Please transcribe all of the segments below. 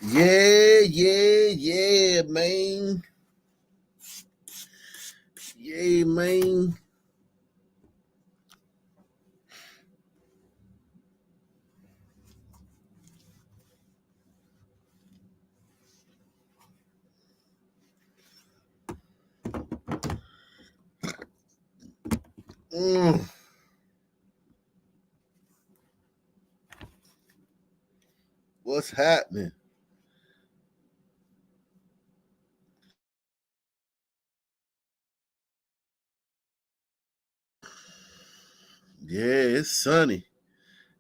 Yeah, man. Yeah, man. Mm, what's happening? Yeah, it's sunny.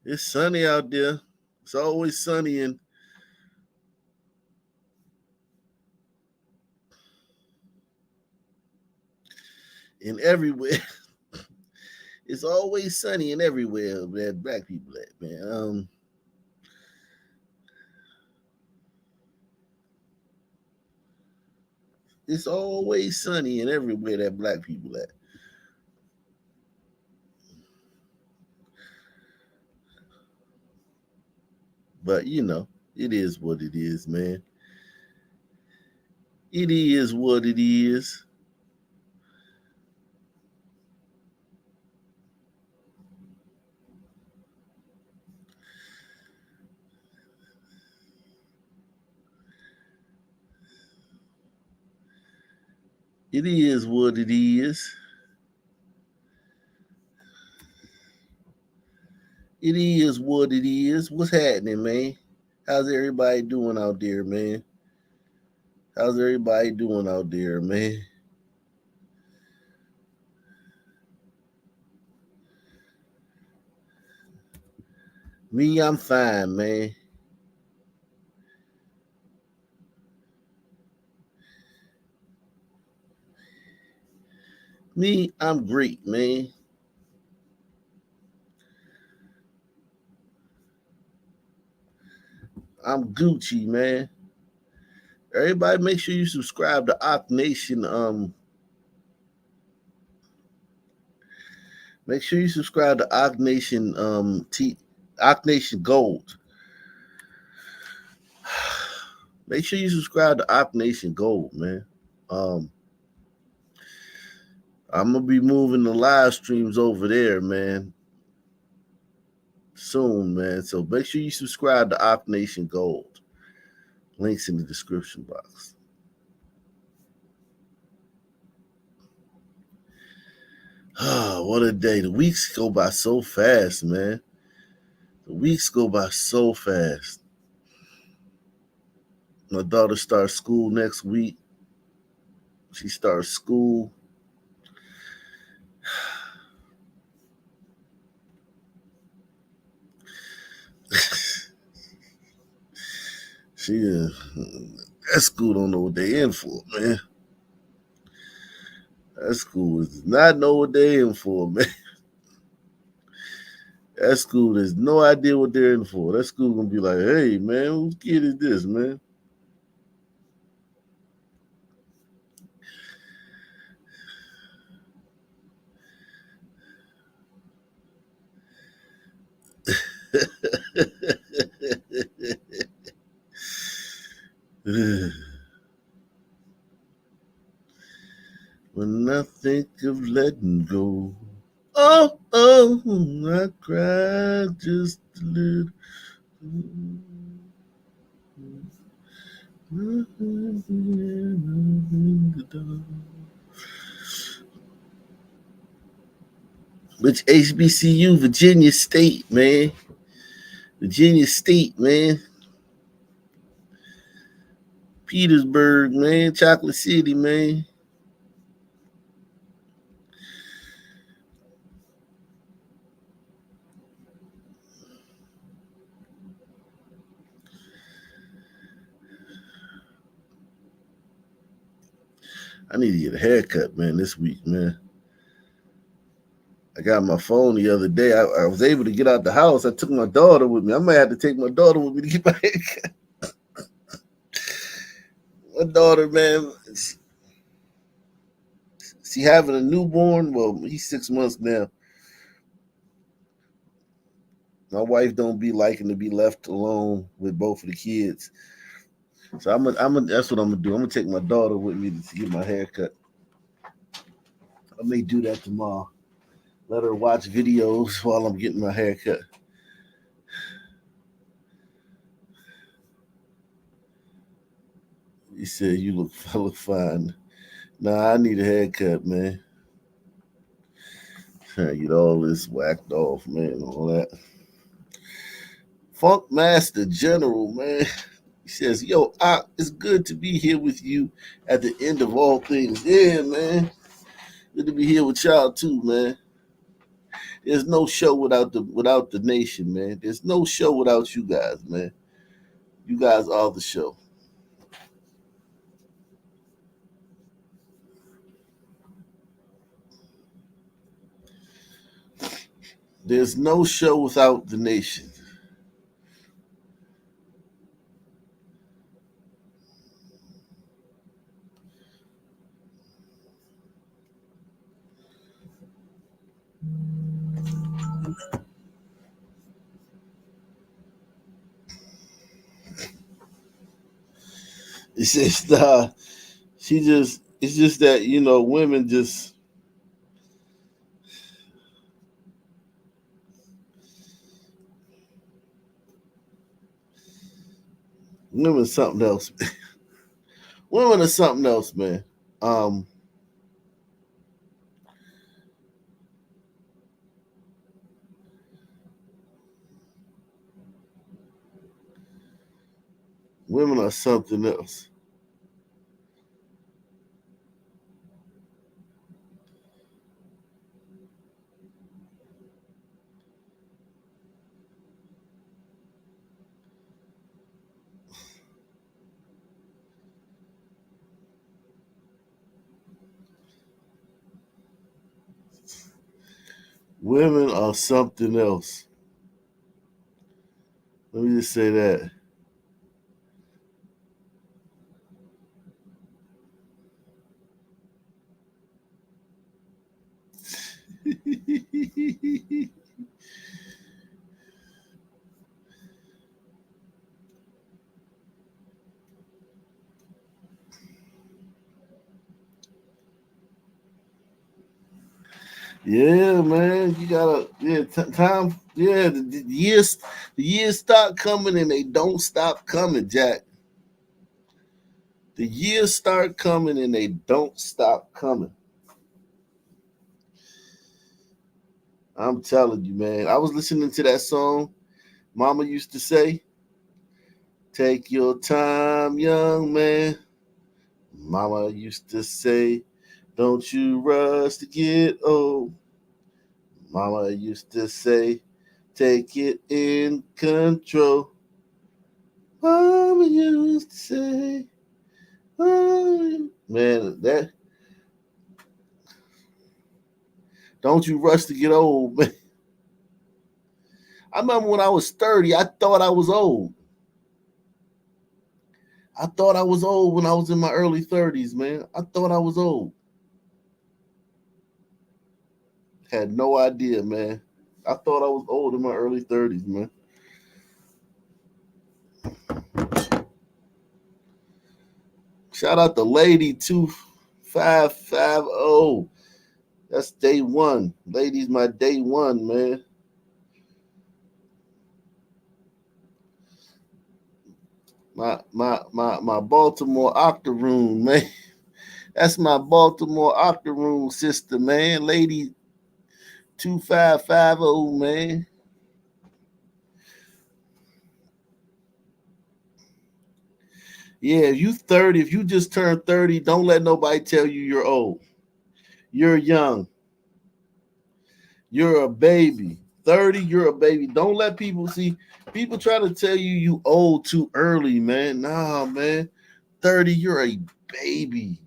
It's sunny out there. It's always sunny in everywhere. It's always sunny in everywhere that black people at, man. It's always sunny in everywhere that black people at. But it is what it is, man. It is what it is. It is what it is. It is what it is. What's happening, man? How's everybody doing out there, man? How's everybody doing out there, man? Me, I'm fine, man. Me, I'm great, man. I'm Gucci, man. Everybody, make sure you subscribe to Ock Nation. Make sure you subscribe to Ock Nation. Ock Nation Gold. Make sure you subscribe to Ock Nation Gold, man. Um, I'm gonna be moving the live streams over there, man, soon, man. So make sure you subscribe to Ock Nation Gold. Links in the description box. What a day. The weeks go by so fast, man. The weeks go by so fast. My daughter starts school next week. She starts school. She that school don't know what they in for, man. That school does not know what they in for, man. That school has no idea what they're in for. That school gonna be like, hey man, whose kid is this, man? When I think of letting go, I cry just a little. Which HBCU? Virginia State, man. Virginia State, man. Petersburg, man. Chocolate City, man. I need to get a haircut, man, this week, man. I got my phone the other day. I was able to get out the house. I took my daughter with me. I might have to take my daughter with me to get my haircut. My daughter, man, she having a newborn. Well, he's 6 months now. My wife don't be liking to be left alone with both of the kids. So that's what I'm gonna do. I'm gonna take my daughter with me to get my hair cut. I may do that tomorrow. Let her watch videos while I'm getting my hair cut. He said, "You look, I look fine." Nah, I need a haircut, man. Trying to get all this whacked off, man. All that. Funk Master General, man. He says, "Yo, it's good to be here with you at the end of all things." Yeah, man. Good to be here with y'all too, man. There's no show without the nation, man. There's no show without you guys, man. You guys are the show. There's no show without the nation. It's just it's just that, women just women something else. Women are something else, man. Um, Women are something else. Women are something else. Let me just say that. Yeah, man, you gotta time. Yeah, the years start coming and they don't stop coming, Jack. The years start coming and they don't stop coming. I'm telling you, man. I was listening to that song. Mama used to say, "Take your time, young man." Mama used to say, "Don't you rush to get old." Mama used to say, "Take it in control." Mama used to say, "Oh, man, that don't you rush to get old, man." I remember when I was 30, I thought I was old. I thought I was old when I was in my early 30s, man. I thought I was old. Had no idea, man. I thought I was old in my early 30s, man. Shout out to Lady 2550. That's day one. Ladies, my day one, man. My Baltimore Octoroon, man. That's my Baltimore Octoroon sister, man. Lady 2550, man. Yeah, if you 30, if you just turned 30, don't let nobody tell you you're old. You're young. You're a baby. 30, you're a baby. Don't let people see people try to tell you old too early, man. Nah, man. 30, you're a baby.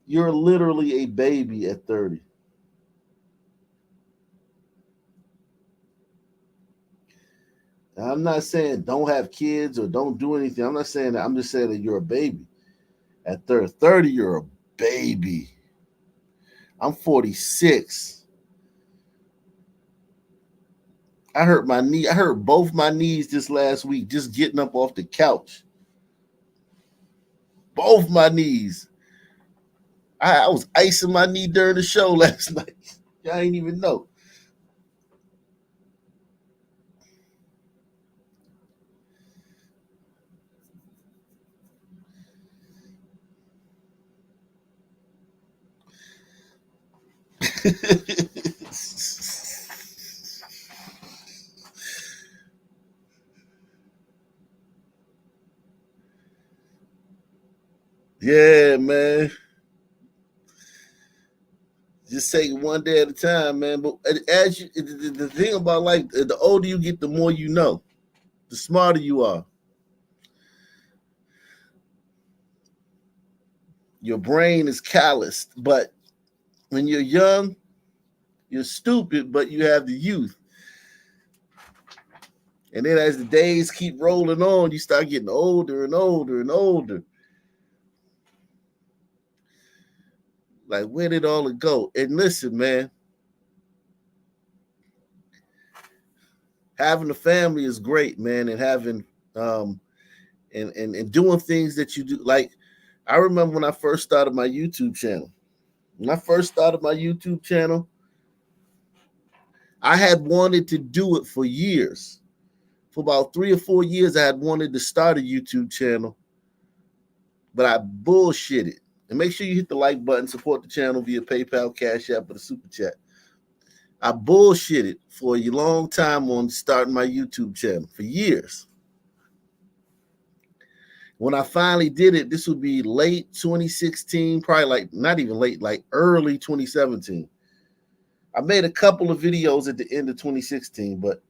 You're literally a baby at 30. I'm not saying don't have kids or don't do anything. I'm not saying that. I'm just saying that you're a baby. At 30, 30 you're a baby. I'm 46. I hurt my knee. I hurt both my knees this last week just getting up off the couch. Both my knees. I was icing my knee during the show last night. I ain't even know. Yeah, man. Just take it one day at a time, man. But as you, the thing about life, the older you get, the more you know, the smarter you are. Your brain is calloused, but when you're young, you're stupid, but you have the youth. And then as the days keep rolling on, you start getting older and older and older. Like, where did all it go? And listen, man, having a family is great, man, and having and doing things that you do. Like, I remember when I first started my YouTube channel. When I first started my YouTube channel, I had wanted to do it for years. For about 3 or 4 years, I had wanted to start a YouTube channel, but I bullshitted. And make sure you hit the like button, support the channel via PayPal, Cash App, or the Super Chat. I bullshitted for a long time on starting my YouTube channel for years. When I finally did it, this would be late 2016, probably like not even late, like early 2017. I made a couple of videos at the end of 2016, but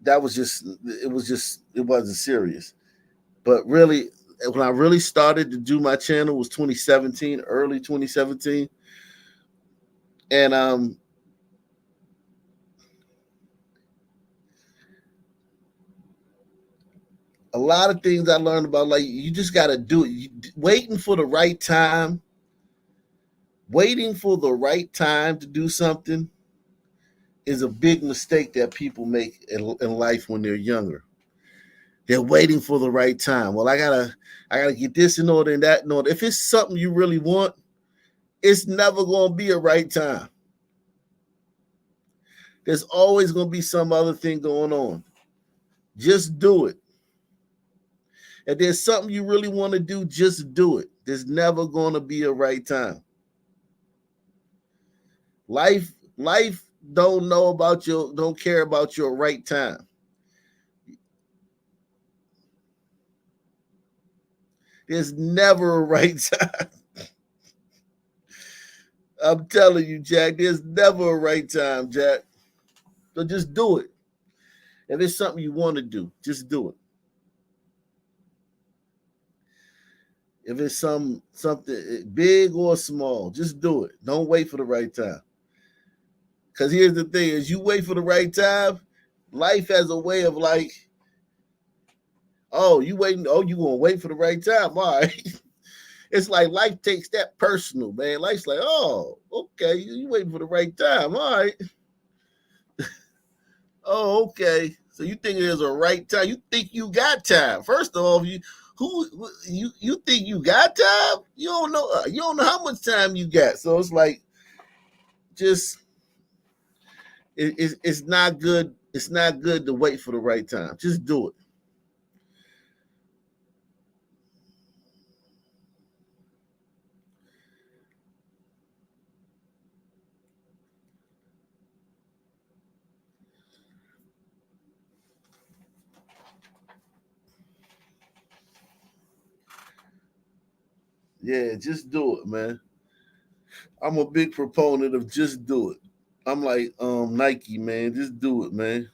that was just it wasn't serious. But really, when I really started to do my channel was 2017, early 2017. And a lot of things I learned about, like, you just got to do it. Waiting for the right time, waiting for the right time to do something is a big mistake that people make in life when they're younger. They're waiting for the right time. Well, I gotta get this in order and that in order. If it's something you really want, it's never gonna be a right time. There's always gonna be some other thing going on. Just do it. If there's something you really want to do, just do it. There's never gonna be a right time. Life don't care about your right time. There's never a right time. I'm telling you, Jack, there's never a right time, Jack. So just do it. If it's something you want to do, just do it. If it's something big or small, just do it. Don't wait for the right time. Because here's the thing: is you wait for the right time, life has a way of like, oh, you waiting? Oh, you gonna wait for the right time? All right. It's like life takes that personal, man. Life's like, oh, okay, you waiting for the right time? All right. Oh, okay. So you think there's a right time? You think you got time? First of all, you think you got time? You don't know how much time you got. So it's like just it's not good. It's not good to wait for the right time. Just do it. Yeah, just do it, man. I'm a big proponent of just do it. I'm like Nike, man. Just do it, man.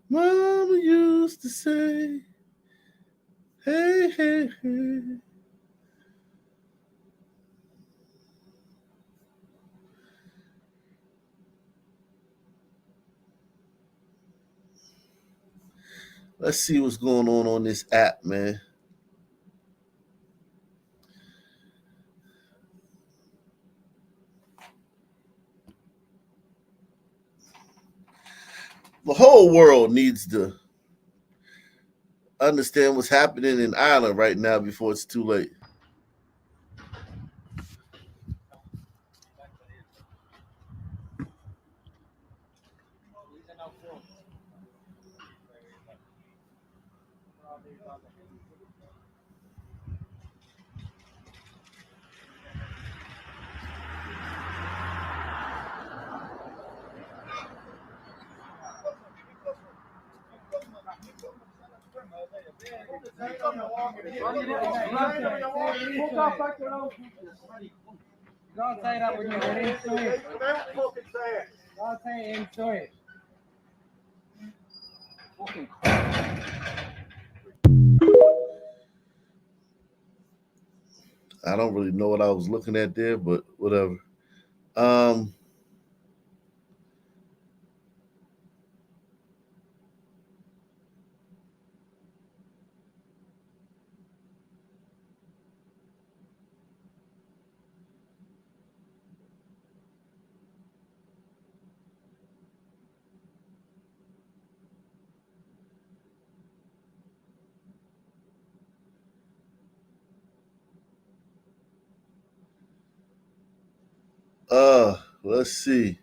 Mama used to say, "Hey, hey, hey." Let's see what's going on this app, man. The whole world needs to understand what's happening in Ireland right now before it's too late. I don't really know what I was looking at there, but whatever. Um, let's see.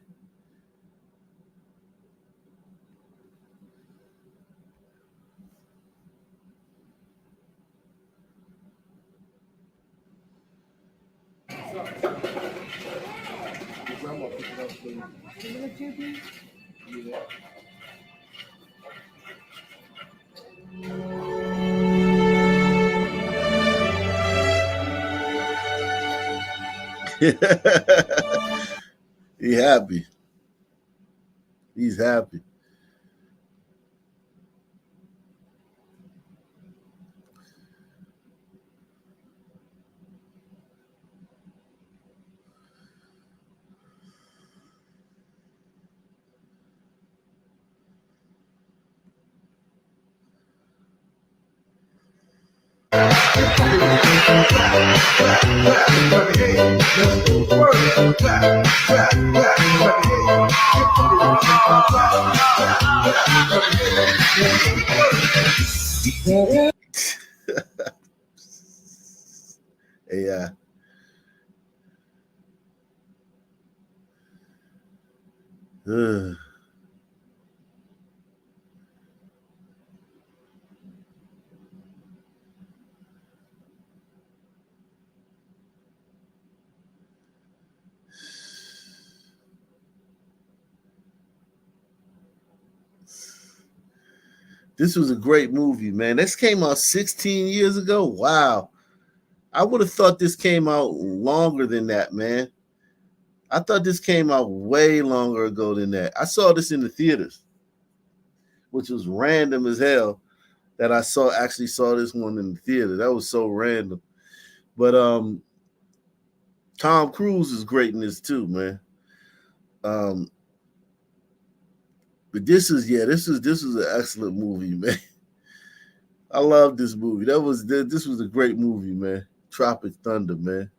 He happy. He's happy. AI. This was a great movie, man. This came out 16 years ago. Wow. I would have thought this came out longer than that, man. I thought this came out way longer ago than that. I saw this in the theaters, which was random as hell that I saw this one in the theater. That was so random. But Tom Cruise is great in this too, man. Um, but this is an excellent movie, man. I love this movie. This was a great movie, man. Tropic Thunder, man.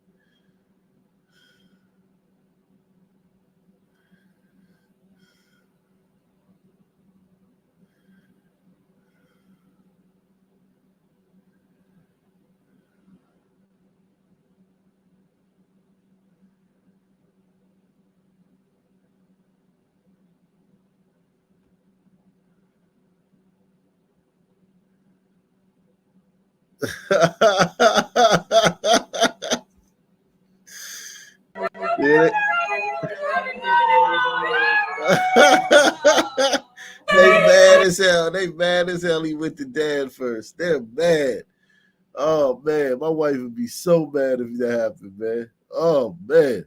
Yeah. They mad as hell. They mad as hell. He went to dad first. They're mad. Oh man, my wife would be so mad if that happened, man. Oh man.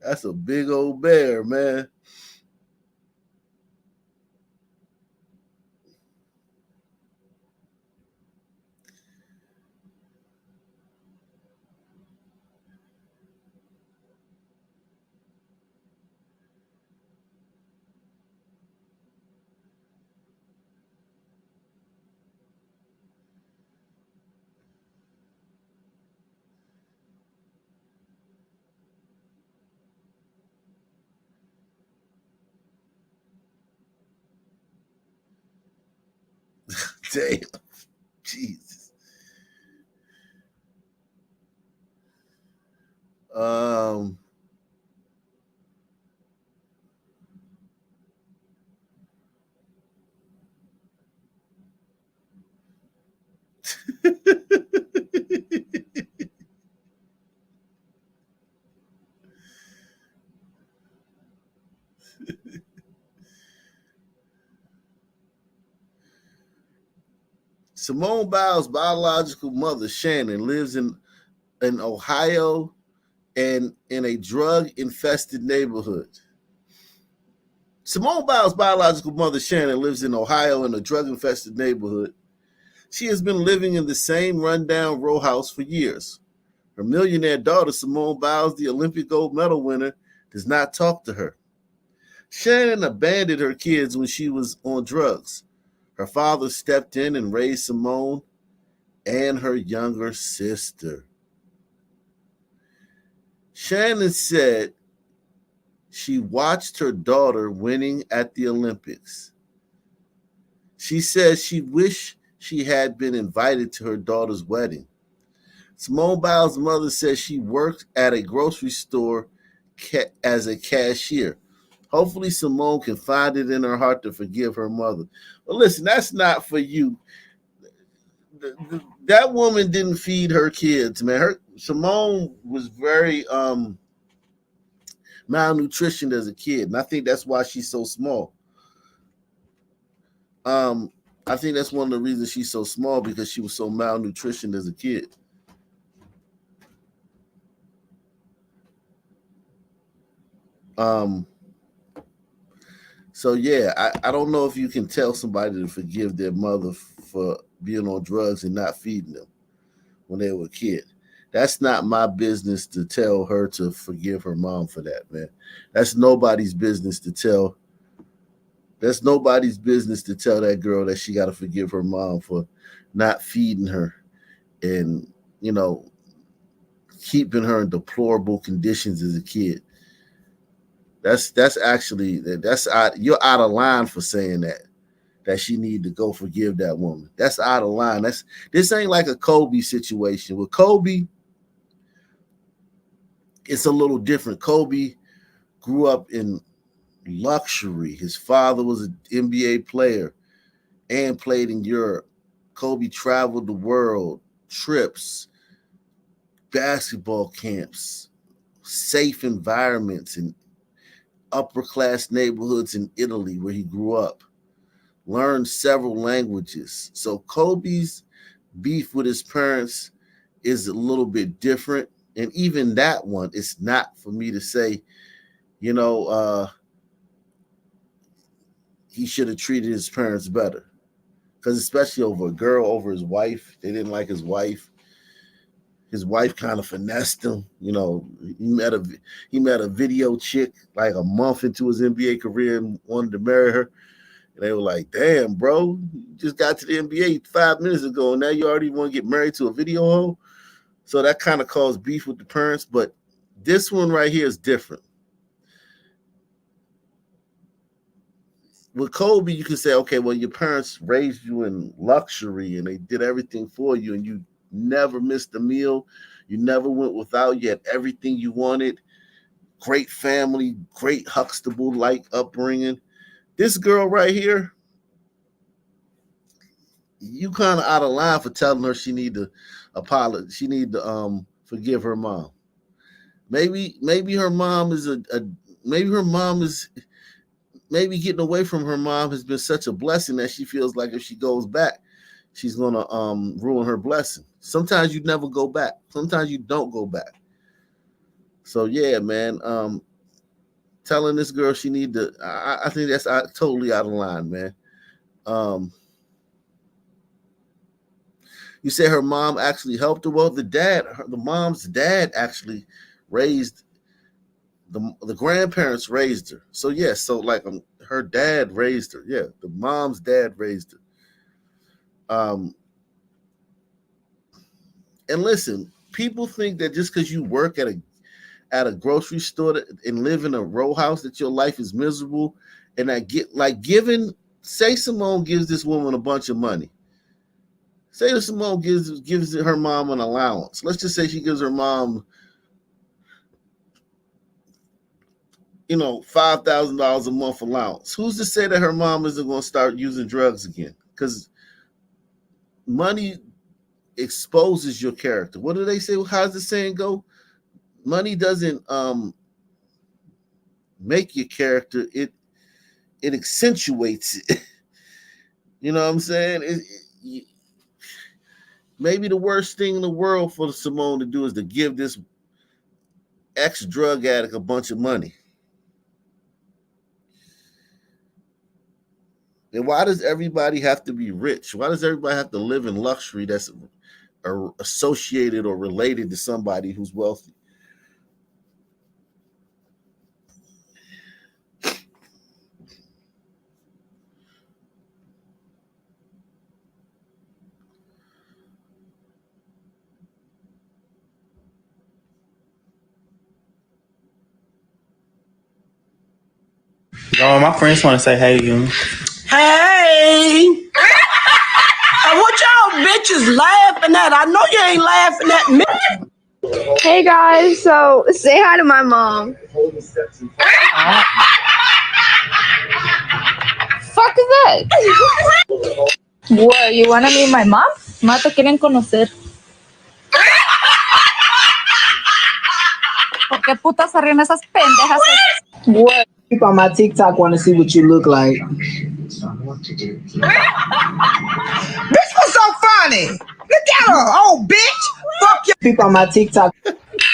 That's a big old bear, man. Damn, Jesus. Um, Simone Biles' biological mother, Shannon, lives in Ohio and in a drug infested neighborhood. Simone Biles' biological mother, Shannon, lives in Ohio in a drug infested neighborhood. She has been living in the same rundown row house for years. Her millionaire daughter, Simone Biles, the Olympic gold medal winner, does not talk to her. Shannon abandoned her kids when she was on drugs. Her father stepped in and raised Simone and her younger sister. Shannon said she watched her daughter winning at the Olympics. She says she wished she had been invited to her daughter's wedding. Simone Biles' mother says she worked at a grocery store as a cashier. Hopefully, Simone can find it in her heart to forgive her mother. But listen, that's not for you. That woman didn't feed her kids, man. Simone was very malnutritioned as a kid, and I think that's why she's so small. Um, I think that's one of the reasons she's so small because she was so malnutritioned as a kid. Um, so yeah, I don't know if you can tell somebody to forgive their mother for being on drugs and not feeding them when they were a kid. That's not my business to tell her to forgive her mom for that, man. That's nobody's business to tell. That's nobody's business to tell that girl that she got to forgive her mom for not feeding her and you know keeping her in deplorable conditions as a kid. That's actually that's out, you're out of line for saying that she need to go forgive that woman. That's out of line. This ain't like a Kobe situation. With Kobe, it's a little different. Kobe grew up in luxury. His father was an NBA player and played in Europe. Kobe traveled the world, trips, basketball camps, safe environments in upper class neighborhoods in Italy where he grew up. Learned several languages. So Kobe's beef with his parents is a little bit different. And even that one, it's not for me to say, you know, he should have treated his parents better. Because especially over a girl, over his wife, they didn't like his wife. His wife kind of finessed him. You know, he met a video chick like a month into his NBA career and wanted to marry her. And they were like, "Damn, bro, you just got to the NBA 5 minutes ago, and now you already want to get married to a video hoe." So that kind of caused beef with the parents. But this one right here is different. With Kobe, you can say, okay, well, your parents raised you in luxury and they did everything for you, and you never missed a meal. You never went without. You had everything you wanted. Great family, great Huxtable like upbringing. This girl right here, you kind of out of line for telling her she need to apologize. She need to forgive her mom. Maybe her mom is maybe her mom is maybe getting away from her mom has been such a blessing that she feels like if she goes back, she's gonna ruin her blessing. Sometimes you never go back. Sometimes you don't go back. So yeah, man. Telling this girl she need to. I think that's totally out of line, man. Um, you say her mom actually helped her. Well, the mom's dad actually raised the grandparents raised her. So yeah, so like her dad raised her. Yeah, the mom's dad raised her. And listen, people think that just because you work at a grocery store and live in a row house that your life is miserable, and I get like giving. Say Simone gives this woman a bunch of money. Say that Simone gives her mom an allowance. Let's just say she gives her mom, $5,000 a month allowance. Who's to say that her mom isn't going to start using drugs again? Because money exposes your character. What do they say? How's the saying go? Money doesn't make your character. It accentuates it. You know what I'm saying? Maybe the worst thing in the world for Simone to do is to give this ex-drug addict a bunch of money. And why does everybody have to be rich? Why does everybody have to live in luxury that's associated or related to somebody who's wealthy? Oh, my friends want to say hey to you. Hey! What y'all bitches laughing at? I know you ain't laughing at me. Hey guys, so say hi to my mom. Fuck is that? What, you wanna meet my mom? Más te quieren conocer. ¿Por qué putas se ríen esas pendejas? What? People on my TikTok want to see what you look like. Bitch, what's so funny? Look at her, old bitch. Fuck you. People on my TikTok.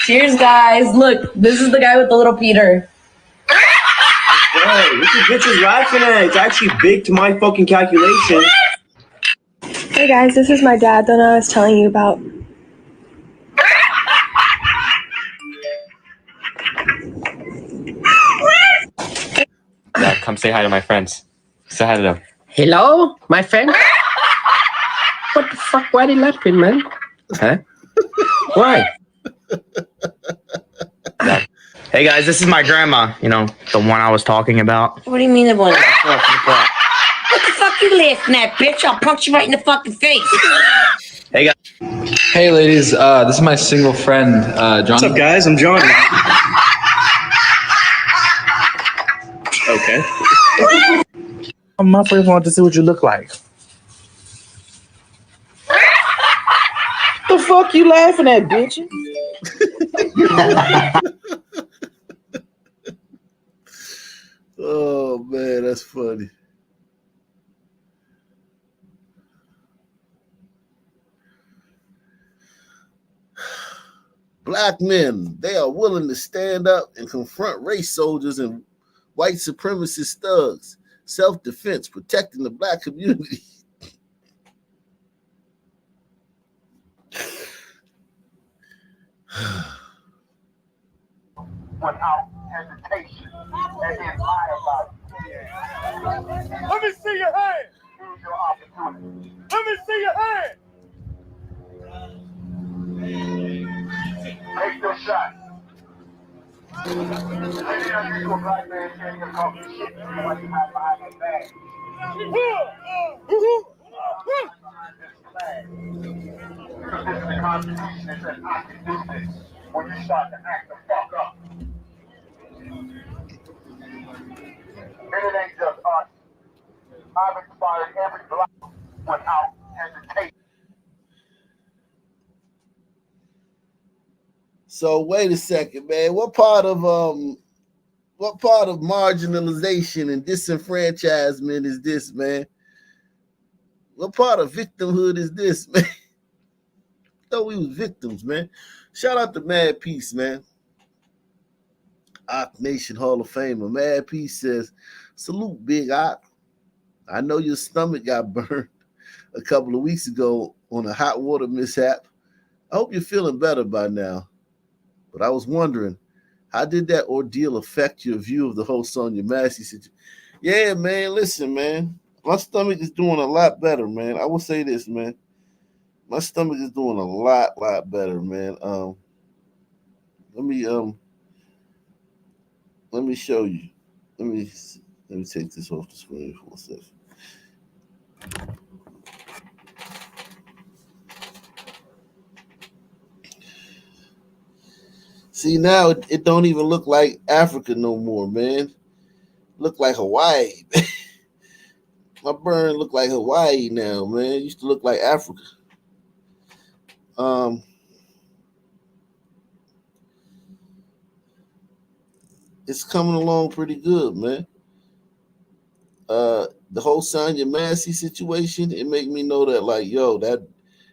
Cheers, guys. Look, this is the guy with the little Peter. Hey, what the bitch is laughing at? It's actually big to my fucking calculation. Hey guys, this is my dad, the one I was telling you about. Yeah, come say hi to my friends. Say hi to them. Hello, my friend. What the fuck? Why are they laughing, man? Huh? Why? Yeah. Hey guys, this is my grandma. You know, the one I was talking about. What do you mean the one I was talking about? What the fuck you laughing at, bitch? I'll punch you right in the fucking face. Hey guys. Hey ladies, this is my single friend, John. What's up, guys? I'm Johnny. Okay. My friends want to see what you look like. The fuck you laughing at, bitch? Oh man, that's funny. Black men, they are willing to stand up and confront race soldiers and white supremacist thugs. Self-defense, protecting the black community. Without hesitation and then lie about it. Let me see your hand. Use your opportunity. Let me see your hand. Take your shot. Maybe I get to a black man saying you're talking shit to me like you have behind his back. Behind this flag. Because this is the Constitution that says I can do this when you start to act the fuck up. And it ain't just us. I've inspired every black without hesitation. So wait a second, man. What part of marginalization and disenfranchisement is this, man? What part of victimhood is this, man? Thought we was victims, man. Shout out to Mad Peace, man. Ock Nation Hall of Famer. Mad P says, salute, Big Ock. I know your stomach got burned a couple of weeks ago on a hot water mishap. I hope you're feeling better by now. But I was wondering, how did that ordeal affect your view of the whole Sonya Massey situation? Yeah, man, listen, man. My stomach is doing a lot better, man. I will say this, man. My stomach is doing a lot better, man. Let me show you. Let me take this off the screen for a second. See, now it don't even look like Africa no more, man. Look like Hawaii. My burn look like Hawaii now, man. It used to look like Africa. It's coming along pretty good, man. The whole Sonya Massey situation, it make me know that, like, yo, that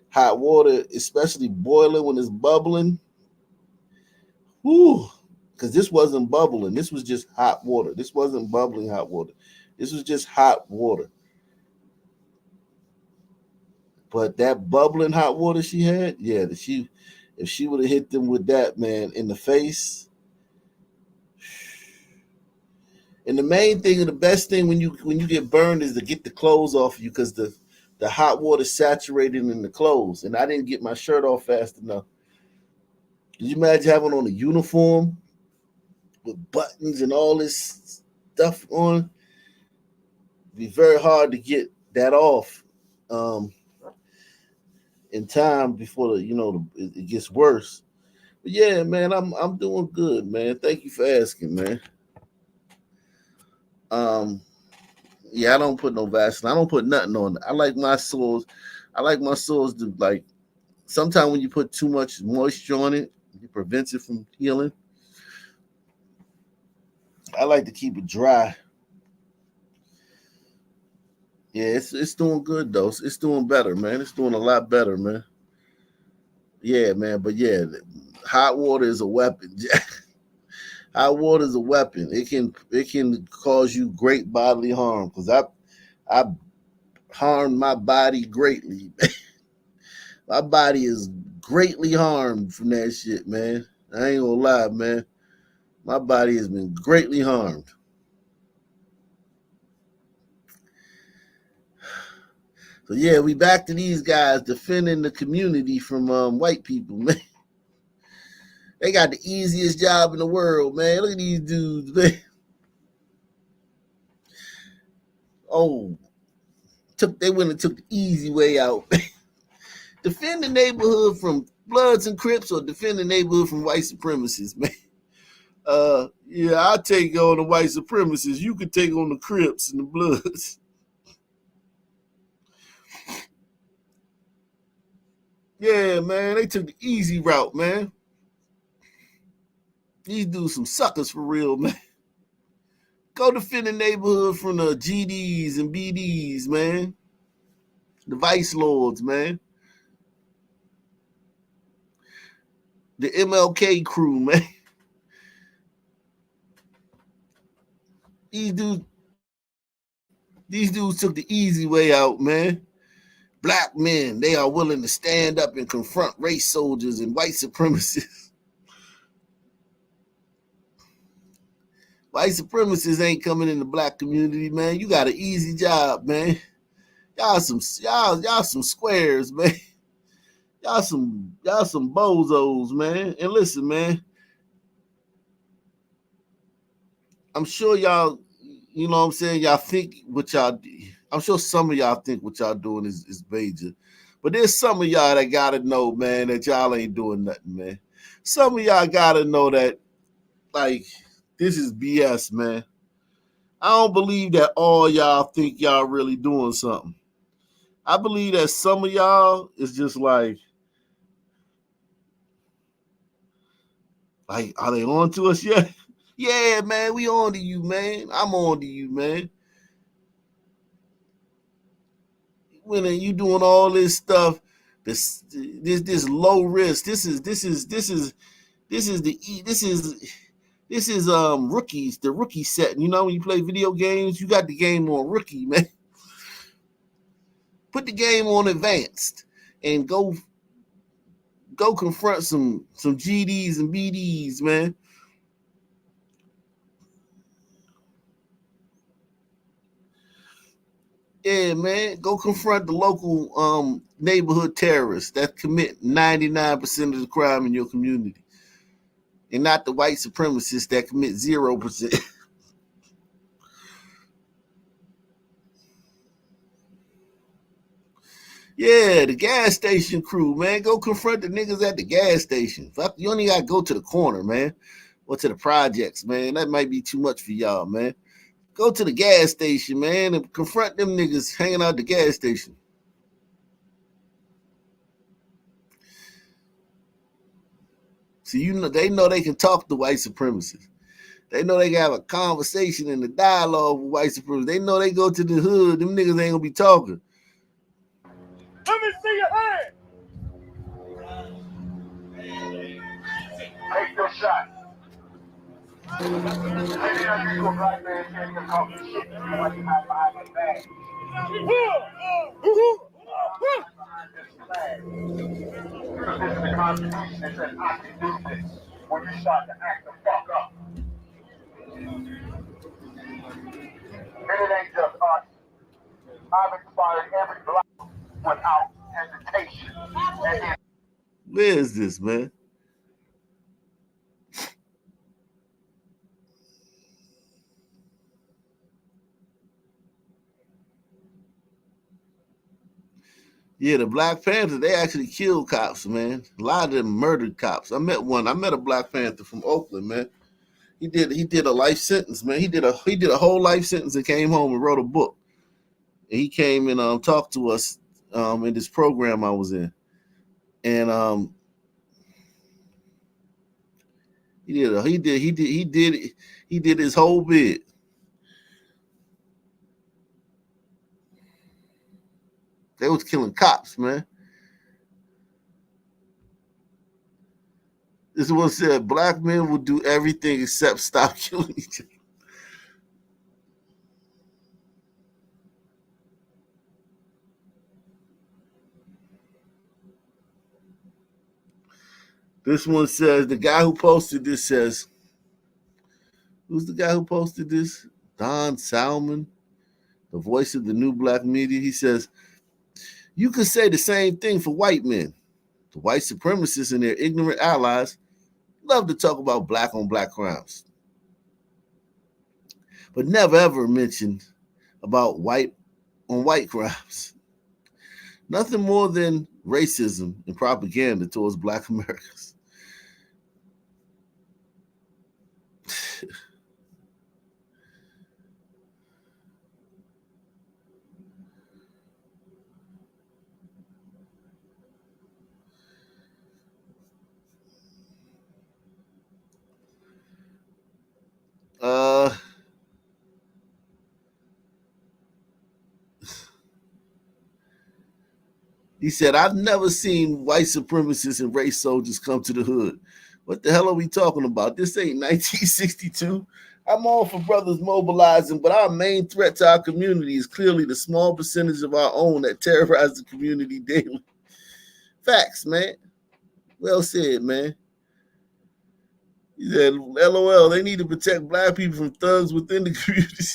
hot water, especially boiling when it's bubbling, whoo, because this wasn't bubbling. This was just hot water. This wasn't bubbling hot water. This was just hot water. But that bubbling hot water she had, yeah, if she would have hit them with that, man, in the face. And the main thing and the best thing when you get burned is to get the clothes off you, because the hot water saturated in the clothes. And I didn't get my shirt off fast enough. Could you imagine having on a uniform with buttons and all this stuff on? It'd be very hard to get that off in time before it gets worse. But yeah, man, I'm doing good, man. Thank you for asking, man. Yeah, I don't put no Vaseline. I don't put nothing on it. I like my sores to, like, sometimes when you put too much moisture on it, it prevents it from healing. I like to keep it dry. Yeah, it's doing good though. It's doing better, man. It's doing a lot better, man. Yeah, man. But yeah, hot water is a weapon. Hot water is a weapon. It can cause you great bodily harm, because I harmed my body greatly. My body is greatly harmed from that shit, man. I ain't gonna lie, man. My body has been greatly harmed. So yeah, we back to these guys defending the community from white people, man. They got the easiest job in the world, man. Look at these dudes, man. Oh, they went and took the easy way out. Defend the neighborhood from Bloods and Crips, or defend the neighborhood from white supremacists, man. Yeah, I'll take on the white supremacists. You could take on the Crips and the Bloods. Yeah, man, they took the easy route, man. These dudes some suckers for real, man. Go defend the neighborhood from the GDs and BDs, man. The vice lords, man. The MLK crew, man. These dudes took the easy way out, man. Black men, they are willing to stand up and confront race soldiers and white supremacists. White supremacists ain't coming in the black community, man. You got an easy job, man. Y'all some squares, man. Y'all some bozos, man. And listen, man. I'm sure y'all, you know what I'm saying, y'all think what y'all, I'm sure some of y'all think what y'all doing is major. But there's some of y'all that gotta know, man, that y'all ain't doing nothing, man. Some of y'all gotta know that, like, this is BS, man. I don't believe that all y'all think y'all really doing something. I believe that some of y'all is just like, are they on to us yet? Yeah, man, we on to you, man. I'm on to you, man. When you doing all this stuff, this low risk. This is This is rookies, the rookie setting. You know, when you play video games, you got the game on rookie, man. Put the game on advanced and go confront some GDs and BDs, man. Yeah, man. Go confront the local neighborhood terrorists that commit 99% of the crime in your community. And not the white supremacists that commit 0%. Yeah, the gas station crew, man. Go confront the niggas at the gas station. Fuck, you only gotta go to the corner, man. Or to the projects, man. That might be too much for y'all, man. Go to the gas station, man, and confront them niggas hanging out at the gas station. See, you know, they know they can talk to white supremacists. They know they can have a conversation and a dialogue with white supremacists. They know they go to the hood. Them niggas ain't gonna be talking. Let me see your hand. Take your shot. Maybe I you a black man can't even talk your shit like you have behind your back. This is the Constitution that says I can do this when you start to act the fuck up. And it ain't just us. I've inspired every black without hesitation. Where is this, man? Yeah, the Black Panther, they actually killed cops, man. A lot of them murdered cops. I met a Black Panther from Oakland, man. He did a life sentence, man. He did a whole life sentence and came home and wrote a book. And he came and talked to us in this program I was in. And he did his whole bid. They was killing cops, man. This one said black men will do everything except stop killing each other. This one says, the guy who posted this says, who's the guy who posted this? Don Salmon, the voice of the new black media. He says, you could say the same thing for white men. The white supremacists and their ignorant allies love to talk about black on black crimes, but never ever mention about white on white crimes. Nothing more than racism and propaganda towards black Americans. He said, I've never seen white supremacists and race soldiers come to the hood. What the hell are we talking about? This ain't 1962. I'm all for brothers mobilizing, but our main threat to our community is clearly the small percentage of our own that terrorize the community daily. Facts, man. Well said, man. He said, LOL, they need to protect black people from thugs within the community.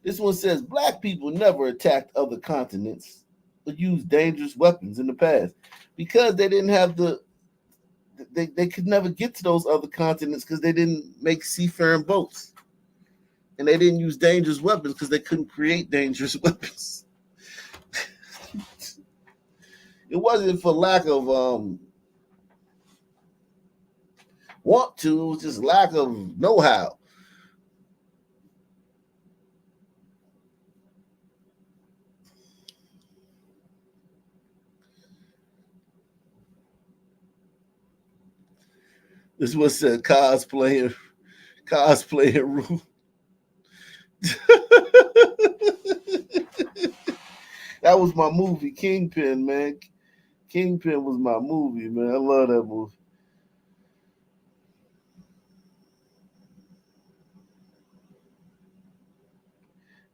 This one says, black people never attacked other continents or used dangerous weapons in the past because they didn't have they could never get to those other continents because they didn't make seafaring boats. And they didn't use dangerous weapons because they couldn't create dangerous weapons. It wasn't for lack of want to, it was just lack of know-how. This was said cosplaying rule. That was my movie, Kingpin, man. Kingpin was my movie, man. I love that movie.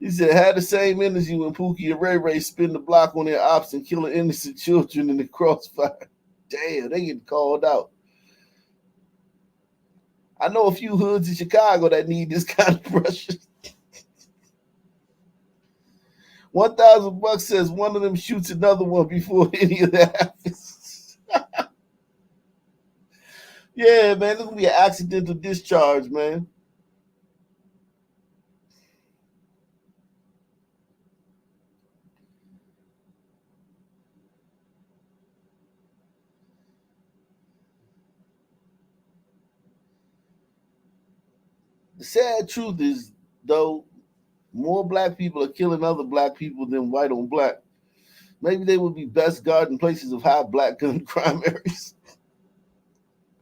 He said, had the same energy when Pookie and Ray Ray spin the block on their ops and killing innocent children in the crossfire. Damn, they getting called out. I know a few hoods in Chicago that need this kind of pressure. $1,000 says one of them shoots another one before any of that happens. Yeah, man, this gonna be an accidental discharge, man. The sad truth is, though, more black people are killing other black people than white on black. Maybe they would be best guarded in places of high black gun crime areas.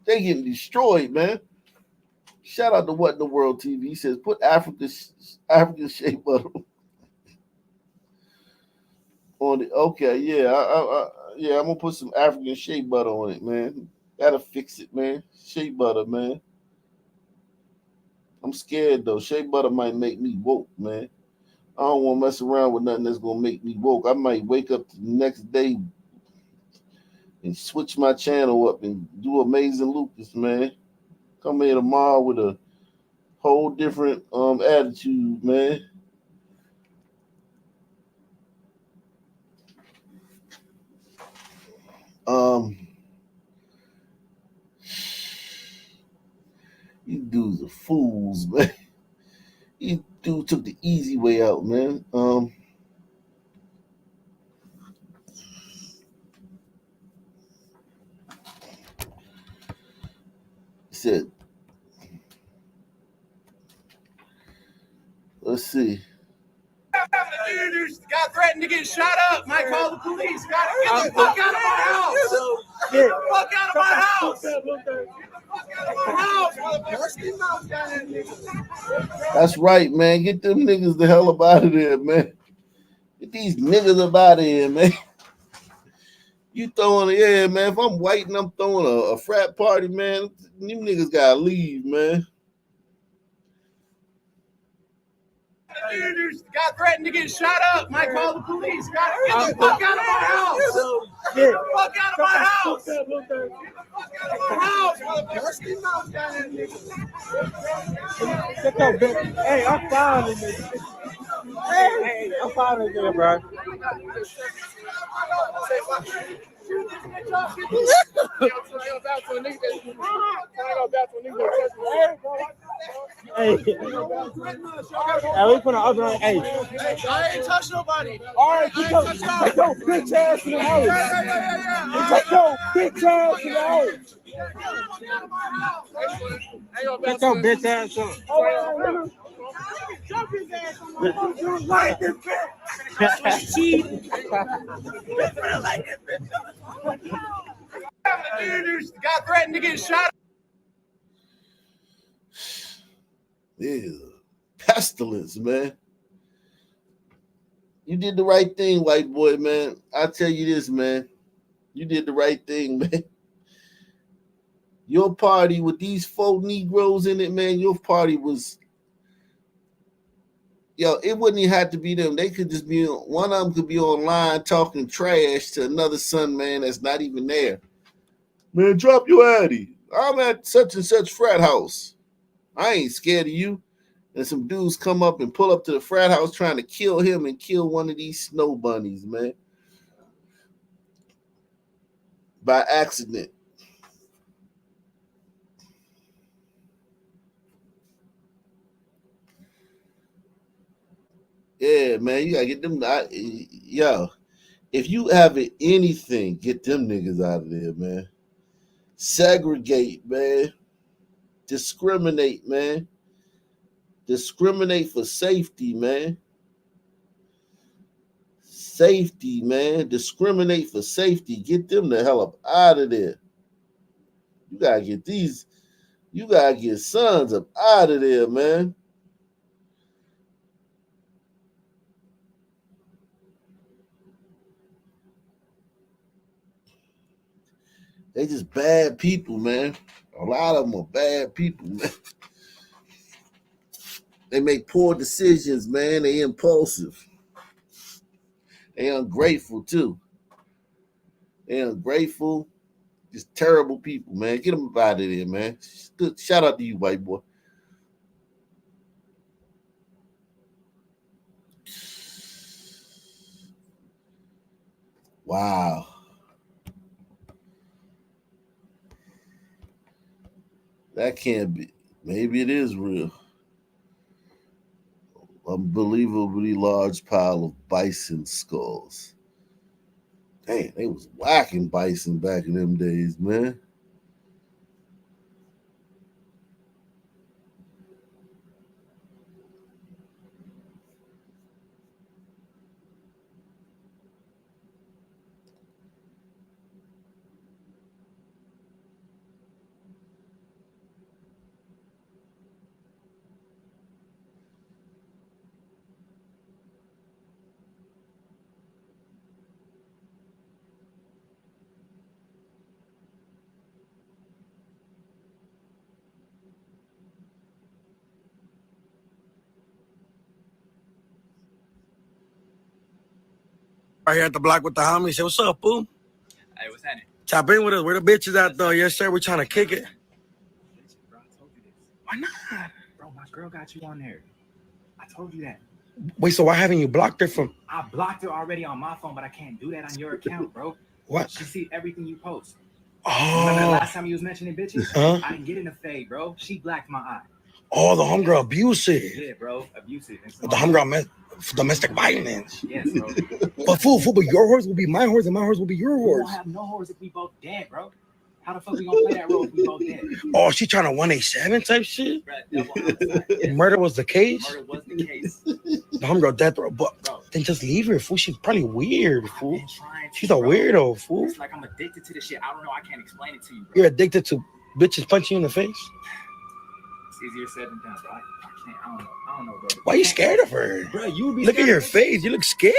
They getting destroyed, man. Shout out to What in the World TV. He says, put African shea butter on it. Okay, yeah, yeah, I'm gonna put some African shea butter on it, man. That'll fix it, man. Shea butter, man. I'm scared though. Shea butter might make me woke, man. I don't want to mess around with nothing that's gonna make me woke. I might wake up the next day and switch my channel up and do Amazing Lucas, man. Come here tomorrow with a whole different attitude, man. You dudes are fools, man. You dude took the easy way out, man. He said, let's see. Got threatened to get shot up. Might call the police. Got to get the fuck out of my house. Get the fuck out of my house. Get the fuck out of my house. That's right, man. Get them niggas the hell up out of there, man. Get these niggas up out of here, man. You throwing, yeah, man. If I'm white and I'm throwing a frat party, man, them niggas gotta leave, man. Got threatened to get shot up. Might call the police. Got to get the fuck out of my house. Get the fuck out of my house. Get the fuck out of my house. Hey, I'm fine in this. Hey, I'm fine in there, bro. Hey, we finna open up. Hey, I ain't touch nobody. All right, get your bitch ass in the house. Get your bitch ass in the house. Get your bitch ass on. Jump his ass on. You like this bitch. Got threatened to get shot. Yeah, pestilence, man. You did the right thing, white boy, man. I tell you this, man. You did the right thing, man. Your party with these 4 Negroes in it, man, your party was, it wouldn't even have to be them. They could just be, one of them could be online talking trash to another son, man, that's not even there. Man, drop your addy. I'm at such and such frat house. I ain't scared of you. And some dudes come up and pull up to the frat house trying to kill him and kill one of these snow bunnies, man. By accident. Yeah, man, you gotta get them. If you have anything, get them niggas out of there, man. Segregate, man. Discriminate, man. Discriminate for safety, man. Safety, man. Discriminate for safety. Get them the hell up out of there. You gotta get sons up out of there, man. They just bad people, man. A lot of them are bad people, man. They make poor decisions, man. They impulsive. They ungrateful, too. They ungrateful. Just terrible people, man. Get them out of there, man. Good. Shout out to you, white boy. Wow. That can't be. Maybe it is real. Unbelievably large pile of bison skulls. Dang, they was whacking bison back in them days, man. Right here at the block with the homies. Say, what's up, boo? Hey, what's happening? Tap in with us. Where the bitches at, though? Yes, sir. We're trying to kick it. Bro, I told you this. Why not? Bro, my girl got you on there. I told you that. Wait, so why haven't you blocked her from? I blocked her already on my phone, but I can't do that on your account, bro. What? She see everything you post. Oh. Remember the last time you was mentioning bitches? Huh? I didn't get in the fade, bro. She blacked my eye. Oh, the homegirl abusive. Yeah, bro. Abusive. The homegirl domestic violence. Yes, bro. But but your horse will be my horse and my horse will be your We horse. won't have no horse if we both dead, bro. How the fuck we gonna play that role if we both dead? Oh, she trying to 187 type shit? Bro, double homicide. Yes. Murder was the case? Murder was the case. The homegirl death row. But Bro. then just leave her, fool. She's probably weird, I've fool. been trying to, She's a bro. weirdo, fool. It's like I'm addicted to this shit. I don't know. I can't explain it to you, bro. You're addicted to bitches punching you in the face? It's easier said than done, bro. I can't. I don't know, bro. Why are you scared of her? Bro, you would be Look at your face. You look scared.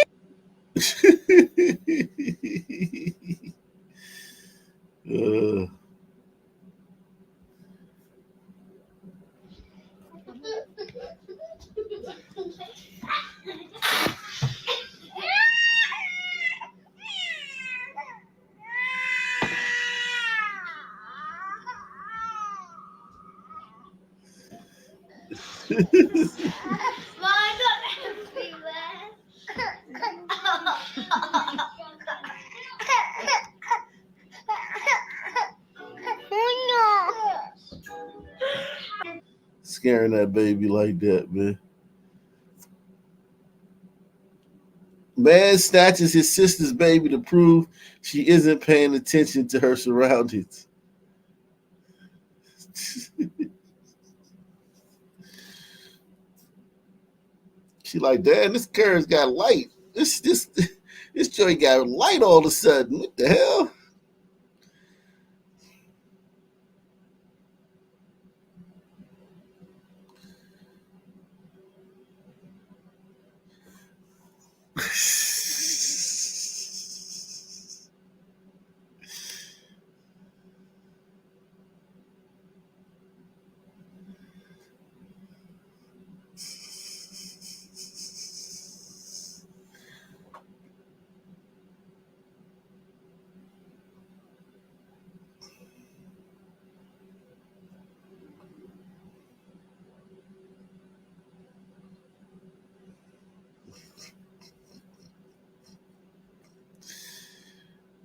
Scaring that baby like that, man. Man snatches his sister's baby to prove she isn't paying attention to her surroundings. She like, damn, this girl's got light. This joint got light all of a sudden. What the hell?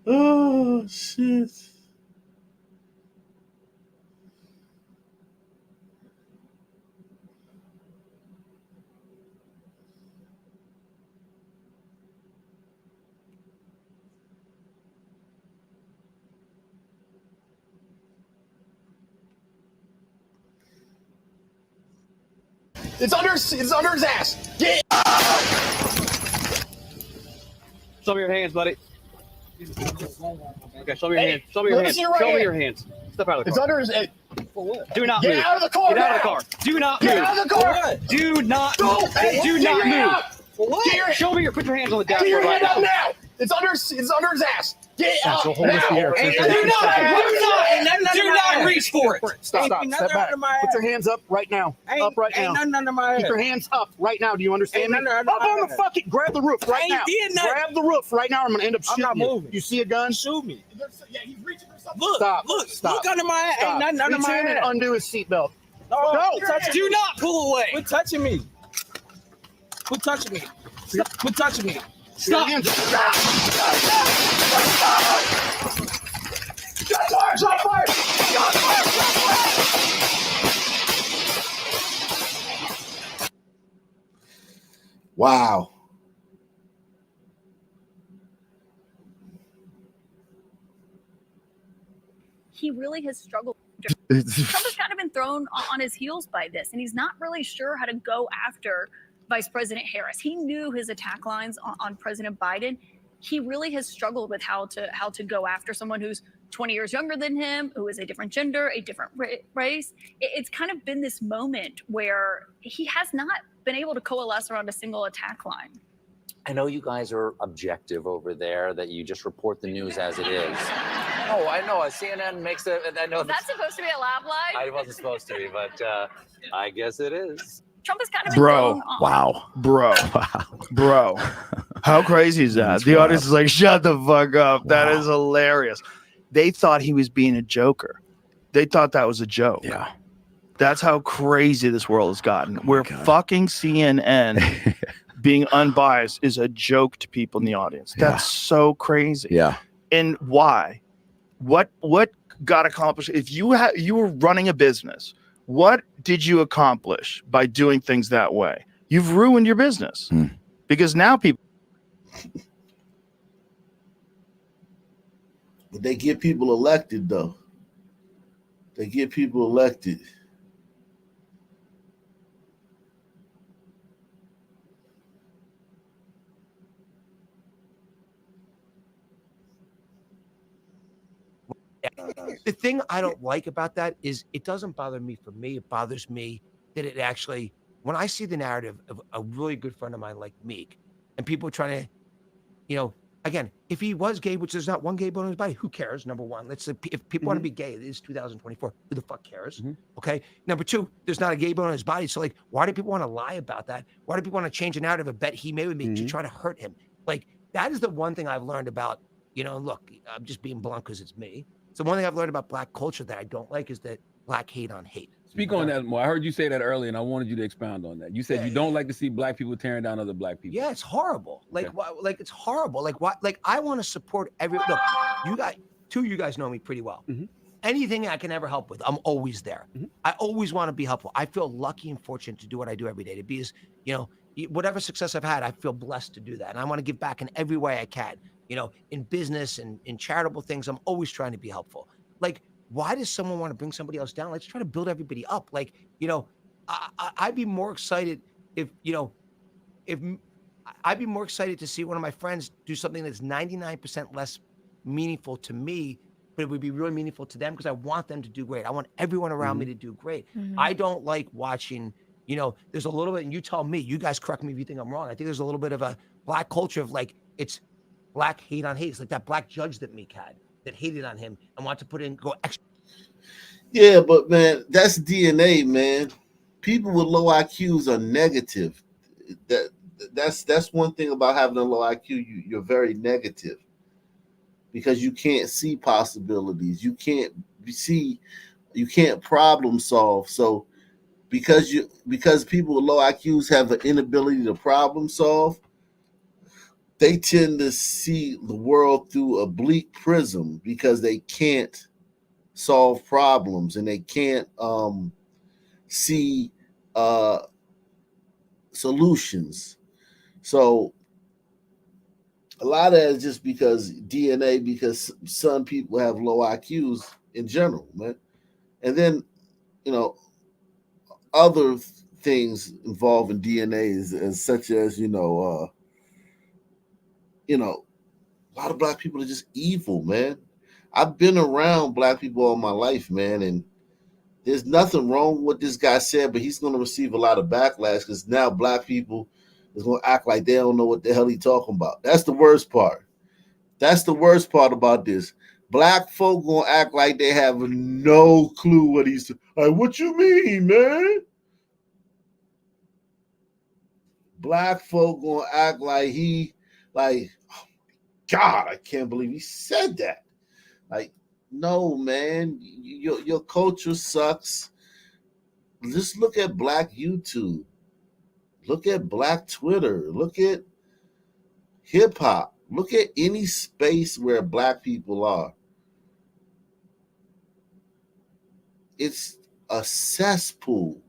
Oh, shit. It's under his ass. Yeah. Show me your hands, buddy. Okay, show me your hands. Show me your hands. Show me your hands. Step out of the car. It's under his. Do not move. Get out of the car. Get out of the car. Do not move. Get out of the car. Do not. Go. Do not move. For what? Show me your. Put your hands on the Get your dashboard hand right up now. now. It's under his ass. Get out Hold this here. Do not reach for it. Stop. Step back. Put your hands up right now. Up right now. Ain't nothing under my head. Keep your hands up right now. Do you understand me? Ain't nothing Up under my on the head. fucking. Grab the roof right I now. ain't did nothing. Grab the roof right now. I'm gonna end up shooting not you. moving. You see a gun? Shoot me. Yeah, he's reaching for something. Look, Stop. look under my head. Ain't nothing under Reach my in head. and undo his seatbelt. No, do not pull away. Quit touching me. Quit touching me. Quit touching me. Stop. Shot fire. Wow. He really has struggled. Trump has kind of been thrown on his heels by this, and he's not really sure how to go after Vice President Harris. He knew his attack lines on President Biden. He really has struggled with how to go after someone who's 20 years younger than him, who is a different gender, a different race. It's kind of been this moment where he has not been able to coalesce around a single attack line. I know you guys are objective over there, that you just report the news as it is. Oh, I know. CNN makes it. I know. Is that supposed to be a lab line? I wasn't supposed to be, but I guess it is. Trump has kind of been thrown on. Bro. How crazy is that? The audience is like, shut the fuck up. That is hilarious. They thought he was being a joker. They thought that was a joke. Yeah. That's how crazy this world has gotten. Where fucking CNN being unbiased is a joke to people in the audience. That's so crazy. Yeah. And why? What got accomplished? If you were running a business, what did you accomplish by doing things that way? You've ruined your business because now people. But they get people elected, though. They get people elected. The thing I don't like about that is it doesn't bother me for me. It bothers me that it actually, when I see the narrative of a really good friend of mine like Meek, and people trying to, again, if he was gay, which there's not one gay bone in his body, who cares? Number one, if people want to be gay, it is 2024. Who the fuck cares? Okay. Number two, there's not a gay bone in his body. So like, why do people want to lie about that? Why do people want to change a narrative of a bet he made with me to try to hurt him? Like, that is the one thing I've learned about, look, I'm just being blunt because it's me. So one thing I've learned about black culture that I don't like is that black hate on hate. Speak on that more. I heard you say that earlier, and I wanted you to expound on that. You said you don't like to see black people tearing down other black people. Yeah, it's horrible. Like it's horrible. Like what? Like I want to support every. Look, two of you guys know me pretty well. Anything I can ever help with, I'm always there. I always want to be helpful. I feel lucky and fortunate to do what I do every day. To be as whatever success I've had, I feel blessed to do that, and I want to give back in every way I can. In business and in charitable things, I'm always trying to be helpful. Like, why does someone want to bring somebody else down? Let's try to build everybody up. Like, I'd be more excited if I'd be more excited to see one of my friends do something that's 99% less meaningful to me, but it would be really meaningful to them because I want them to do great. I want everyone around me to do great. I don't like watching, there's a little bit, and you tell me, you guys correct me if you think I'm wrong. I think there's a little bit of a black culture of like, it's black hate on hate. It's like that black judge that Meek had that hated on him and wanted to go extra. Yeah, but man, that's DNA, man. People with low IQs are negative. That's one thing about having a low IQ. You're very negative because you can't see possibilities. You can't problem solve. So because people with low IQs have an inability to problem solve, they tend to see the world through a bleak prism because they can't solve problems and they can't see solutions. So a lot of that is just because DNA, because some people have low IQs in general, man. And then, other things involving DNA is such as, a lot of black people are just evil, man. I've been around black people all my life, man, and there's nothing wrong with what this guy said, but he's going to receive a lot of backlash because now black people is going to act like they don't know what the hell he's talking about. That's the worst part. That's the worst part about this. Black folk gonna act like they have no clue what he's like. What you mean, man? Black folk gonna act like oh God, I can't believe he said that. Like, no, man, your culture sucks. Just look at Black YouTube. Look at Black Twitter. Look at hip hop. Look at any space where Black people are. It's a cesspool.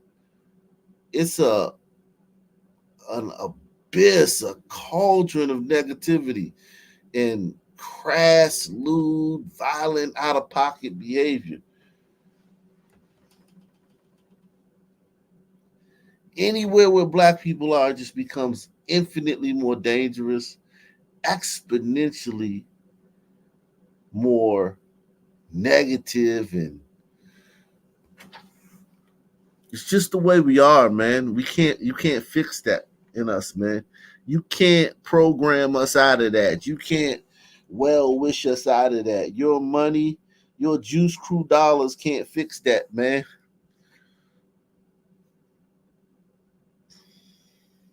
It's an abyss, a cauldron of negativity and crass, lewd, violent, out-of-pocket behavior. Anywhere where Black people are just becomes infinitely more dangerous, exponentially more negative, and it's just the way we are, man. You can't fix that in us, man. You can't program us out of that. You can't well wish us out of that. Your money, your Juice Crew dollars can't fix that, man.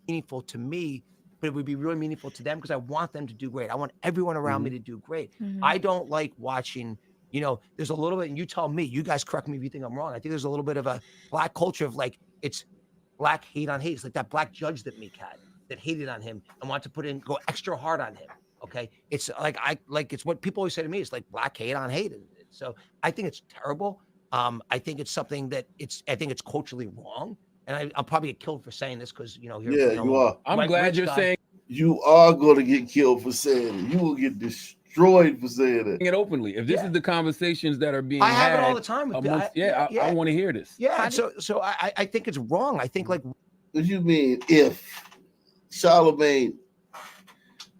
Meaningful to me, but it would be really meaningful to them because I want them to do great. I want everyone around me to do great. I don't like watching, there's a little bit, and you tell me, you guys correct me if you think I'm wrong. I think there's a little bit of a Black culture of like, it's Black hate on hate. It's like that Black judge that Meek had that hated on him and wanted to go extra hard on him. Okay. It's like, it's what people always say to me. It's like Black hate on hate. So I think it's terrible. I think it's something that I think it's culturally wrong. And I'll probably get killed for saying this because, you are. I'm glad you're saying you are going to get killed for saying it. You will get destroyed for saying it openly. If this is the conversations that are being I have had it all the time with amongst, I want to hear this. Yeah. So I think it's wrong. I think like, what do you mean if Charlemagne,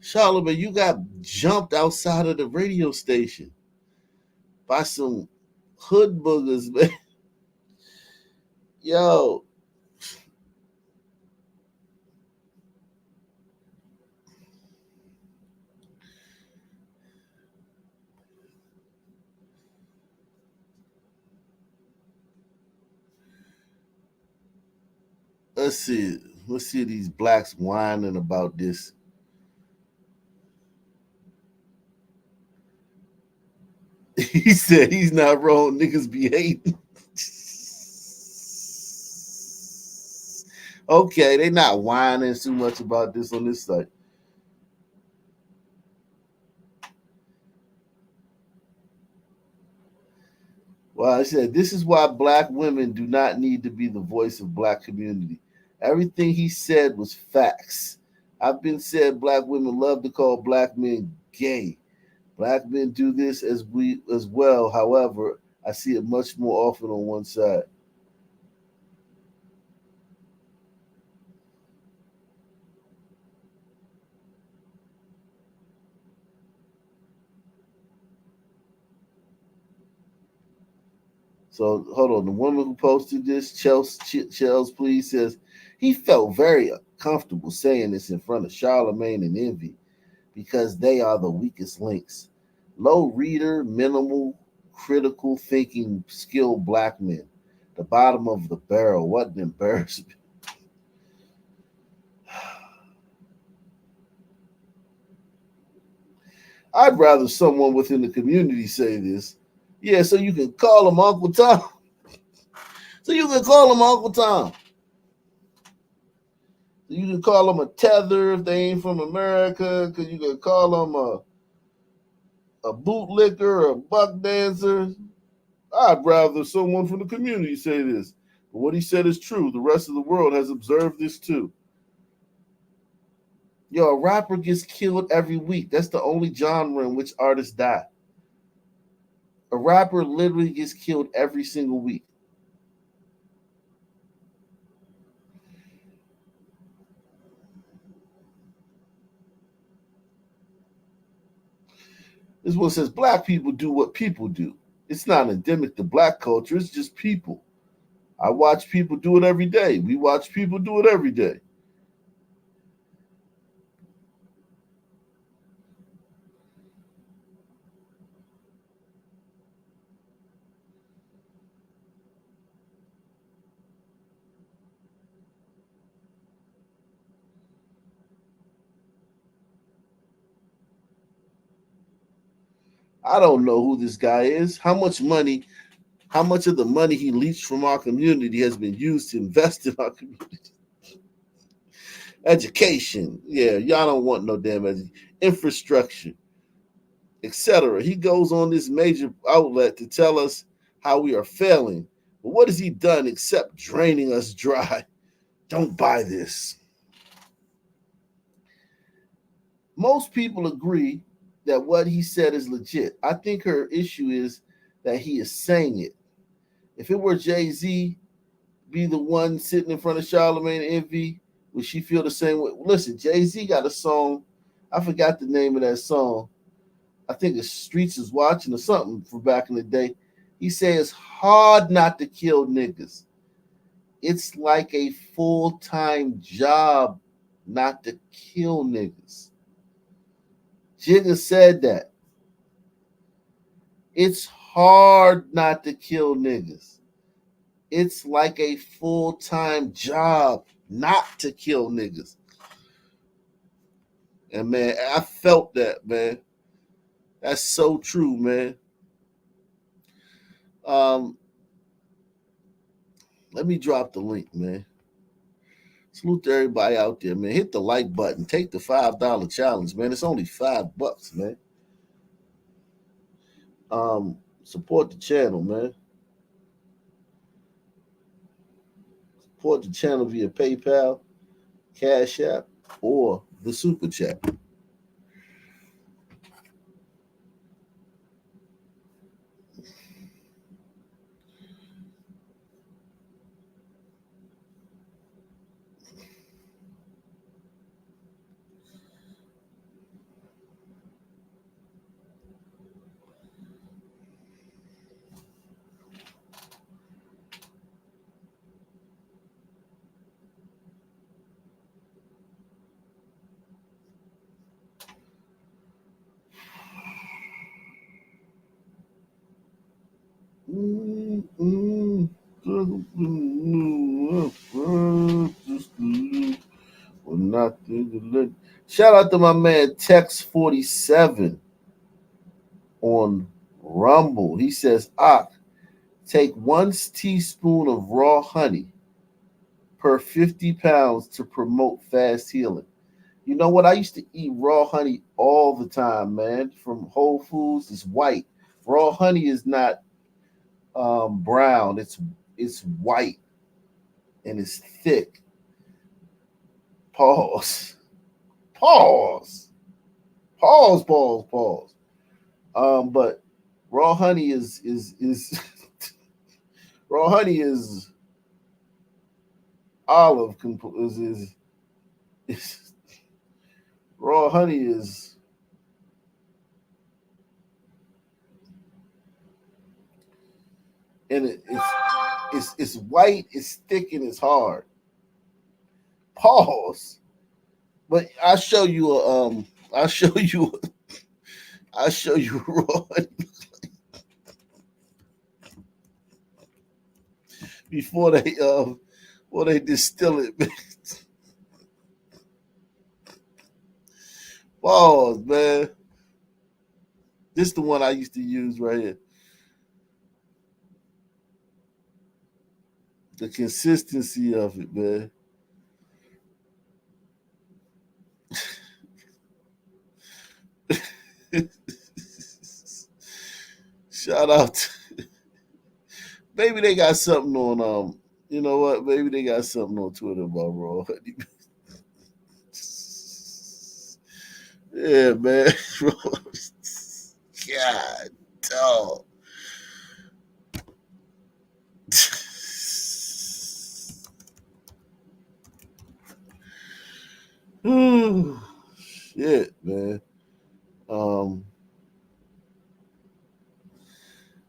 you got jumped outside of the radio station by some hood boogers, man. Yo. Let's see these blacks whining about this. He said he's not wrong. Niggas be hating. Okay, they not whining too much about this on this site. Well, I said, this is why Black women do not need to be the voice of Black community. Everything he said was facts. I've been said Black women love to call Black men gay. Black men do this as well. However, I see it much more often on one side. So hold on. The woman who posted this, Chels, please, says he felt very comfortable saying this in front of Charlemagne and Envy because they are the weakest links. Low reader, minimal, critical thinking, skilled Black men. The bottom of the barrel. What an embarrassment. I'd rather someone within the community say this. Yeah, so you can call him Uncle Tom. So you can call him Uncle Tom. So you can call him a tether if they ain't from America, because you can call him a bootlicker or a buck dancer. I'd rather someone from the community say this. But what he said is true. The rest of the world has observed this too. Yo, a rapper gets killed every week. That's the only genre in which artists die. A rapper literally gets killed every single week. This one says, Black people do what people do. It's not endemic to Black culture. It's just people. I watch people do it every day. We watch people do it every day. I don't know who this guy is. How much of the money he leached from our community has been used to invest in our community? Education. Yeah, y'all don't want no damn infrastructure, etc. He goes on this major outlet to tell us how we are failing. But what has he done except draining us dry? Don't buy this. Most people agree that what he said is legit. I think her issue is that he is saying it. If it were Jay-Z be the one sitting in front of Charlamagne and Envy, would she feel the same way? Listen, Jay-Z got a song. I forgot the name of that song. I think it's Streets is Watching or something from back in the day. He says it's hard not to kill niggas. It's like a full-time job not to kill niggas. Jigga said that. It's hard not to kill niggas. It's like a full-time job not to kill niggas. And man, I felt that, man. That's so true, man. Let me drop the link, man. Salute to everybody out there, man. Hit the like button. Take the $5 challenge, man. It's only $5, man. Support the channel, man. Support the channel via PayPal, Cash App, or the Super Chat. Shout out to my man Tex47 on Rumble. He says, take 1 teaspoon of raw honey per 50 pounds to promote fast healing. You know what? I used to eat raw honey all the time, man. From Whole Foods, it's white. Raw honey is not brown. It's white and it's thick. Pause. But raw honey is raw honey is olive is raw honey is and it's white, it's thick, and it's hard. Pause. But I'll show you raw honey before they distill it. Pause, man. This is the one I used to use right here. The consistency of it, man. Shout out to, maybe they got something on you know what? Maybe they got something on Twitter about raw honey. Yeah, man. God, dog. Shit, man.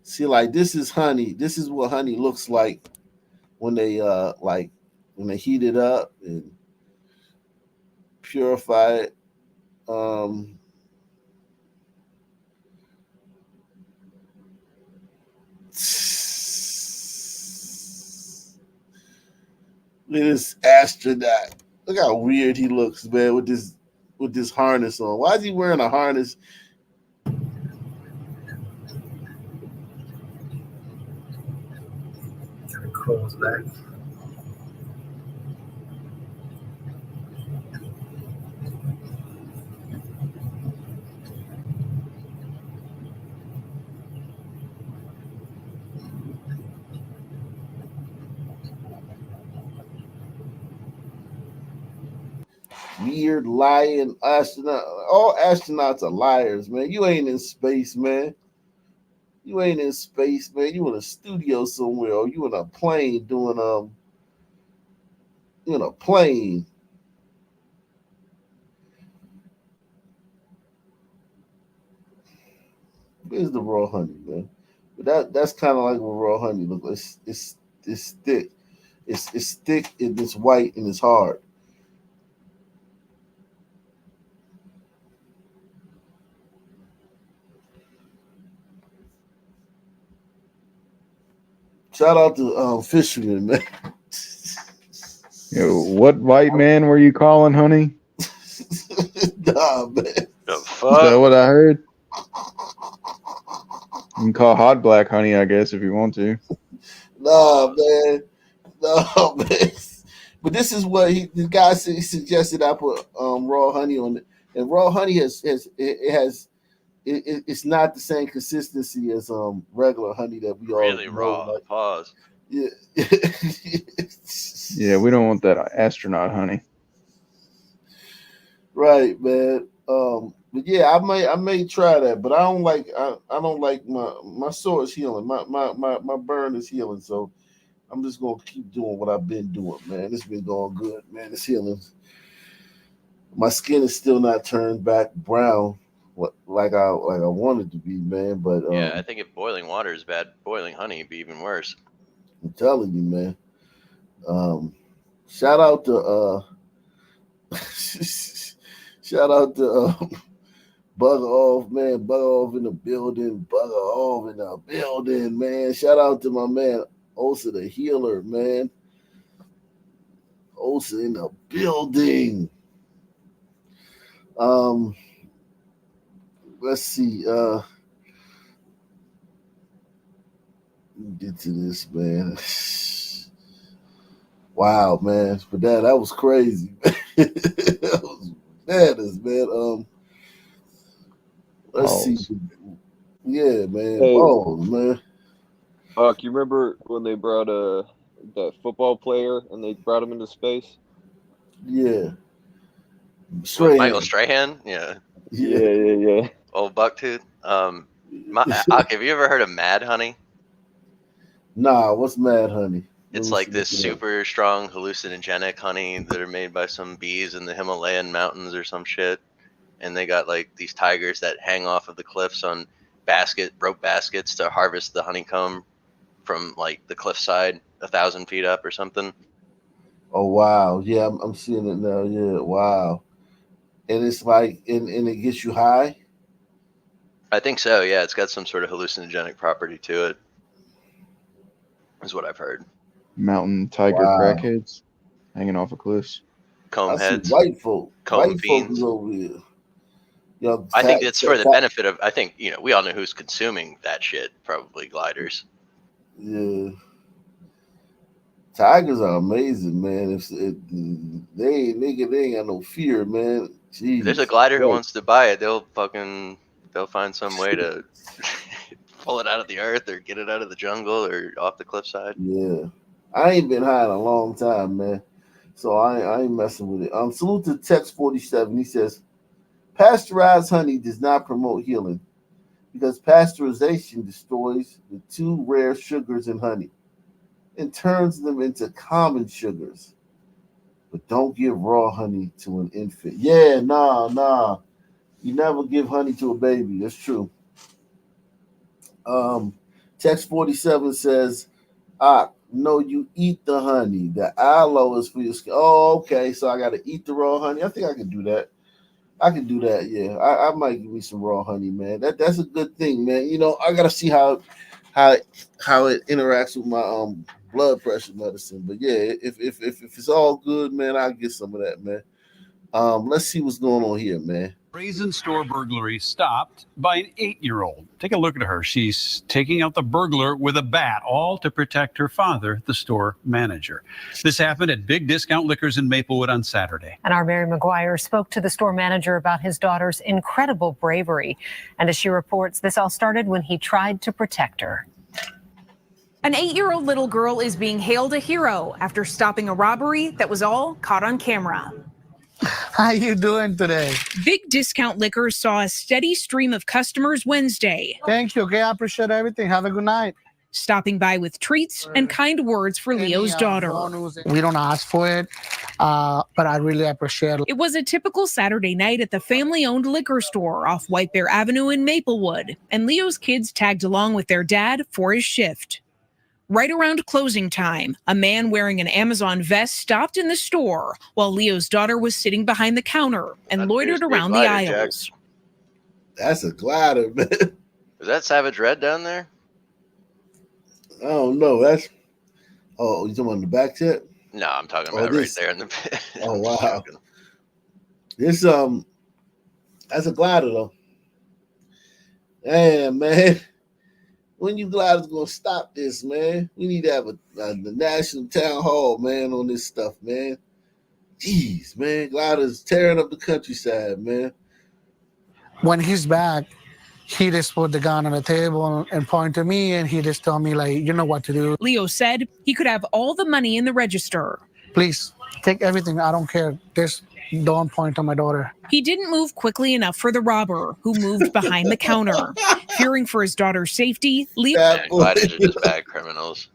See, like this is honey. This is what honey looks like when they heat it up and purify it. Look at this astronaut. Look how weird he looks, man, with this harness on. Why is he wearing a harness? microphone's back. Weird lying astronaut. All astronauts are liars, man. You ain't in space, man. You ain't in space, man. You in a studio somewhere, or you in a plane doing you in a plane. Where's the raw honey, man? But that's kind of like what raw honey looks like. It's thick. It's thick and it's white and it's hard. Shout out to fishermen, man. Yo, what white man were you calling honey? Nah, man. The Is fuck? that what I heard? You can call hot black honey, I guess, if you want to. Nah, man. No, man. But this is what the guy suggested I put raw honey on it, and raw honey it's not the same consistency as regular honey that we all Really know. raw. Like, Pause. yeah. Yeah, we don't want that astronaut honey. Right, man. But yeah, I may try that, but I don't like my sore is healing. My burn is healing, so I'm just gonna keep doing what I've been doing, man. It's been going good, man. It's healing. My skin is still not turned back brown, like I wanted to be, man. But Yeah, I think if boiling water is bad, boiling honey would be even worse. I'm telling you, man. Shout out to shout out to Bugger Off, man. Bugger Off in the building. Bugger Off in the building, man. Shout out to my man Osa the healer, man. Osa in the building. Let's see. Get to this, man. Wow, man. But that was crazy. That was bananas, man. Let's see. Yeah, man. Hey. Oh, man. You remember when they brought that football player and they brought him into space? Yeah. What, Michael Strahan? Yeah. Yeah. Old Bucktooth. Have you ever heard of Mad Honey? Nah, what's Mad Honey? It's like this super strong hallucinogenic honey that are made by some bees in the Himalayan mountains or some shit. And they got like these tigers that hang off of the cliffs on rope baskets to harvest the honeycomb from like the cliffside 1,000 feet up or something. Oh wow, yeah, I'm seeing it now. Yeah, wow. And it's like, and it gets you high. I think so. Yeah, it's got some sort of hallucinogenic property to it. Is what I've heard. Mountain tiger crackheads hanging off of cliffs. Comb heads. White folk. Comb White fiends. folk is over here. Yo, I think it's for the benefit of. I think we all know who's consuming that shit. Probably gliders. Yeah. Tigers are amazing, man. They ain't got no fear, man. Jeez. If there's a glider who wants to buy it, they'll find some way to pull it out of the earth or get it out of the jungle or off the cliffside. Yeah. I ain't been high in a long time, man. So I ain't messing with it. Salute to Text 47. He says, pasteurized honey does not promote healing because pasteurization destroys the two rare sugars in honey and turns them into common sugars. But don't give raw honey to an infant. Yeah, nah. You never give honey to a baby. That's true. Text 47 says, no, you eat the honey. The aloe is for your skin. Oh, okay. So I got to eat the raw honey. I think I can do that. Yeah. I might give me some raw honey, man. That's a good thing, man. I got to see how it interacts with my blood pressure medicine. But yeah, if it's all good, man, I'll get some of that, man. Let's see what's going on here, man. Brazen store burglary stopped by an 8-year-old. Take a look at her. She's taking out the burglar with a bat, all to protect her father, the store manager. This happened at Big Discount Liquors in Maplewood on Saturday. And our Mary McGuire spoke to the store manager about his daughter's incredible bravery. And as she reports, this all started when he tried to protect her. An 8-year-old little girl is being hailed a hero after stopping a robbery that was all caught on camera. How you doing today? Big Discount Liquors saw a steady stream of customers Wednesday. Thank you. Okay, I appreciate everything. Have a good night. Stopping by with treats and kind words for Leo's daughter. We don't ask for it, but I really appreciate it. It was a typical Saturday night at the family-owned liquor store off White Bear Avenue in Maplewood, and Leo's kids tagged along with their dad for his shift. Right around closing time, a man wearing an Amazon vest stopped in the store while Leo's daughter was sitting behind the counter and loitered around the aisles. That's a glider, man. Is that Savage Red down there? I don't know. That's you talking about the back tip? No, I'm talking about right there in the pit. Oh wow. This that's a glider though. Damn, man. When you gliders gonna stop this, man? We need to have the national town hall, man, on this stuff, man. Jeez, man, gliders tearing up the countryside, man. When he's back, he just put the gun on the table and point to me, and he just told me, like, you know what to do. Leo said he could have all the money in the register. Please, take everything. I don't care. Just don't point on my daughter. He didn't move quickly enough for the robber, who moved behind the counter. Fearing for his daughter's safety, Leo Gliders are just bad criminals.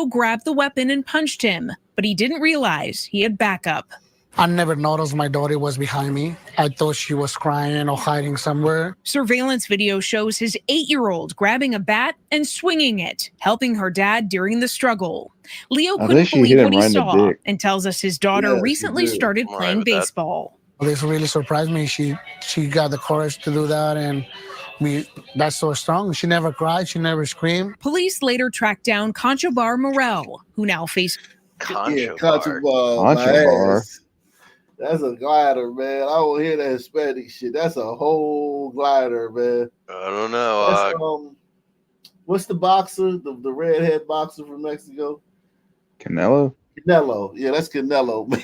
grabbed the weapon and punched him, but he didn't realize he had backup. I never noticed my daughter was behind me. I thought she was crying or hiding somewhere. Surveillance video shows his 8-year-old grabbing a bat and swinging it, helping her dad during the struggle. Leo couldn't believe what he saw and tells us his daughter recently started playing baseball. This really surprised me. She got the courage to do that, and that's so strong. She never cried. She never screamed. Police later tracked down Concho Bar Morel, who now faces Concho Bar. That's a glider, man. I don't hear that Hispanic shit. That's a whole glider, man. I don't know. What's the boxer? The redhead boxer from Mexico? Canelo? Canelo. Yeah, that's Canelo, man.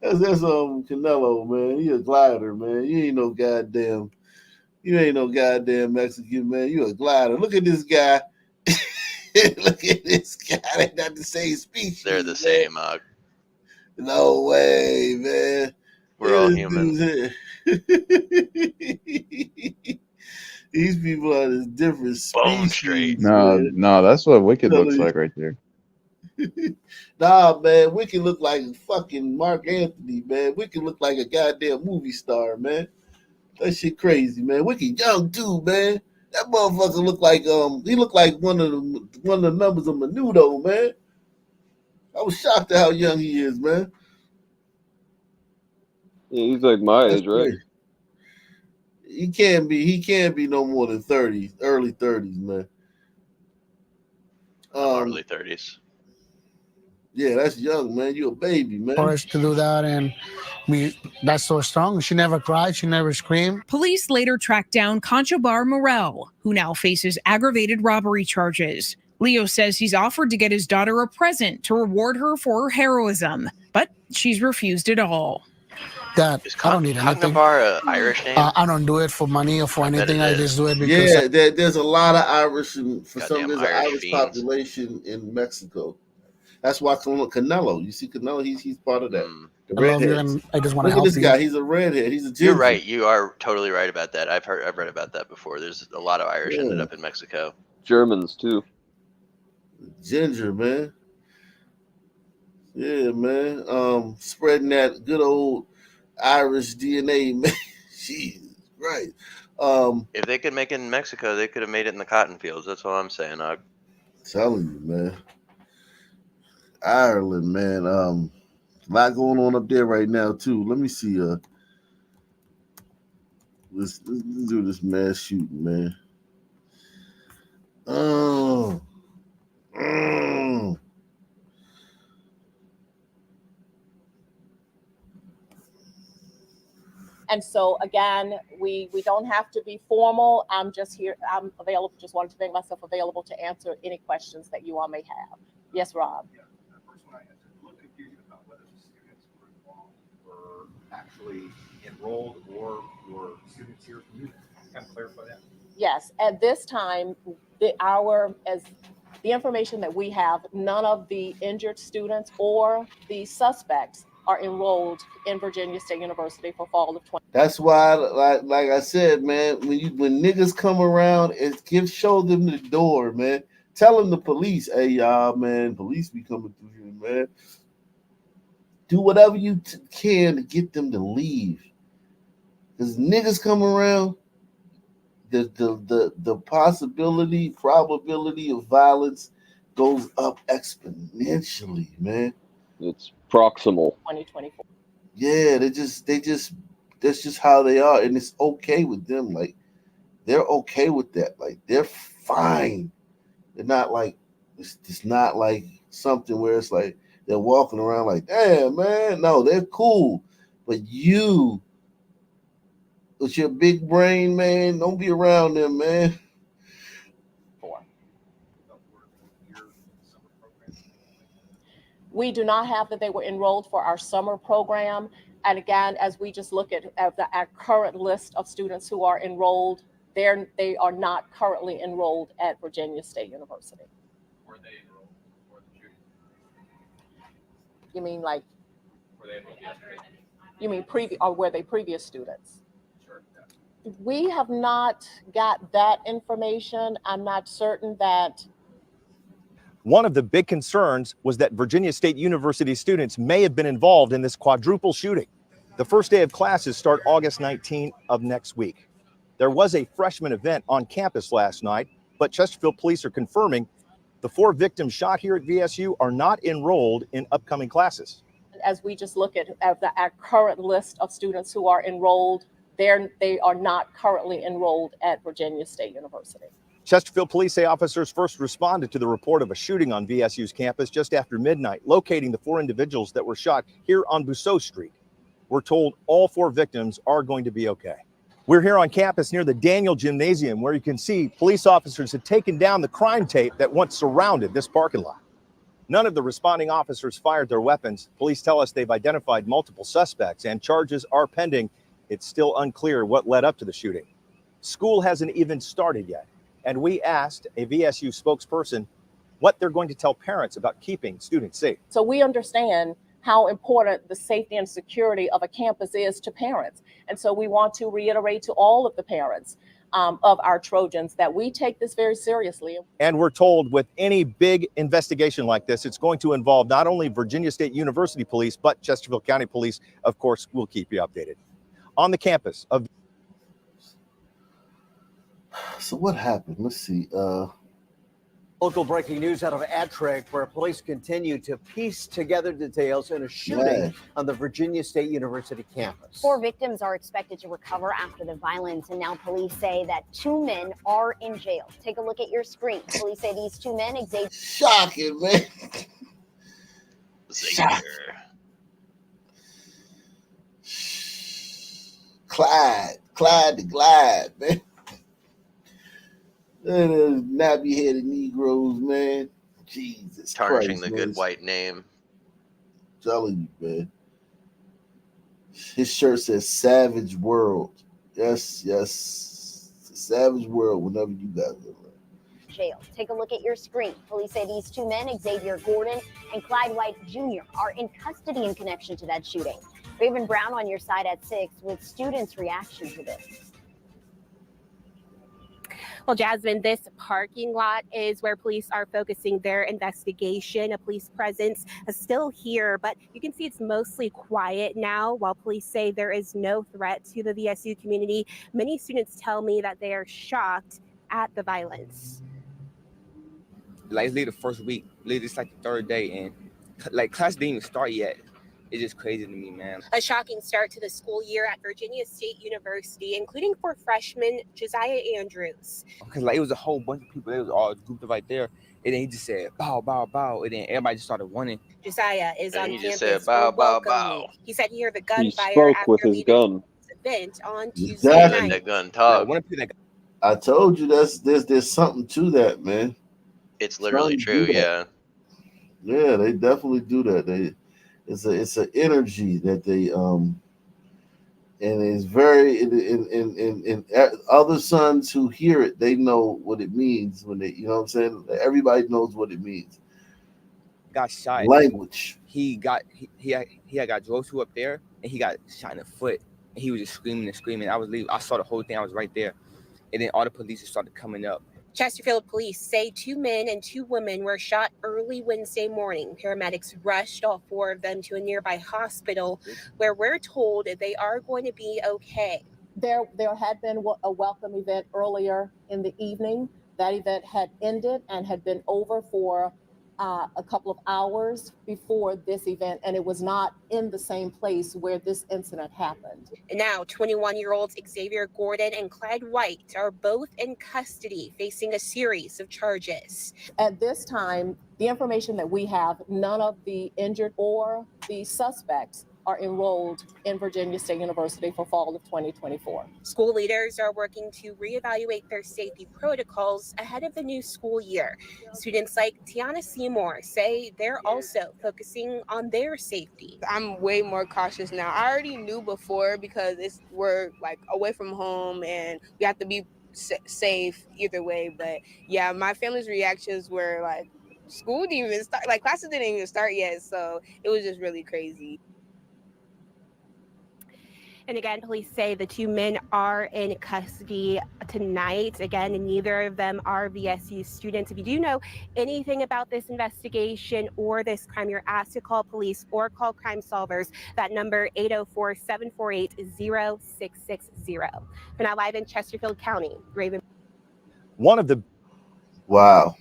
That's Canelo, man. He a glider, man. You ain't no goddamn Mexican, man. You a glider. Look at this guy. Look at this guy. They're not the same species. They're the same, No way, man. We're all human. These people are this different species. No, that's what Wicked looks like right there. Nah, man, Wicked look like fucking Mark Anthony, man. Wicked look like a goddamn movie star, man. That shit crazy, man. Wicked young too, man. That motherfucker look like he looked like one of the members of Menudo, man. I was shocked at how young he is, man. Yeah, he's like my age, right? He can't be no more than 30, early 30s, man. Early 30s. Yeah, that's young, man. You a baby, man. Courage to do that, and that's so strong. She never cried. She never screamed. Police later tracked down Concho Bar Morel, who now faces aggravated robbery charges. Leo says he's offered to get his daughter a present to reward her for her heroism, but she's refused it all. Dad, I don't need anything. Bar an Irish name? I don't do it for money or for anything. I just do it because... Yeah, there's a lot of Irish, and for some reason, Irish beans. population in Mexico. That's why Canelo. You see Canelo, he's part of that. I love you, and I just want to help you. Look at this guy. He's a redhead. He's a ginger. You're right. You are totally right about that. I've read about that before. There's a lot of Irish ended up in Mexico. Germans too. Ginger, man. Yeah, man. Spreading that good old Irish DNA, man. Jesus Christ. If they could make it in Mexico, they could have made it in the cotton fields. That's all I'm saying. Telling you, man. Ireland, man. A lot going on up there right now too. Let me see. Let's do this mass shooting, man. And so again, we don't have to be formal. I'm just here. I'm available. Just wanted to make myself available to answer any questions that you all may have. Yes, Rob. Yeah, the first one I had a little confusion about whether the students were involved, were actually enrolled, or were students here from you. Kind of clarify that. Yes, at this time, the information that we have, none of the injured students or the suspects are enrolled in Virginia State University for fall of 20. That's why, like I said, man, when niggas come around, show them the door, man. Tell them the police, hey, y'all, man, police be coming through here, man. Do whatever you can to get them to leave. Because niggas come around, the probability of violence goes up exponentially, man. It's proximal. 2024. Yeah, that's just how they are, and it's okay with them. Like, they're okay with that. Like, they're fine. They're not like, it's not like something where it's like they're walking around like, damn, man. No, they're cool. But you, with your big brain, man, don't be around them, man. We do not have that they were enrolled for our summer program. And again, as we just look at our current list of students who are enrolled, they are not currently enrolled at Virginia State University. Were they enrolled before the shooting? You mean like? Were they enrolled yesterday? You mean or were they previous students? Sure. Yeah. We have not got that information. I'm not certain that. One of the big concerns was that Virginia State University students may have been involved in this quadruple shooting. The first day of classes start August 19th of next week. There was a freshman event on campus last night, but Chesterfield police are confirming the 4 victims shot here at VSU are not enrolled in upcoming classes. As we just look at our current list of students who are enrolled, they are not currently enrolled at Virginia State University. Chesterfield police say officers first responded to the report of a shooting on VSU's campus just after midnight, locating the 4 individuals that were shot here on Bousseau Street. We're told all 4 victims are going to be okay. We're here on campus near the Daniel Gymnasium, where you can see police officers have taken down the crime tape that once surrounded this parking lot. None of the responding officers fired their weapons. Police tell us they've identified multiple suspects and charges are pending. It's still unclear what led up to the shooting. School hasn't even started yet. And we asked a VSU spokesperson what they're going to tell parents about keeping students safe. So we understand how important the safety and security of a campus is to parents. And so we want to reiterate to all of the parents of our Trojans that we take this very seriously. And we're told with any big investigation like this, it's going to involve not only Virginia State University Police, but Chesterfield County Police, of course, will keep you updated. On the campus of. So what happened? Let's see. Local breaking news out of Attrick, where police continue to piece together details in a shooting on the Virginia State University campus. 4 victims are expected to recover after the violence, and now police say that 2 men are in jail. Take a look at your screen. Police say these 2 men, Shocking, man. Shocking. Clyde the Glide, man. Those nappy-headed Negroes, man. Jesus Tarnishing Christ, the man. good white name. Telling you, man. His shirt says Savage World. Yes. Savage World whenever you guys are. jail. Take a look at your screen. Police say these 2 men, Xavier Gordon and Clyde White Jr., are in custody in connection to that shooting. Raven Brown on your side at 6 with students' reaction to this. Well, Jasmine, this parking lot is where police are focusing their investigation. A police presence is still here, but you can see it's mostly quiet now. While police say there is no threat to the VSU community, many students tell me that they are shocked at the violence. Like, it's literally the first week, literally it's like the 3rd day, and like class didn't even start yet. It's just crazy to me, man. A shocking start to the school year at Virginia State University, including for freshman Josiah Andrews. Because like it was a whole bunch of people, they was all grouped up right there, and then he just said bow, bow, bow, and then everybody just started running. Josiah is And on he campus. just said bow, bow, welcoming. bow. He said he heard the He gunfire spoke after with his leaving gun. event on Tuesday Exactly. night. Let that gun talk. I told you there's something to that, man. It's literally Trying to do true. that. Yeah. Yeah, they definitely do that. It's an energy that they and it's very in other sons who hear it, they know what it means when they, you know what I'm saying? Everybody knows what it means. Got shot. Language. He had got drove to up there, and he got shot in the foot, and he was just screaming and screaming. I was leaving. I saw the whole thing. I was right there, and then all the police just started coming up. Chesterfield police say 2 men and 2 women were shot early Wednesday morning. Paramedics rushed all 4 of them to a nearby hospital where we're told they are going to be okay. There had been a welcome event earlier in the evening. That event had ended and had been over for a couple of hours before this event, and it was not in the same place where this incident happened. And now 21-year-olds Xavier Gordon and Clyde White are both in custody facing a series of charges. At this time, the information that we have, none of the injured or the suspects are enrolled in Virginia State University for fall of 2024. School leaders are working to reevaluate their safety protocols ahead of the new school year. Students like Tiana Seymour say they're also focusing on their safety. I'm way more cautious now. I already knew before because we're like away from home and we have to be safe either way. But yeah, my family's reactions were like, school didn't even start, like classes didn't even start yet. So it was just really crazy. And again, police say the 2 men are in custody tonight. Again, neither of them are VSU students. If you do know anything about this investigation or this crime, you're asked to call police or call Crime Solvers. That number 804-748-0660. For now, live in Chesterfield County, Raven. One of the Wow.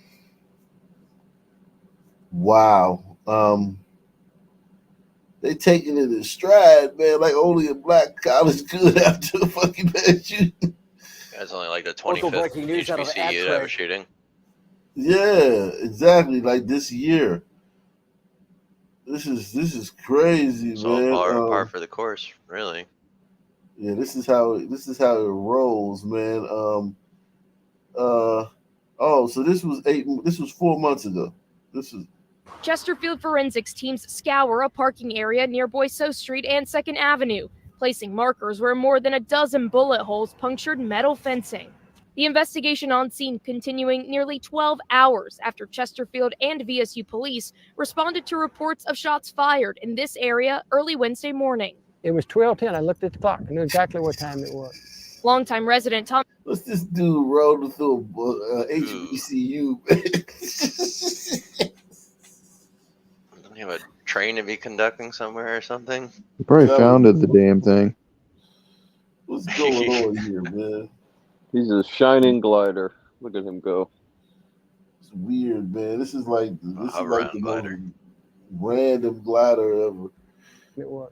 They taking it in stride, man, like only a black college could after a fucking mass shooting. That's only like the Local 25th breaking news out of HBCU to have a shooting. Yeah, exactly. Like this year. This is crazy, It's all man. par for the course, really. Yeah, this is how it rolls, man. So this was 4 months ago. Chesterfield forensics teams scour a parking area near Boisseau Street and 2nd Avenue, placing markers where more than a dozen bullet holes punctured metal fencing. The investigation on scene continuing nearly 12 hours after Chesterfield and VSU police responded to reports of shots fired in this area early Wednesday morning. It was 12:10. I looked at the clock. I knew exactly what time it was. Longtime resident Tom. What's this dude rolling through HBCU? Don't you have a train to be conducting somewhere or something? He probably founded the damn thing. What's going on here, man? He's a shining glider. Look at him go. It's weird, man. This is like the most glider. random glider ever. It was.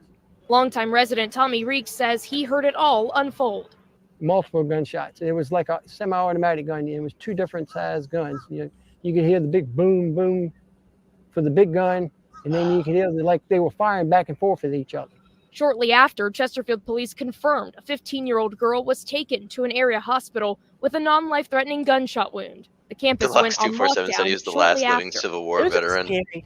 Longtime resident Tommy Reeks says he heard it all unfold. Multiple gunshots. It was like a semi-automatic gun. It was 2 different size guns. You could hear the big boom, boom for the big gun, and then you could hear like they were firing back and forth at each other. Shortly after, Chesterfield police confirmed a 15-year-old girl was taken to an area hospital with a non-life-threatening gunshot wound. The campus Deluxe went on 247 said he lockdown was the shortly last living after. Civil War veteran. Scary.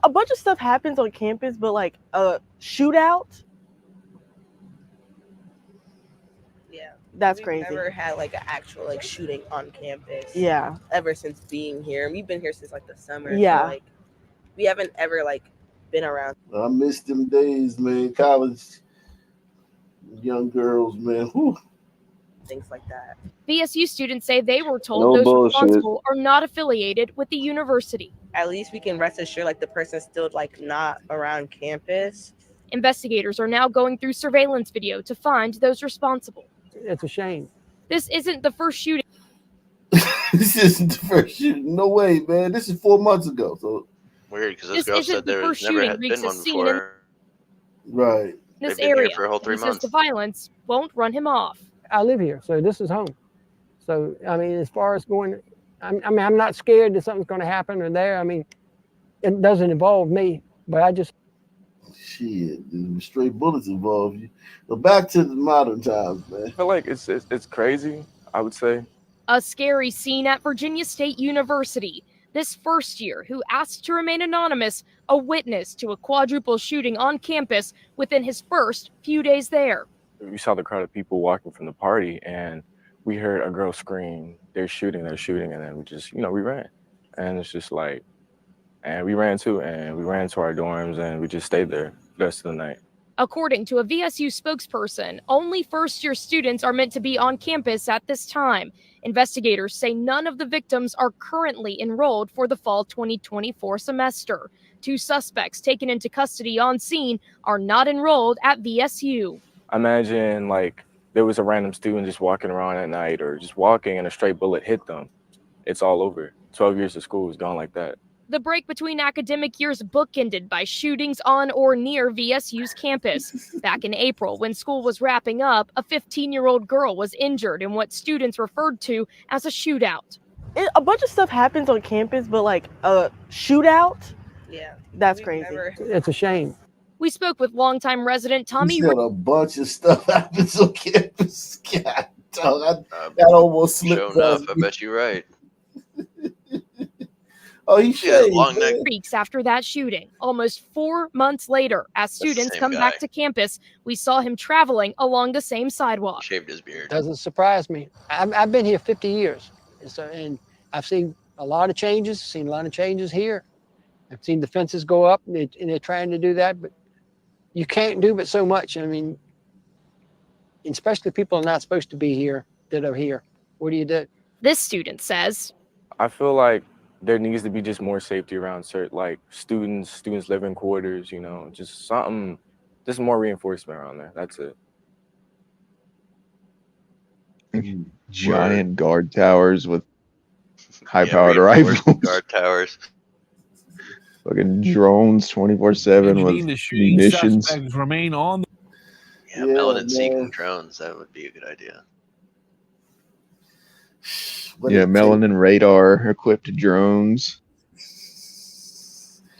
A bunch of stuff happens on campus, but like a shootout. Yeah, that's crazy. We've never had like an actual like shooting on campus. Yeah. Ever since being here, we've been here since like the summer. Yeah. So, like we haven't ever like been around. I miss them days, man. College, young girls, man. Whew. Things like that. VSU students say they were told No those bullshit. responsible are not affiliated with the university. At least we can rest assured like the person's still like not around campus. Investigators are now going through surveillance video to find those responsible. It's a shame. This isn't the first shooting. This isn't the first shooting. No way, man. This is 4 months ago. So Weird, because this This girl isn't said the there first never shooting had Reeks been has one seen in before. right. this They've been here area. for a whole 3 He says months. the violence won't run him off. I live here, so this is home. So I mean, as far as going, I'm not scared that something's going to happen or there. I mean, it doesn't involve me, but I just. Shit, the stray bullets involve you. But back to the modern times, man. I feel like it's crazy, I would say. A scary scene at Virginia State University. This first year, who asked to remain anonymous, a witness to a quadruple shooting on campus within his first few days there. We saw the crowd of people walking from the party, and we heard a girl scream, they're shooting, and then we just, we ran. And it's just like, and we ran too, and we ran to our dorms, and we just stayed there the rest of the night. According to a VSU spokesperson, only first-year students are meant to be on campus at this time. Investigators say none of the victims are currently enrolled for the fall 2024 semester. 2 suspects taken into custody on scene are not enrolled at VSU. Imagine like there was a random student just walking around at night or just walking and a stray bullet hit them. It's all over. 12 years of school is gone like that. The break between academic years bookended by shootings on or near VSU's campus. Back in April, when school was wrapping up, a 15-year-old girl was injured in what students referred to as a shootout. A bunch of stuff happens on campus, but like a shootout? Yeah. That's crazy. It's a shame. We spoke with longtime resident Tommy. He said a bunch of stuff happens on campus. God, dog, that almost slipped. Sure enough, I bet you're right. Oh, he shaved. Long neck. Weeks after that shooting, almost 4 months later, as students come back to campus, we saw him traveling along the same sidewalk. Shaved his beard. Doesn't surprise me. I've been here 50 years, and I've seen a lot of changes. Seen a lot of changes here. I've seen the fences go up, and they're trying to do that, but you can't do but so much. I mean, especially people are not supposed to be here that are here. What do you do? This student says, I feel like there needs to be just more safety around certain like students living quarters, just something, just more reinforcement around there. That's it. Giant guard towers with high-powered rifles. Guard towers. Fucking drones 24/7 with munitions. Remain on. Yeah, melanin seeking drones. That would be a good idea. Yeah, melanin radar equipped drones.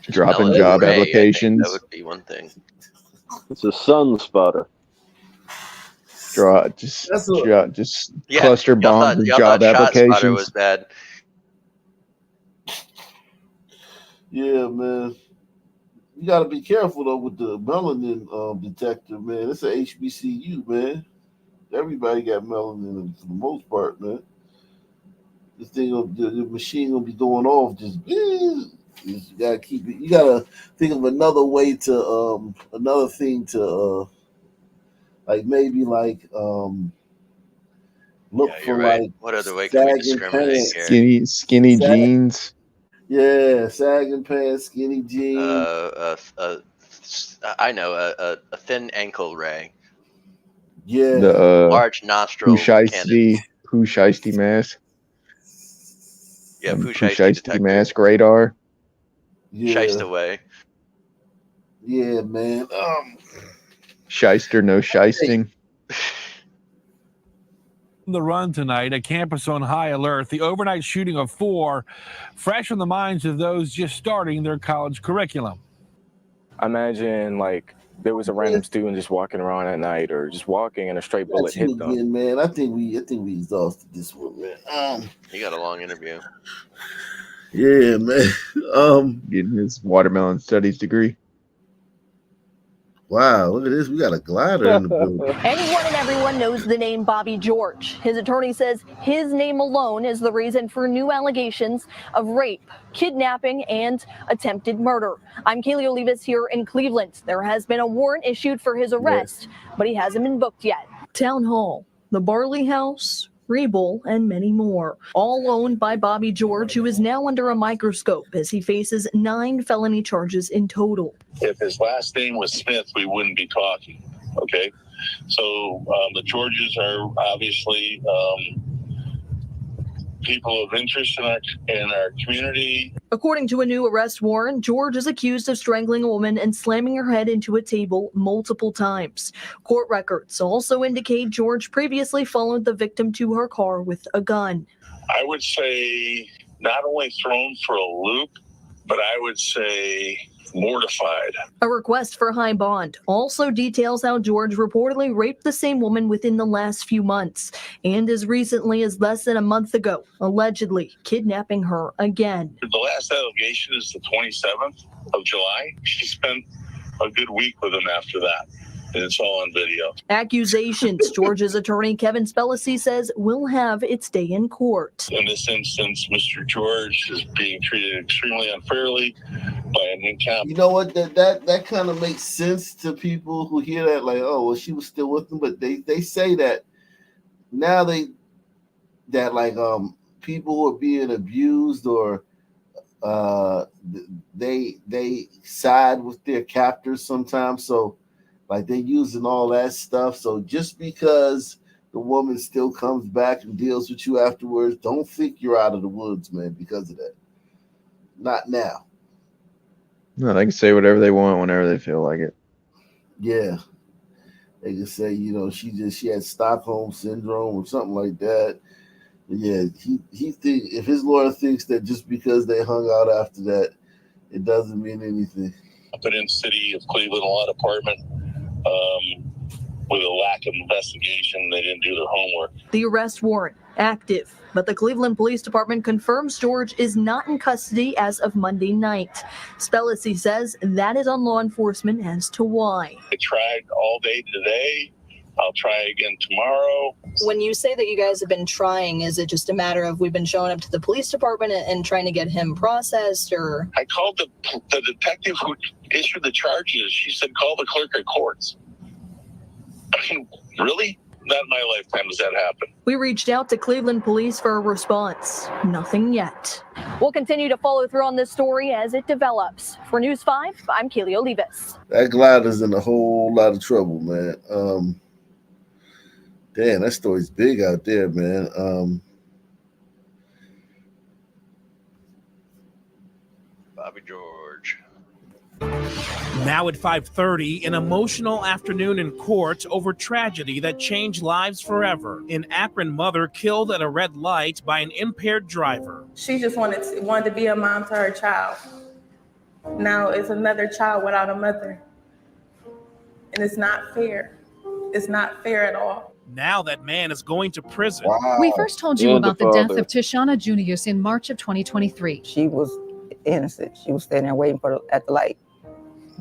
Dropping job applications. That would be one thing. It's a sun spotter. Just cluster bombs with job ShotSpotter applications. was bad. Yeah, man. You got to be careful though with the melanin detector, man. It's a HBCU, man. Everybody got melanin for the most part, man. This thing, the machine gonna be going off. You gotta keep it. You gotta think of another way to another thing to like maybe like look for right. like What other way can we discriminate here? Skinny jeans. Yeah, sagging pants, skinny jeans. I know a thin ankle ray. Yeah, The large nostril Pooh Shiesty mask. Yeah, Pooh Shiesty mask radar. Shiest away. Yeah, man. Shyster, no shysting. The run tonight, a campus on high alert. The overnight shooting of 4, fresh on the minds of those just starting their college curriculum. Imagine like there was a random student just walking around at night or just walking and a straight bullet hit them. Again, man. I think we exhausted this one, man. You got a long interview. Yeah, man. Getting his watermelon studies degree. Wow, look at this. We got a glider in the building. Anyone and everyone knows the name Bobby George. His attorney says his name alone is the reason for new allegations of rape, kidnapping, and attempted murder. I'm Kaylee Olivas here in Cleveland. There has been a warrant issued for his arrest, but he hasn't been booked yet. Town Hall, the Barley House, Rebel, and many more, all owned by Bobby George, who is now under a microscope as he faces 9 felony charges in total. If his last name was Smith, we wouldn't be talking. Okay, so the Georges are obviously people of interest in our community. According to a new arrest warrant, George is accused of strangling a woman and slamming her head into a table multiple times. Court records also indicate George previously followed the victim to her car with a gun. I would say not only thrown for a loop, but I would say mortified. A request for high bond also details how George reportedly raped the same woman within the last few months, and as recently as less than a month ago, allegedly kidnapping her again. The last allegation is the 27th of July. She spent a good week with him after that, and it's all on video. Accusations George's attorney Kevin Spellacy says will have its day in court. In this instance, Mr. George is being treated extremely unfairly by an incompetent. You know what? That kind of makes sense to people who hear that, like, oh, well, she was still with them, but they say that now people who are being abused or they side with their captors sometimes, so like they're using all that stuff. So just because the woman still comes back and deals with you afterwards, don't think you're out of the woods, man, because of that. Not now. No, they can say whatever they want whenever they feel like it. Yeah. They can say, she had Stockholm syndrome or something like that. But yeah, he think if his lawyer thinks that just because they hung out after that, it doesn't mean anything. Up in city of Cleveland law department with a lack of investigation. They didn't do their homework. The arrest warrant active, but the Cleveland Police Department confirms George is not in custody as of Monday night. Spellacy says that is on law enforcement as to why. I tried all day today. I'll try again tomorrow. When you say that you guys have been trying, is it just a matter of we've been showing up to the police department and trying to get him processed, or? I called the detective who issued the charges. She said, call the clerk of courts. I mean, really? Not in my lifetime does that happen. We reached out to Cleveland police for a response. Nothing yet. We'll continue to follow through on this story as it develops. For News 5, I'm Keely Olivas. That glider's in a whole lot of trouble, man. Damn, that story's big out there, man. Bobby George. Now at 5:30, an emotional afternoon in court over tragedy that changed lives forever. An Akron mother killed at a red light by an impaired driver. She just wanted to be a mom to her child. Now it's another child without a mother. And it's not fair. It's not fair at all. Now that man is going to prison. Wow. We first told you about the death of Tashana Junius in March of 2023. She was innocent. She was standing there waiting at the light.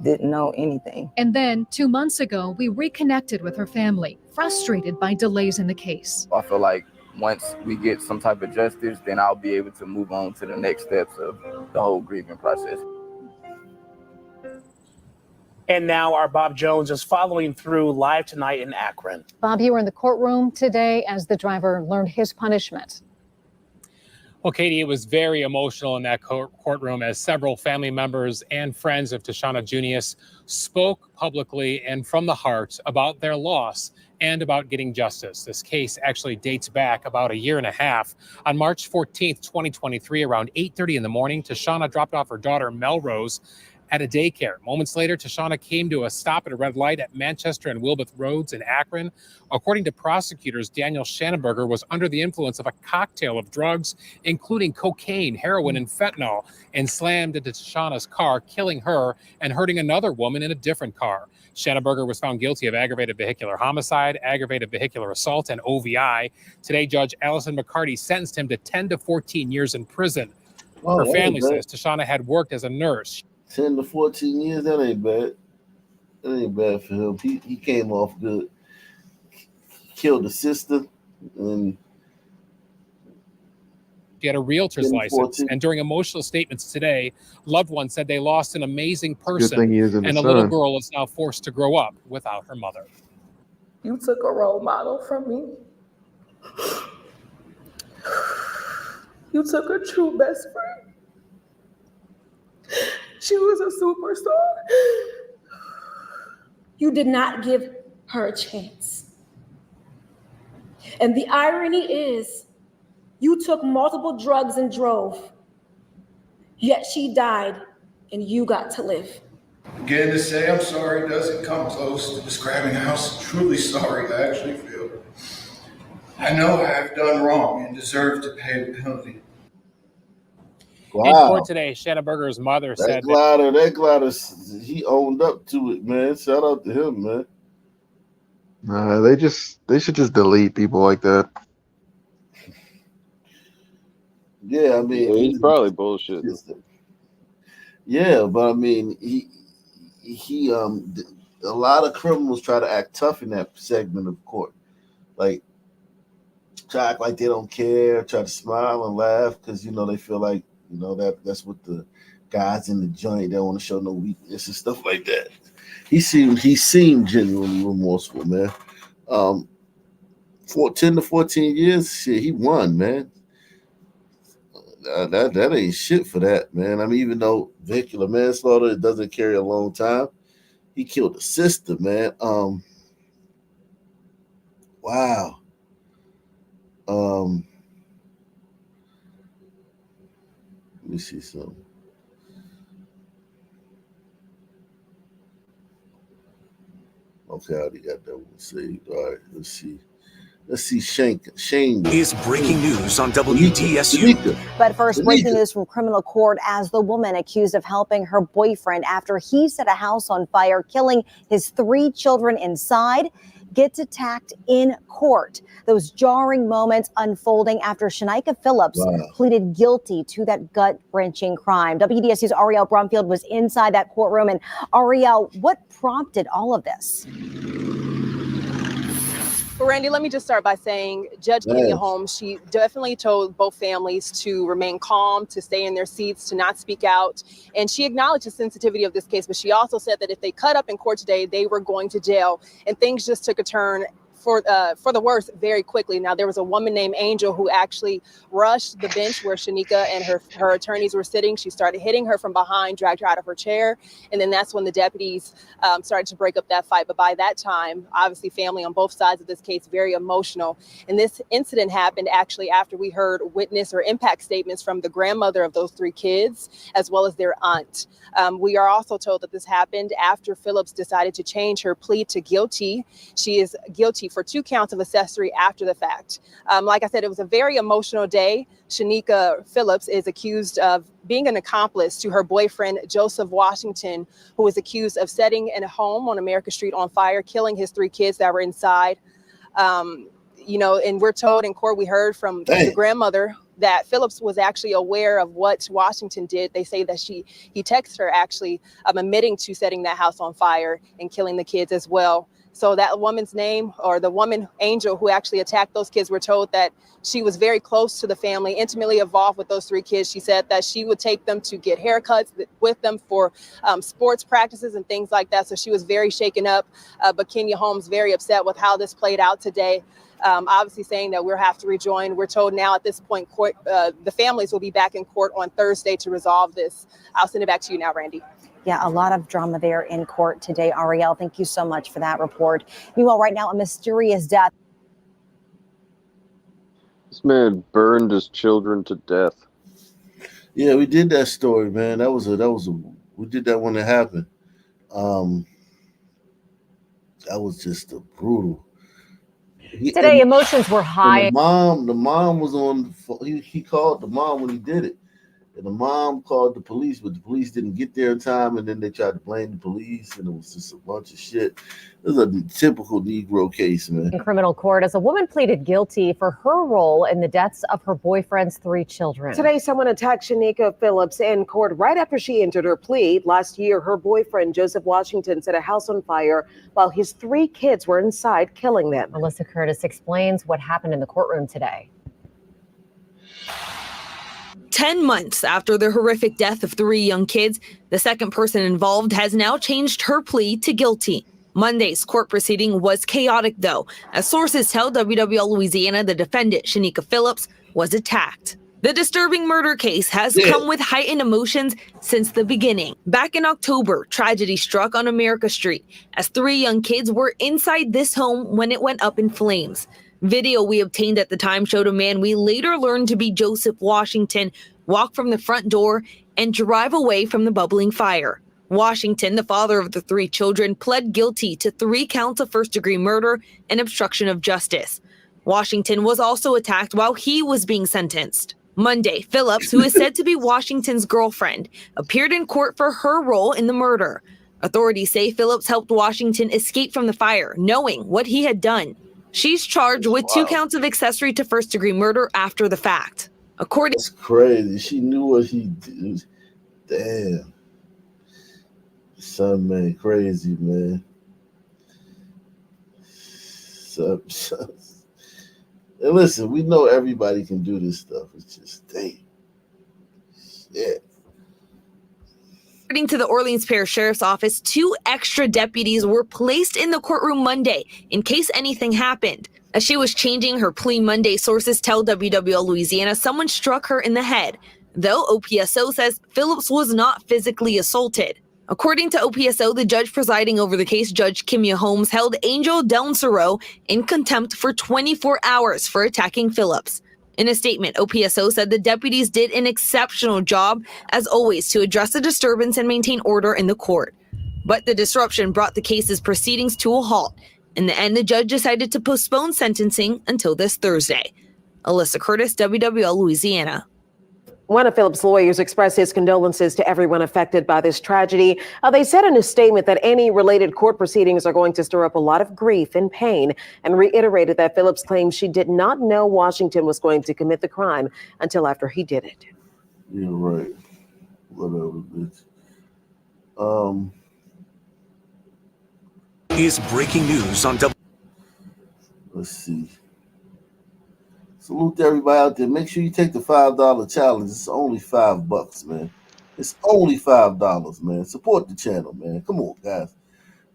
Didn't know anything. And then 2 months ago, we reconnected with her family, frustrated by delays in the case. I feel like once we get some type of justice, then I'll be able to move on to the next steps of the whole grieving process. And now our Bob Jones is following through live tonight in Akron. Bob, you were in the courtroom today as the driver learned his punishment. Well, Katie, it was very emotional in that courtroom as several family members and friends of Tashana Junius spoke publicly and from the heart about their loss and about getting justice. This case actually dates back about a year and a half. On March 14th, 2023, around 8:30 in the morning, Tashana dropped off her daughter, Melrose, at a daycare. Moments later, Tashana came to a stop at a red light at Manchester and Wilbeth Roads in Akron. According to prosecutors, Daniel Schanenberger was under the influence of a cocktail of drugs, including cocaine, heroin, and fentanyl, and slammed into Tashana's car, killing her and hurting another woman in a different car. Schanenberger was found guilty of aggravated vehicular homicide, aggravated vehicular assault, and OVI. Today, Judge Allison McCarty sentenced him to 10 to 14 years in prison. Her family says Tashana had worked as a nurse. 10 to 14 years, that ain't bad. That ain't bad for him. He came off good. Killed the sister. And she had a realtor's license. And during emotional statements today, loved ones said they lost an amazing person. And a little girl is now forced to grow up without her mother. You took a role model from me. You took a true best friend. She was a superstar. You did not give her a chance. And the irony is, you took multiple drugs and drove, yet she died and you got to live. Again, to say I'm sorry doesn't come close to describing how truly sorry I actually feel. I know I have done wrong and deserve to pay the penalty. In Wow. court today, Shanna Berger's mother said that glider, he owned up to it, man. Shout out to him, man. They should just delete people like that. Yeah, I mean, Yeah, he's probably bullshit. Yeah, but I mean, he a lot of criminals try to act tough in that segment of court, like try to act like they don't care, try to smile and laugh because they feel like that's what the guys in the joint, they don't want to show no weakness and stuff like that. He seemed genuinely remorseful, man. 10 to 14 years, shit, he won, man. That ain't shit for that, man. I mean, even though vehicular manslaughter, it doesn't carry a long time, he killed a sister, man. Wow. Let me see something. Okay, I already got that one saved. All right, let's see. Shane is breaking news on WTSU. But first, breaking news from criminal court as the woman accused of helping her boyfriend after he set a house on fire, killing his 3 children inside, gets attacked in court. Those jarring moments unfolding after Shanika Phillips pleaded guilty to that gut-wrenching crime. WDSU's Ariel Brumfield was inside that courtroom. And Ariel, what prompted all of this? Well, Randy, let me just start by saying Judge Kenya Holmes, she definitely told both families to remain calm, to stay in their seats, to not speak out. And she acknowledged the sensitivity of this case, but she also said that if they cut up in court today, they were going to jail. And things just took a turn for the worse very quickly. Now, there was a woman named Angel who actually rushed the bench where Shanika and her attorneys were sitting. She started hitting her from behind, dragged her out of her chair. And then that's when the deputies started to break up that fight. But by that time, obviously, family on both sides of this case, very emotional. And this incident happened actually after we heard witness or impact statements from the grandmother of those 3 kids, as well as their aunt. We are also told that this happened after Phillips decided to change her plea to guilty. She is guilty for 2 counts of accessory after the fact. Like I said, it was a very emotional day. Shanika Phillips is accused of being an accomplice to her boyfriend, Joseph Washington, who was accused of setting a home on America Street on fire, killing his 3 kids that were inside. And we're told in court, we heard from the grandmother that Phillips was actually aware of what Washington did. They say that he texted her actually admitting to setting that house on fire and killing the kids as well. So that woman's name, or the woman, Angel, who actually attacked those kids, we're told that she was very close to the family, intimately involved with those 3 kids. She said that she would take them to get haircuts with them for sports practices and things like that. So she was very shaken up. But Kenya Holmes very upset with how this played out today. Obviously saying that we'll have to rejoin. We're told now at this point, court, the families will be back in court on Thursday to resolve this. I'll send it back to you now, Randy. Yeah, a lot of drama there in court today, Ariel. Thank you so much for that report. Meanwhile, right now, a mysterious death. This man burned his children to death. Yeah, we did that story, man. We did that when it happened. That was just a brutal. Today, emotions were high. The mom was on. He called the mom when he did it. And the mom called the police, but the police didn't get there in time, and then they tried to blame the police, and it was just a bunch of shit. It was a typical Negro case, man. In criminal court, as a woman pleaded guilty for her role in the deaths of her boyfriend's 3 children. Today, someone attacked Shanika Phillips in court right after she entered her plea. Last year, her boyfriend, Joseph Washington, set a house on fire while his 3 kids were inside, killing them. Melissa Curtis explains what happened in the courtroom today. 10 months after the horrific death of 3 young kids, the second person involved has now changed her plea to guilty. Monday's court proceeding was chaotic, though, as sources tell WWL Louisiana the defendant, Shanika Phillips, was attacked. The disturbing murder case has come with heightened emotions since the beginning. Back in October, tragedy struck on America Street as 3 young kids were inside this home when it went up in flames. Video we obtained at the time showed a man we later learned to be Joseph Washington walk from the front door and drive away from the bubbling fire. Washington, the father of the 3 children, pled guilty to 3 counts of first-degree murder and obstruction of justice. Washington was also attacked while he was being sentenced. Monday, Phillips, who is said to be Washington's girlfriend, appeared in court for her role in the murder. Authorities say Phillips helped Washington escape from the fire, knowing what he had done. She's charged with 2 counts of accessory to first-degree murder after the fact. That's crazy. She knew what he did. Damn. Son, man, crazy, man. And listen, we know everybody can do this stuff. It's just, damn. Shit. According to the Orleans Parish Sheriff's Office, 2 extra deputies were placed in the courtroom Monday in case anything happened. As she was changing her plea Monday, sources tell WWL Louisiana someone struck her in the head, though OPSO says Phillips was not physically assaulted. According to OPSO, the judge presiding over the case, Judge Kimya Holmes, held Angel Delnsero in contempt for 24 hours for attacking Phillips. In a statement, OPSO said the deputies did an exceptional job, as always, to address the disturbance and maintain order in the court. But the disruption brought the case's proceedings to a halt. In the end, the judge decided to postpone sentencing until this Thursday. Alyssa Curtis, WWL Louisiana. One of Phillips' lawyers expressed his condolences to everyone affected by this tragedy. They said in a statement that any related court proceedings are going to stir up a lot of grief and pain, and reiterated that Phillips claims she did not know Washington was going to commit the crime until after he did it. Yeah, right. Whatever, bitch. Is breaking news on W. Let's see. Salute to everybody out there. Make sure you take the $5 challenge. It's only $5, man. It's only $5, man. Support the channel, man. Come on, guys.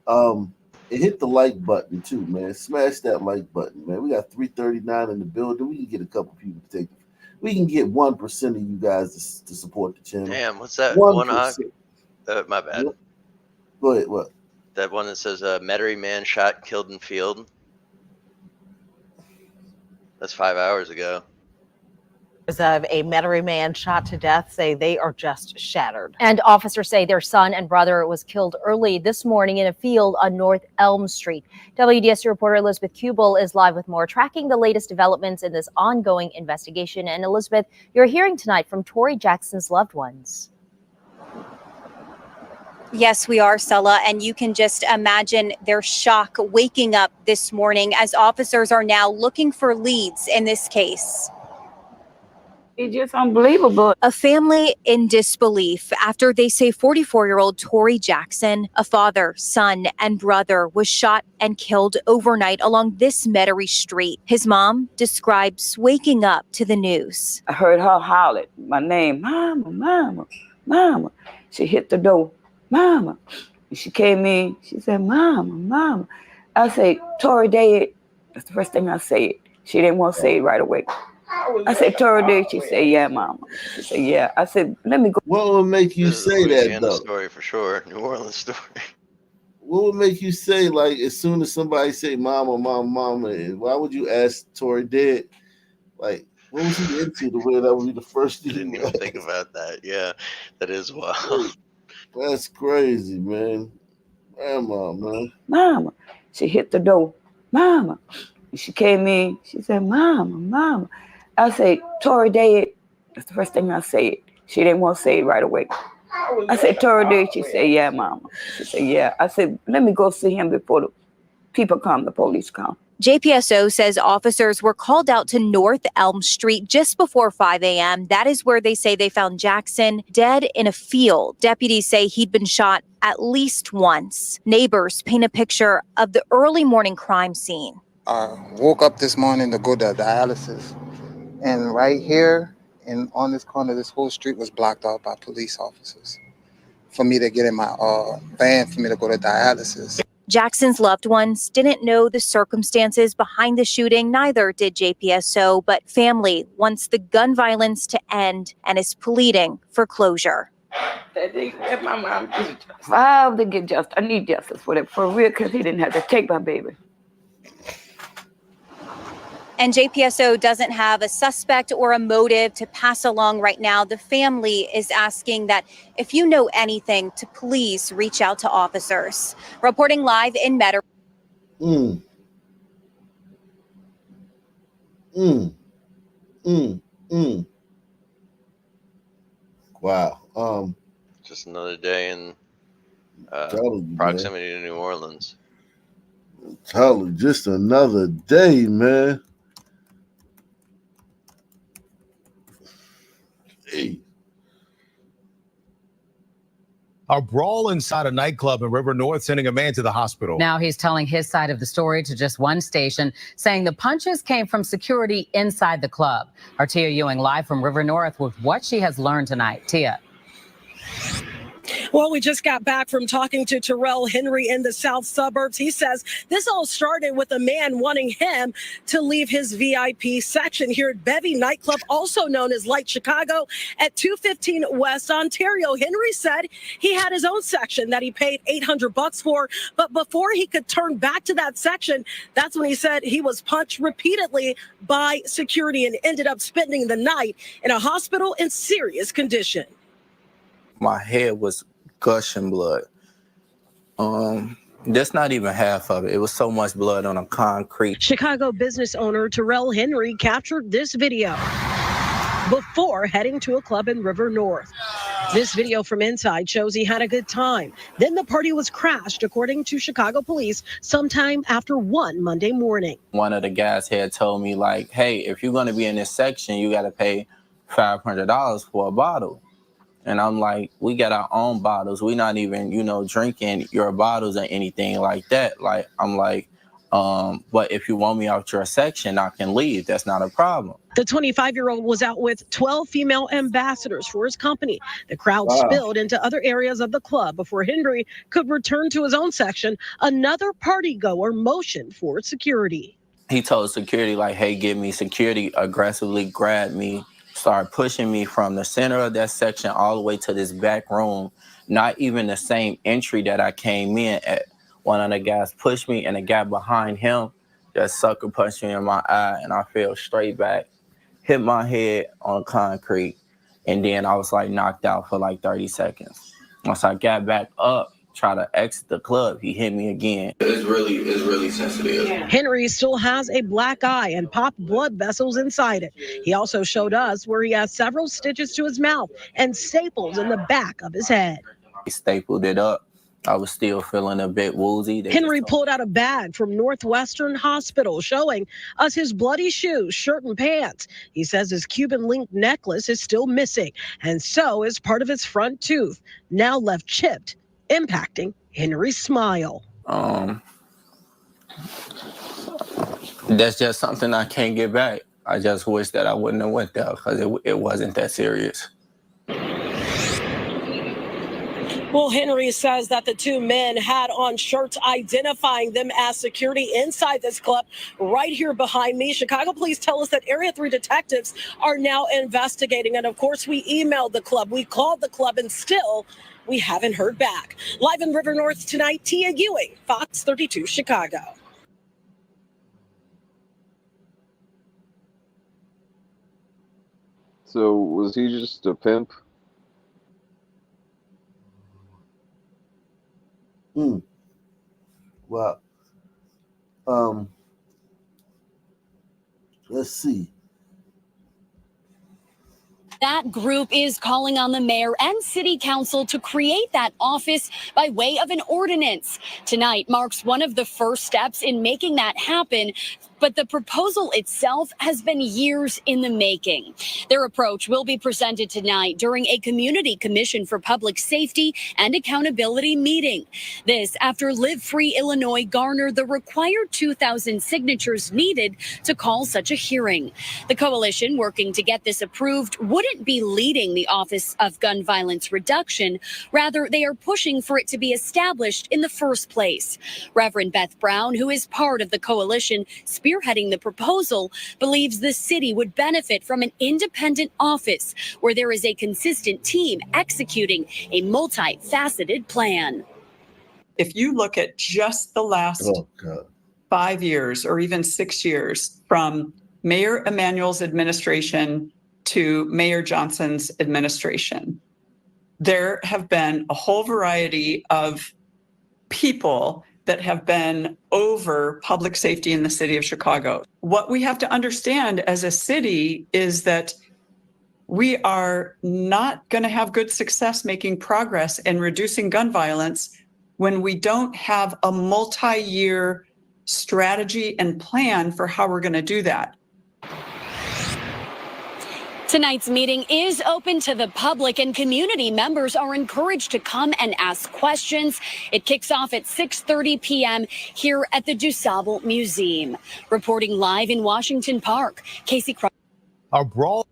And hit the like button too, man. Smash that like button, man. We got 339 in the building. We can get a couple people to take it. We can get 1% of you guys to support the channel. Damn, what's that? 1%. My bad. Go ahead. What? That one that says Metairie man shot, killed in field. That's 5 hours ago. Of a Metairie man shot to death say they are just shattered. And officers say their son and brother was killed early this morning in a field on North Elm Street. WDSU reporter Elizabeth Kubel is live with more, tracking the latest developments in this ongoing investigation. And Elizabeth, you're hearing tonight from Tory Jackson's loved ones. Yes, we are, Stella, and you can just imagine their shock waking up this morning as officers are now looking for leads in this case. It's just unbelievable. A family in disbelief after they say 44-year-old Tory Jackson, a father, son, and brother, was shot and killed overnight along this Metairie street. His mom describes waking up to the news. I heard her holler my name, Mama, Mama, Mama. She hit the door, Mama. And she came in, she said, Mama, Mama. I said, Tory dead. That's the first thing I said. She didn't want to say it right away. I said, Tory dead. She said, yeah, Mama. She said, yeah. I said, let me go. What would make you say that, though? Story for sure. New Orleans story. What would make you say, like, as soon as somebody say Mama, Mama, Mama, why would you ask Tory dead? Like, what was he into the way that would be the first thing? I didn't even think about that. Yeah, that is wild. That's crazy, man. Grandma, man. Mama. She hit the door, Mama. And she came in, she said, Mama, Mama. I said, Tory dead. That's the first thing I said. She didn't want to say it right away. I said, Tory dead. She said, yeah, Mama. She said, yeah. I said, let me go see him before the people come, the police come. JPSO says officers were called out to North Elm Street just before 5 a.m. That is where they say they found Jackson dead in a field. Deputies say he'd been shot at least once. Neighbors paint a picture of the early morning crime scene. I woke up this morning to go to dialysis. And right here and on this corner, this whole street was blocked off by police officers for me to get in my van for me to go to dialysis. Jackson's loved ones didn't know the circumstances behind the shooting, neither did JPSO, but family wants the gun violence to end and is pleading for closure. My mom filed to get justice. I need justice for that, for real, because he didn't have to take my baby. And JPSO doesn't have a suspect or a motive to pass along right now. The family is asking that if you know anything, to please reach out to officers. Reporting live in Metairie. Just another day in Telling you, proximity to New Orleans. Telling you, just another day, man. Hey. A brawl inside a nightclub in River North sending a man to the hospital. Now he's telling his side of the story to just one station, saying the punches came from security inside the club. Our Tia Ewing live from River North with what she has learned tonight. Tia. Well, we just got back from talking to Terrell Henry in the south suburbs. He says this all started with a man wanting him to leave his VIP section here at Bevy nightclub, also known as Light Chicago, at 215 West Ontario. Henry said he had his own section that he paid $800 for, but before he could turn back to that section, that's when he said he was punched repeatedly by security and ended up spending the night in a hospital in serious condition. My head was gushing blood. That's not even half of it. It was so much blood on a concrete. Chicago business owner Terrell Henry captured this video before heading to a club in River North. This video from inside shows he had a good time. Then the party was crashed, according to Chicago police, sometime after 1 Monday morning. One of the guys had told me, like, hey, if you're going to be in this section, you got to pay $500 for a bottle. And I'm like, we got our own bottles. We're not even, drinking your bottles or anything like that. Like, I'm like, but if you want me out your section, I can leave. That's not a problem. The 25-year-old was out with 12 female ambassadors for his company. The crowd spilled into other areas of the club before Henry could return to his own section. Another party goer motioned for security. He told security, like, hey, give me security, aggressively grabbed me, started pushing me from the center of that section all the way to this back room, not even the same entry that I came in at. One of the guys pushed me, and the guy behind him just sucker punched me in my eye, and I fell straight back, hit my head on concrete, and then I was like knocked out for like 30 seconds. Once I got back up, try to exit the club, he hit me again. It's really sensitive. Henry still has a black eye and popped blood vessels inside it. He also showed us where he has several stitches to his mouth and staples in the back of his head. He stapled it up. I was still feeling a bit woozy. Henry pulled out a bag from Northwestern Hospital showing us his bloody shoes, shirt, and pants. He says his Cuban link necklace is still missing, and so is part of his front tooth, now left chipped, impacting Henry's smile. That's just something I can't get back. I just wish that I wouldn't have went there because it wasn't that serious. Well, Henry says that the two men had on shirts identifying them as security inside this club right here behind me. Chicago police tell us that Area 3 detectives are now investigating. And of course, we emailed the club. We called the club, and still we haven't heard back. Live in River North tonight, Tia Ewing, Fox 32 Chicago. So was he just a pimp? Well, let's see. That group is calling on the mayor and city council to create that office by way of an ordinance. Tonight marks one of the first steps in making that happen, but the proposal itself has been years in the making. Their approach will be presented tonight during a Community Commission for Public Safety and Accountability meeting. This after Live Free Illinois garnered the required 2,000 signatures needed to call such a hearing. The coalition working to get this approved wouldn't be leading the Office of Gun Violence Reduction. Rather, they are pushing for it to be established in the first place. Reverend Beth Brown, who is part of the coalition spearheading the proposal, believes the city would benefit from an independent office where there is a consistent team executing a multifaceted plan. If you look at just the last 5 years or even 6 years from Mayor Emanuel's administration to Mayor Johnson's administration, there have been a whole variety of people that have been over public safety in the city of Chicago. What we have to understand as a city is that we are not going to have good success making progress and reducing gun violence when we don't have a multi-year strategy and plan for how we're going to do that. Tonight's meeting is open to the public, and community members are encouraged to come and ask questions. It kicks off at 6:30 p.m. here at the DuSable Museum. Reporting live in Washington Park, Casey Cross. A brawl.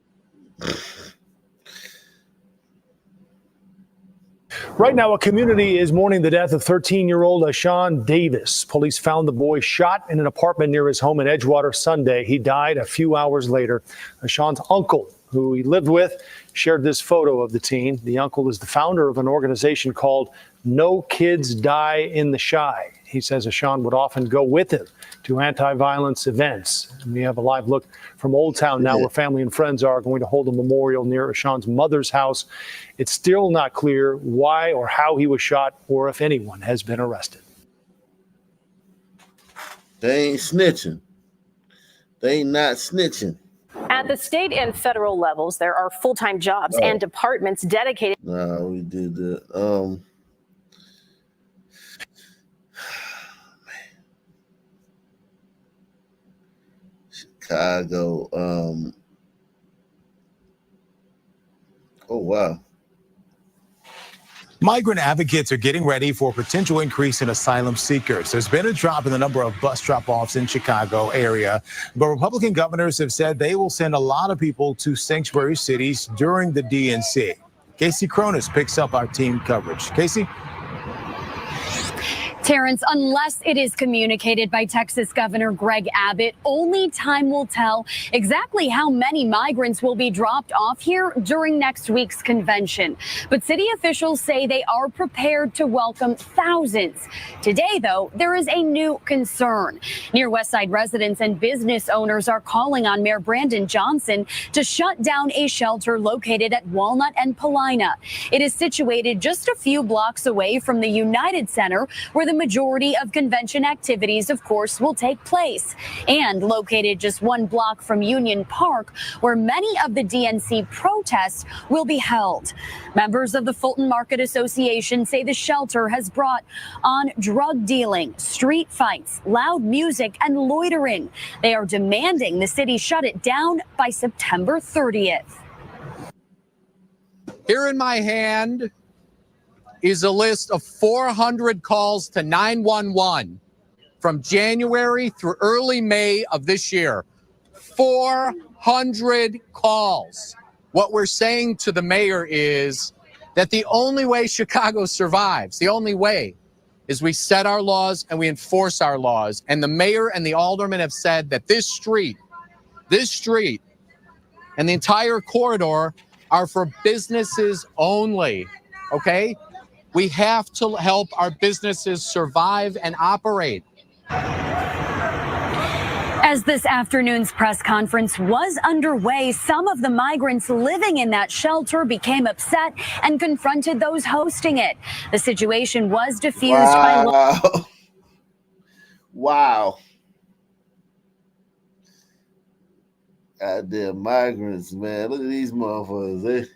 Right now, a community is mourning the death of 13-year-old Ashawn Davis. Police found the boy shot in an apartment near his home in Edgewater Sunday. He died a few hours later. Ashawn's uncle, who he lived with, shared this photo of the teen. The uncle is the founder of an organization called No Kids Die in the Shy. He says Ashawn would often go with him to anti-violence events. And we have a live look from Old Town now, where family and friends are going to hold a memorial near Ashawn's mother's house. It's still not clear why or how he was shot or if anyone has been arrested. They ain't snitching. They ain't not snitching. At the state and federal levels, there are full-time jobs and departments dedicated. Nah, we did that. Chicago. Oh, wow. Migrant advocates are getting ready for a potential increase in asylum seekers. There's been a drop in the number of bus drop-offs in Chicago area, but Republican governors have said they will send a lot of people to sanctuary cities during the DNC. Casey Cronus picks up our team coverage. Casey? Terrence, unless it is communicated by Texas Governor Greg Abbott, only time will tell exactly how many migrants will be dropped off here during next week's convention. But city officials say they are prepared to welcome thousands. Today, though, there is a new concern. Near Westside residents and business owners are calling on Mayor Brandon Johnson to shut down a shelter located at Walnut and Paulina. It is situated just a few blocks away from the United Center, where the majority of convention activities, of course, will take place, and located just 1 block from Union Park, where many of the DNC protests will be held. Members of the Fulton Market Association say the shelter has brought on drug dealing, street fights, loud music, and loitering. They are demanding the city shut it down by September 30th. Here in my hand is a list of 400 calls to 911 from January through early May of this year. 400 calls. What we're saying to the mayor is that the only way Chicago survives, the only way, is we set our laws and we enforce our laws. And the mayor and the aldermen have said that this street, and the entire corridor are for businesses only, okay? We have to help our businesses survive and operate. As this afternoon's press conference was underway, some of the migrants living in that shelter became upset and confronted those hosting it. The situation was diffused by... Wow. Goddamn migrants, man. Look at these motherfuckers.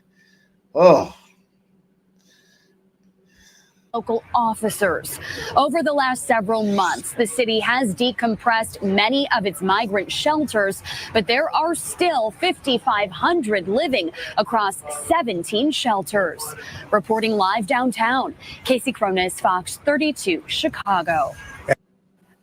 Local officers. Over the last several months, the city has decompressed many of its migrant shelters, but there are still 5,500 living across 17 shelters. Reporting live downtown, Casey Cronus, Fox 32, Chicago.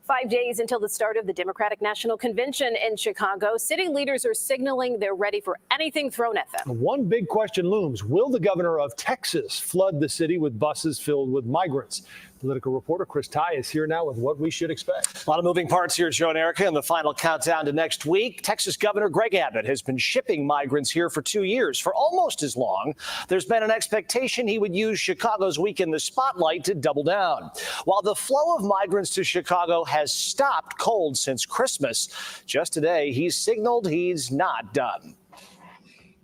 5 days until the start of the Democratic National Convention in Chicago, city leaders are signaling they're ready for anything thrown at them. One big question looms. Will the governor of Texas flood the city with buses filled with migrants? Political reporter Chris Ty is here now with what we should expect. A lot of moving parts here, Joe and Erica, in the final countdown to next week. Texas Governor Greg Abbott has been shipping migrants here for 2 years, for almost as long. There's been an expectation he would use Chicago's week in the spotlight to double down. While the flow of migrants to Chicago has stopped cold since Christmas, just today he's signaled he's not done.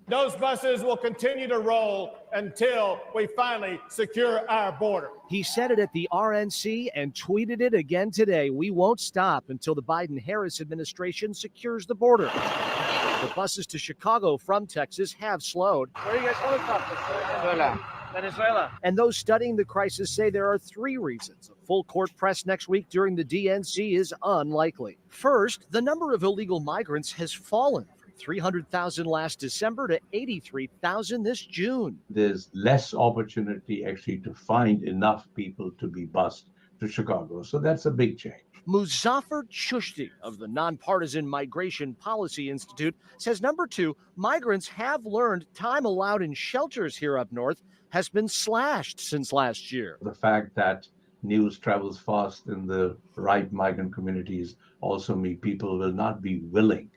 Those buses will continue to roll until we finally secure our border. He said it at the RNC and tweeted it again today. We won't stop until the Biden-Harris administration secures the border. The buses to Chicago from Texas have slowed. Where are you guys coming from? Venezuela. And those studying the crisis say there are three reasons a full court press next week during the DNC is unlikely. First, the number of illegal migrants has fallen from 300,000 last December to 83,000 this June. There's less opportunity actually to find enough people to be bused to Chicago. So that's a big change. Muzaffar Chushti of the Nonpartisan Migration Policy Institute says, number two, migrants have learned time allowed in shelters here up north has been slashed since last year. The fact that news travels fast in the right migrant communities also mean people will not be willing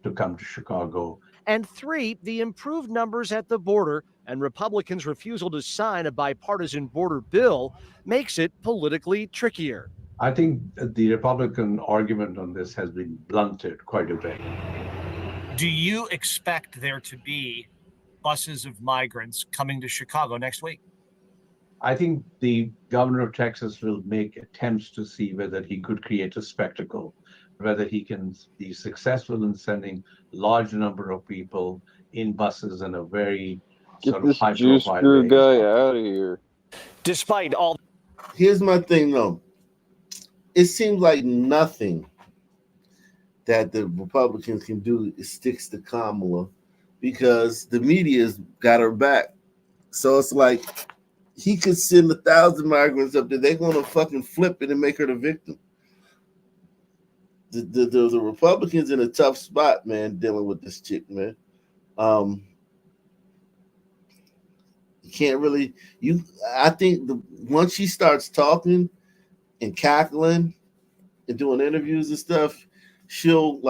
to come to Chicago. And three, the improved numbers at the border and Republicans' refusal to sign a bipartisan border bill makes it politically trickier. I think the Republican argument on this has been blunted quite a bit. Do you expect there to be buses of migrants coming to Chicago next week? I think the governor of Texas will make attempts to see whether he could create a spectacle, whether he can be successful in sending large number of people in buses in a very sort of high juice profile screw way. guy out of here. Despite all. Here's my thing, though. It seems like nothing that the Republicans can do sticks to Kamala because the media's got her back. So it's like he could send 1,000 migrants up there. They're going to fucking flip it and make her the victim. The Republicans in a tough spot, man, dealing with this chick, man. You can't really. I think once she starts talking and cackling and doing interviews and stuff, she'll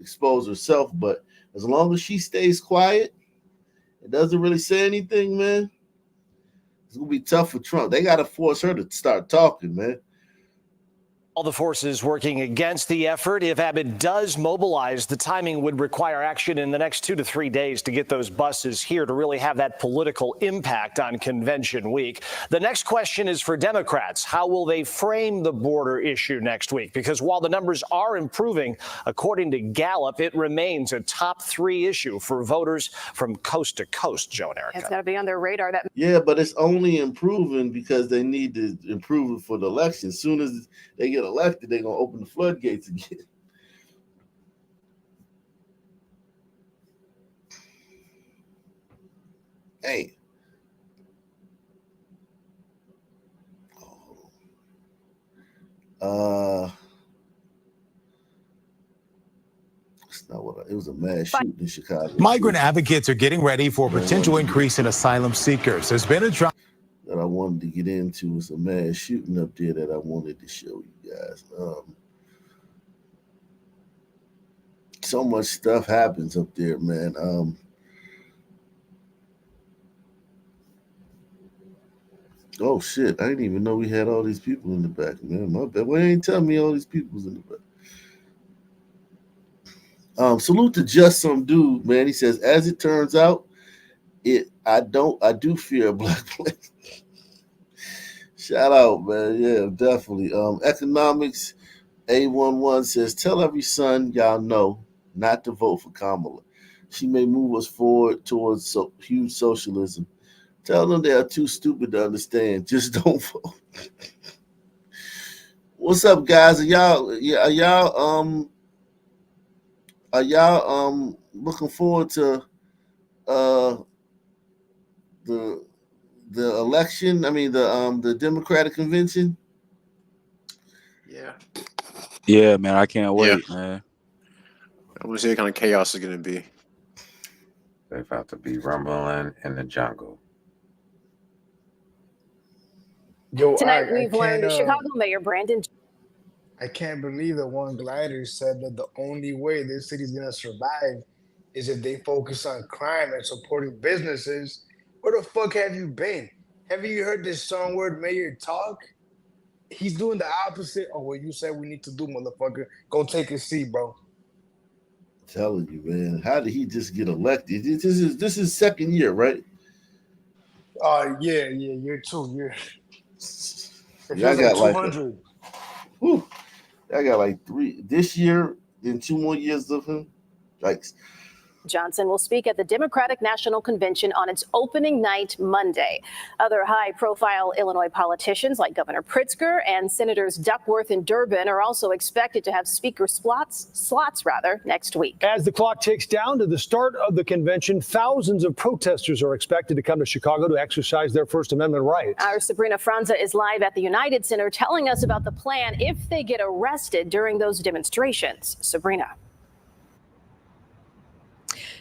expose herself. But as long as she stays quiet and doesn't really say anything, man, it's gonna be tough for Trump. They gotta force her to start talking, man. All the forces working against the effort. If Abbott does mobilize, the timing would require action in the next 2 to 3 days to get those buses here to really have that political impact on convention week. The next question is for Democrats. How will they frame the border issue next week? Because while the numbers are improving, according to Gallup, it remains a top 3 issue for voters from coast to coast, Joe and Erica. It's got to be on their radar. Yeah, but it's only improving because they need to improve it for the election. As soon as they get elected, they're gonna open the floodgates again. Hey. It's not what it was a mass shooting in Chicago. Migrant advocates are getting ready for a potential increase in asylum seekers. There's been a drop that I wanted to get into. It's a mass shooting up there that I wanted to show you guys. So much stuff happens up there, man. Oh shit! I didn't even know we had all these people in the back, man. My bad. Why ain't telling me all these people was in the back? Salute to just some dude, man. He says, as it turns out, I do fear a black place. Shout out, man. Yeah, definitely. Economics A11 says, tell every son y'all know not to vote for Kamala. She may move us forward towards huge socialism. Tell them they are too stupid to understand. Just don't vote. What's up, guys? Are y'all looking forward to the election? I mean the Democratic convention? Yeah, man, I can't wait, man. I want to see what kind of chaos it's gonna be. They're about to be rumbling in the jungle. Yo, Tonight, I we've learned can't, Chicago Mayor Brandon. I can't believe that one glider said that the only way this city's gonna survive is if they focus on crime and supporting businesses. Where the fuck have you been? Have you heard this song word mayor talk? He's doing the opposite of what you said we need to do, motherfucker. Go take a seat, bro. telling you, man. How did he just get elected? This is second year, right? Yeah, year 2, year. It Yeah, I feels like got like 200. I got like 3 this year, then 2 more years of him. Like, Johnson will speak at the Democratic National Convention on its opening night Monday. Other high-profile Illinois politicians like Governor Pritzker and Senators Duckworth and Durbin are also expected to have speaker slots next week. As the clock ticks down to the start of the convention, thousands of protesters are expected to come to Chicago to exercise their First Amendment rights. Our Sabrina Franza is live at the United Center telling us about the plan if they get arrested during those demonstrations. Sabrina.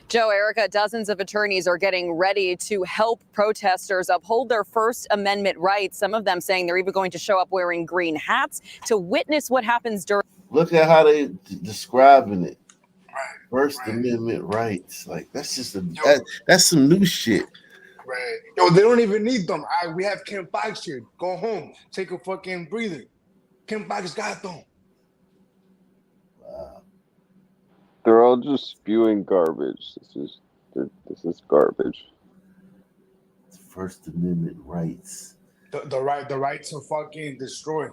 Joe, Erica, dozens of attorneys are getting ready to help protesters uphold their First Amendment rights. Some of them saying they're even going to show up wearing green hats to witness what happens during. look at how they describing it. First Amendment rights. Like, that's just that's some new shit. Right. Yo, they don't even need them. We have Kim Fox here. Go home. Take a fucking breather. Kim Fox got them. They're all just spewing garbage. This is garbage. First Amendment rights. The right to fucking destroy.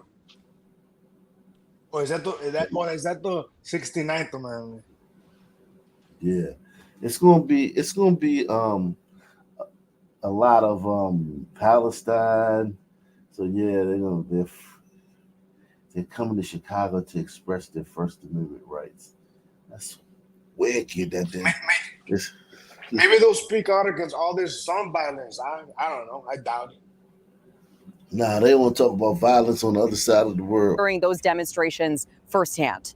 Or is that the 69th Amendment? Yeah. It's gonna be a lot of Palestine. So yeah, they're coming to Chicago to express their First Amendment rights. That's wicked. Maybe they'll speak out against all this some violence. I don't know. I doubt it. Nah, they won't talk about violence on the other side of the world. During those demonstrations firsthand.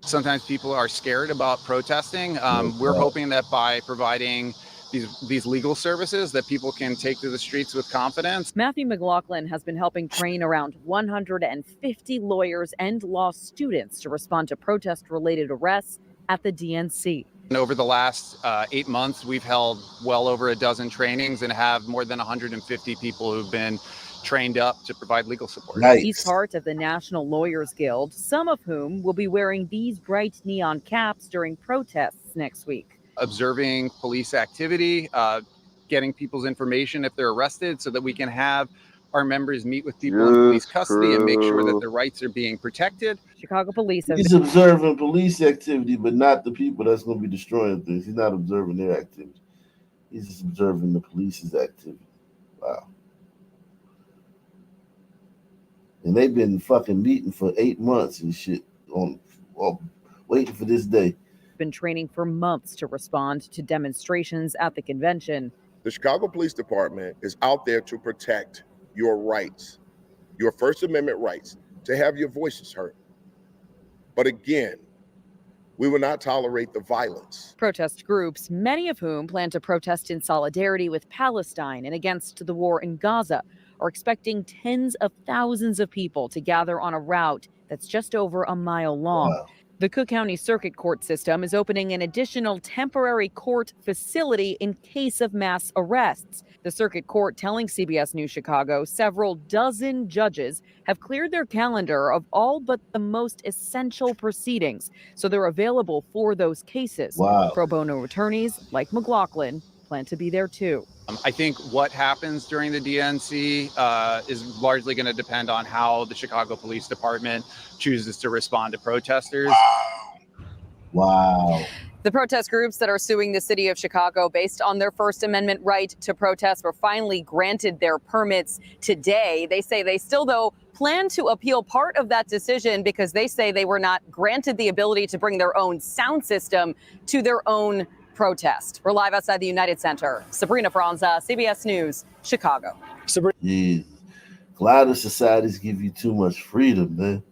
Sometimes people are scared about protesting. We're hoping that by providing these legal services that people can take to the streets with confidence. Matthew McLaughlin has been helping train around 150 lawyers and law students to respond to protest-related arrests at the DNC. And over the last 8 months, we've held well over a dozen trainings and have more than 150 people who've been trained up to provide legal support. Nice. He's part of the National Lawyers Guild, some of whom will be wearing these bright neon caps during protests next week. Observing police activity, getting people's information if they're arrested so that we can have our members meet with people in police custody and make sure that their rights are being protected. Chicago police have He's observing police activity, but not the people that's going to be destroying things. He's not observing their activity. He's just observing the police's activity. Wow. And they've been fucking meeting for 8 months and shit waiting for this day. Been training for months to respond to demonstrations at the convention. The Chicago Police Department is out there to protect your rights, your First Amendment rights, to have your voices heard. But again, we will not tolerate the violence. Protest groups, many of whom plan to protest in solidarity with Palestine and against the war in Gaza, are expecting tens of thousands of people to gather on a route that's just over a mile long. Wow. The Cook County Circuit Court system is opening an additional temporary court facility in case of mass arrests. The Circuit Court telling CBS News Chicago several dozen judges have cleared their calendar of all but the most essential proceedings, so they're available for those cases. Wow. Pro bono attorneys like McLaughlin plan to be there too. I think what happens during the DNC is largely going to depend on how the Chicago Police Department chooses to respond to protesters. Wow. The protest groups that are suing the city of Chicago based on their First Amendment right to protest were finally granted their permits today. They say they still, though, plan to appeal part of that decision because they say they were not granted the ability to bring their own sound system to their own protest. We're live outside the United Center. Sabrina Franza, CBS News, Chicago. Jeez. Glider societies give you too much freedom, man.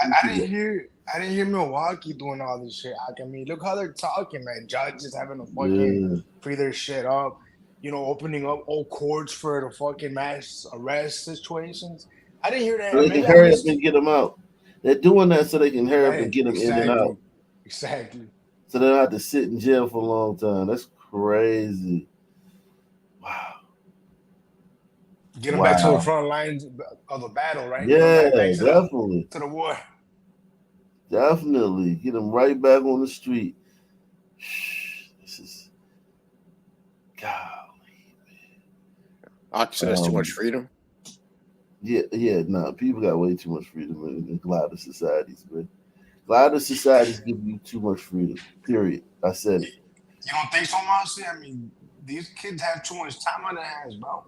I didn't hear Milwaukee doing all this shit. I mean, look how they're talking, man. Judges having to fucking free their shit up. You know, opening up old courts for the fucking mass arrest situations. I didn't hear that. So they can hurry up and get them out. They're doing that so they can hurry up and get them in and out. Exactly. So they don't have to sit in jail for a long time. That's crazy. Wow. Get them back to the front lines of the battle, right? Yeah, definitely. To the war. Definitely get them right back on the street. This is God. Oxygen has too much freedom. Yeah, nah. People got way too much freedom in a lot of societies, man. A lot of societies give you too much freedom. Period. I said it. You don't think so, Marcy? I mean, these kids have too much time on their hands, bro.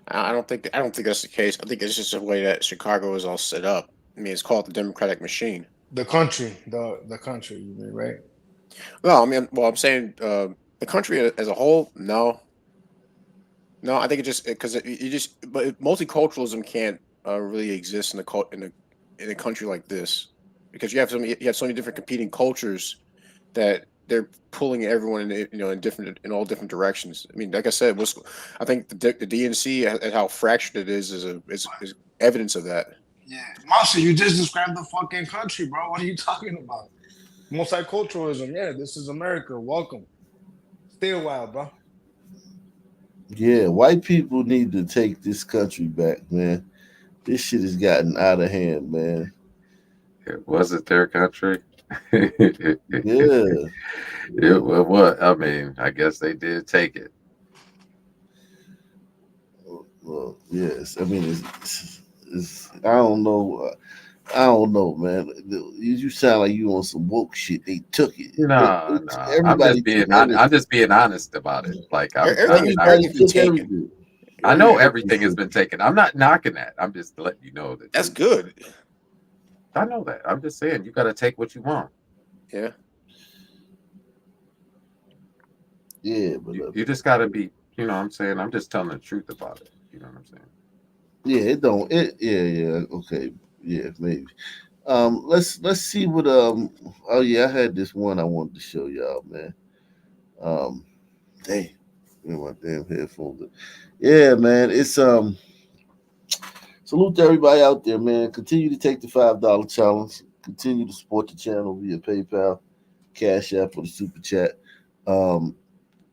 I don't think that's the case. I think it's just the way that Chicago is all set up. I mean, it's called the Democratic machine. The country, the country, you mean, right? No, I mean, well, I'm saying the country as a whole. No, I think it just because but multiculturalism can't really exist in a country like this because you have so many different competing cultures that they're pulling everyone in all different directions. I mean, like I said, I think the DNC and how fractured it is evidence of that. Yeah, Marcy, you just described the fucking country, bro. What are you talking about? Multiculturalism. Yeah, this is America. Welcome. Stay a while, bro. Yeah, white people need to take this country back, man. This shit has gotten out of hand, man. It wasn't their country. Yeah. What? I mean, I guess they did take it. Well, yes. I mean, it's I don't know. I don't know, man. You sound like you on some woke shit. They took it. No. I'm just being honest about it. Like everybody took everything. I know everything has been taken. I'm not knocking that. I'm just letting you know that. That's good. I know that. I'm just saying you got to take what you want. Yeah. Yeah, but you just got to be. You know what I'm saying? I'm just telling the truth about it. You know what I'm saying? Yeah, yeah. Okay. Yeah, maybe. Let's see what oh yeah, I had this one I wanted to show y'all, man. Dang, my damn headphones. Yeah, man. It's salute to everybody out there, man. Continue to take the $5 challenge. Continue to support the channel via PayPal, Cash App, or the Super Chat.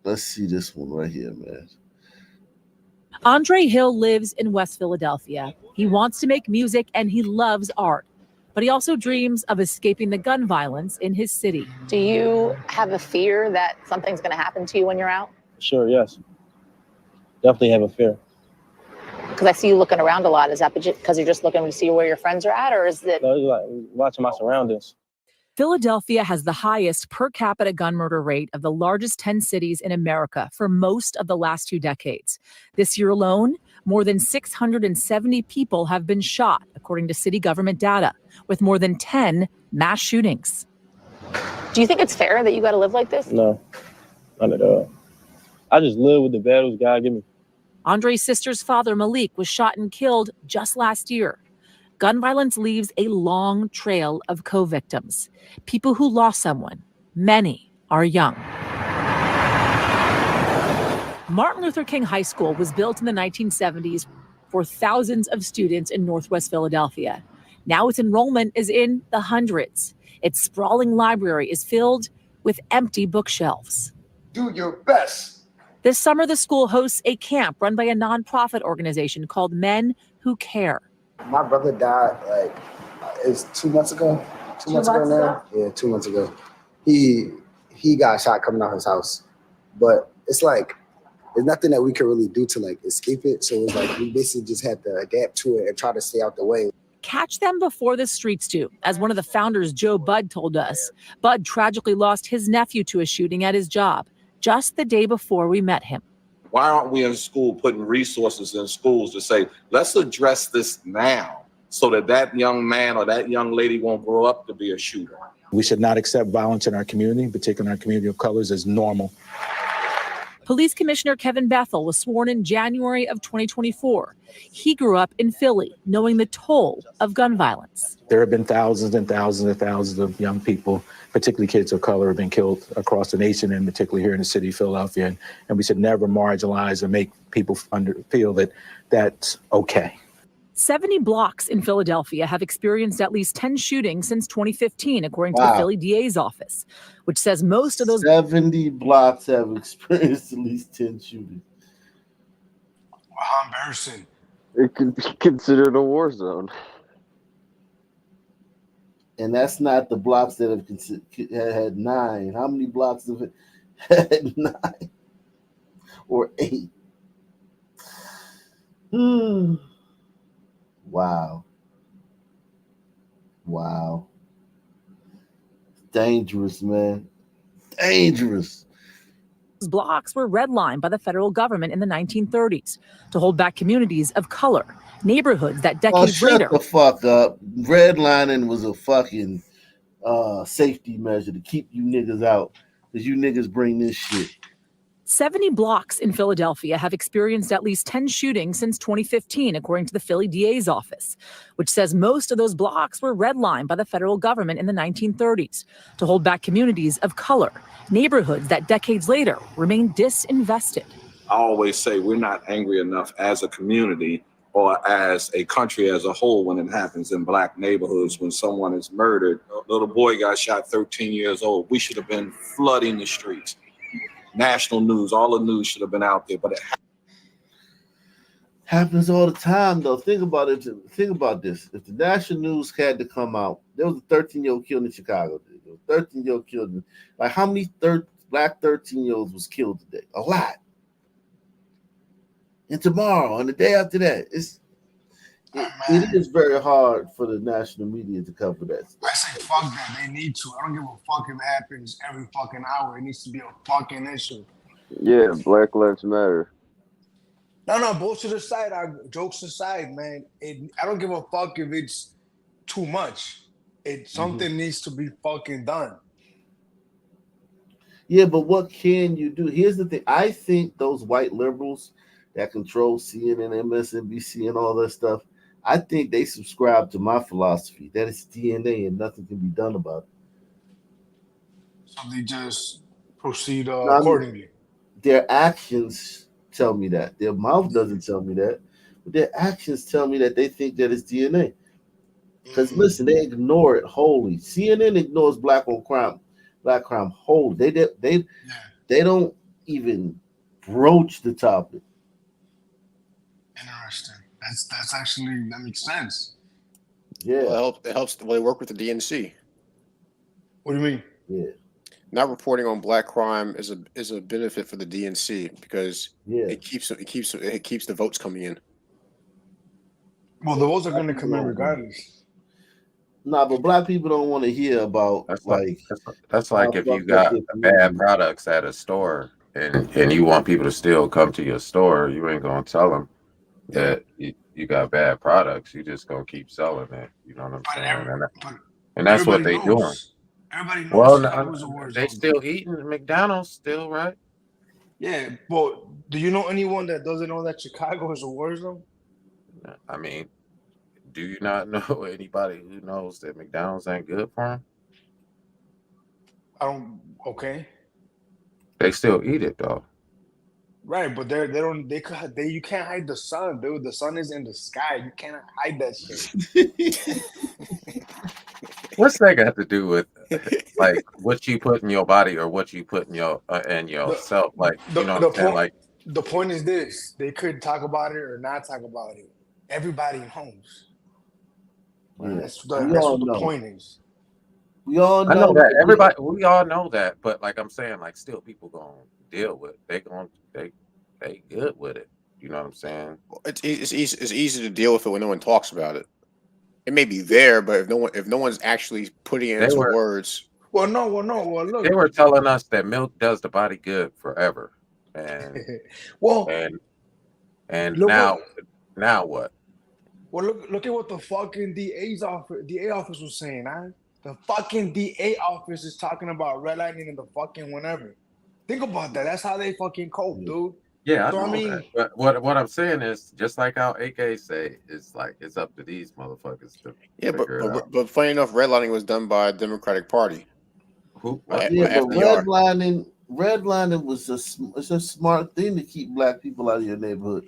Let's see this one right here, man. Andre Hill lives in West Philadelphia. He wants to make music and he loves art, but he also dreams of escaping the gun violence in his city. Do you have a fear that something's going to happen to you when you're out? Sure, yes. Definitely have a fear. Because I see you looking around a lot. Is that because you're just looking to see where your friends are at, or is it? No, like watching my surroundings. Philadelphia has the highest per capita gun murder rate of the largest 10 cities in America for most of the last 2 decades. This year alone, more than 670 people have been shot, according to city government data, with more than 10 mass shootings. Do you think it's fair that you got to live like this? No, not at all. I just live with the battles God give me. Andre's sister's father, Malik, was shot and killed just last year. Gun violence leaves a long trail of co-victims, people who lost someone. Many are young. Martin Luther King High School was built in the 1970s for thousands of students in Northwest Philadelphia. Now its enrollment is in the hundreds. Its sprawling library is filled with empty bookshelves. Do your best. This summer, the school hosts a camp run by a nonprofit organization called Men Who Care. My brother died it's 2 months ago. 2 months ago now? Yeah, 2 months ago. He got shot coming out his house. But it's like there's nothing that we can really do to like escape it. So it's like we basically just had to adapt to it and try to stay out the way. Catch them before the streets do. As one of the founders, Joe Budd, told us, Budd tragically lost his nephew to a shooting at his job just the day before we met him. Why aren't we in school putting resources in schools to say, let's address this now so that young man or that young lady won't grow up to be a shooter? We should not accept violence in our community, particularly in our community of colors, as normal. Police Commissioner Kevin Bethel was sworn in January of 2024. He grew up in Philly, knowing the toll of gun violence. There have been thousands and thousands and thousands of young people, particularly kids of color, have been killed across the nation and particularly here in the city of Philadelphia. And we should never marginalize or make people feel that that's okay. 70 blocks in Philadelphia have experienced at least 10 shootings since 2015, according to the Philly DA's office, which says most of those 70 blocks have experienced at least 10 shootings. Wow, embarrassing. It could be considered a war zone. And that's not the blocks that have had 9. How many blocks have it had 9 or 8? Wow. Wow. Dangerous, man. Dangerous. Blocks were redlined by the federal government in the 1930s to hold back communities of color, neighborhoods that decades shut later. the fuck up. Redlining was a fucking safety measure to keep you niggas out because you niggas bring this shit. 70 blocks in Philadelphia have experienced at least 10 shootings since 2015, according to the Philly DA's office, which says most of those blocks were redlined by the federal government in the 1930s to hold back communities of color, neighborhoods that decades later remain disinvested. I always say we're not angry enough as a community or as a country as a whole when it happens in black neighborhoods, when someone is murdered. A little boy got shot, 13 years old. We should have been flooding the streets. National news, all the news should have been out there, but it happens all the time, though. Think about it. Think about this. If the national news had to come out, there was a 13-year-old killed in Chicago. There was a 13-year-old killed. Like, how many black 13-year-olds was killed today? A lot. And tomorrow and the day after that, it is very hard for the national media to cover that. I say fuck that. They need to. I don't give a fuck if it happens every fucking hour. It needs to be a fucking issue. Yeah, Black Lives Matter. No, bullshit aside, jokes aside, man. I don't give a fuck if it's too much. Something needs to be fucking done. Yeah, but what can you do? Here's the thing. I think those white liberals that control CNN, MSNBC, and all that stuff, I think they subscribe to my philosophy. That it's DNA and nothing can be done about it. So they just proceed accordingly. Their actions tell me that. Their mouth doesn't tell me that. But their actions tell me that they think that it's DNA. Because listen, they ignore it wholly. CNN ignores black crime wholly. They don't even broach the topic. Interesting. That's actually, that makes sense. Yeah. Well, it helps. Well, they work with the DNC. What do you mean? Yeah. Not reporting on black crime is a benefit for the DNC because it keeps the votes coming in. Well, the votes are going to come in regardless. Nah, but black people don't want to hear about that's like if you got bad products at a store and you want people to still come to your store, you ain't gonna tell them that you got bad products. You just gonna keep selling it. You know what I'm saying? And that's what they doing. Everybody knows. Well, they still eating McDonald's still, right? Yeah, but do you know anyone that doesn't know that Chicago is a war zone? I mean, do you not know anybody who knows that McDonald's ain't good for them? Okay. They still eat it though. Right, but you can't hide the sun, dude. The sun is in the sky. You cannot hide that shit. What's that got to do with like what you put in your body or what you put in yourself? Like, you know what I'm saying? Like, the point is this: they could talk about it or not talk about it. Everybody knows. Yeah. That's what the point is. We all know. I know that everybody. We all know that, but like I'm saying, like still people gonna deal with. They good with it. You know what I'm saying? It's easy to deal with it when no one talks about it. It may be there, but if no one's actually putting it into words. Well, look. They were telling us that milk does the body good forever, and now what? Well, look at what the fucking DA office was saying, huh? The fucking DA office is talking about redlining in the fucking whenever. Think about that. That's how they fucking cope, dude. Yeah, so, I know that. But what I'm saying is, just like how AK say, it's like it's up to these motherfuckers to figure it out. But funny enough, redlining was done by the Democratic Party. But redlining was a smart thing to keep black people out of your neighborhood.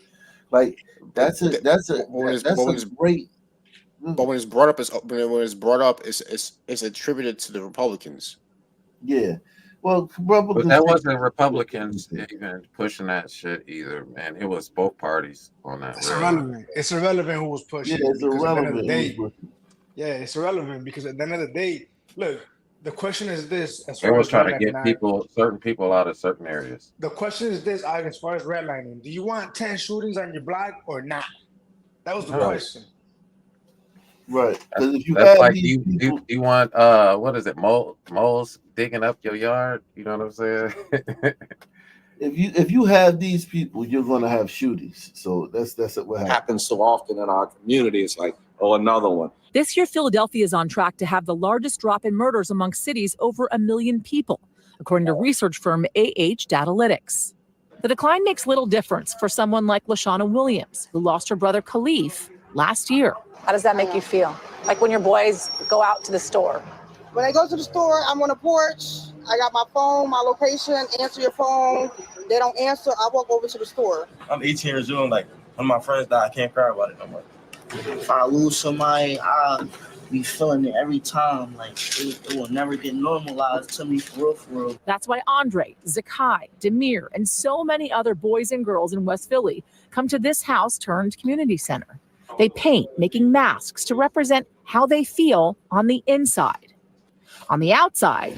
Like that's a great. But when it's brought up, it's attributed to the Republicans. Yeah. Well, Republicans. But that wasn't Republicans even pushing that shit either, man. It was both parties on that. It's irrelevant. It's irrelevant who was pushing. Yeah, it's irrelevant. Yeah, it's irrelevant because at the end of the day, look, the question is this: as They far was as trying to redlining, get certain people out of certain areas. the question is this: as far as redlining, do you want 10 shootings on your block or not? That was the question. Right. Because if you That's have like these people, you want what is it, moles digging up your yard? You know what I'm saying? if you have these people, you're gonna have shootings. So that's what happens. Happens so often in our community. It's like, oh, another one. This year, Philadelphia is on track to have the largest drop in murders among cities over 1 million people, according to research firm Datalytics. The decline makes little difference for someone like LaShawna Williams, who lost her brother Khalif last year. How does that make you feel? Like when your boys go out to the store? When I go to the store, I'm on the porch. I got my phone, my location, answer your phone. They don't answer, I walk over to the store. I'm 18 years old. Like, when my friends die, I can't cry about it no more. If I lose somebody, I'll be feeling it every time. Like, it will never get normalized to me for real. That's why Andre, Zakai, Demir, and so many other boys and girls in West Philly come to this house turned community center. They paint, making masks to represent how they feel on the inside. On the outside,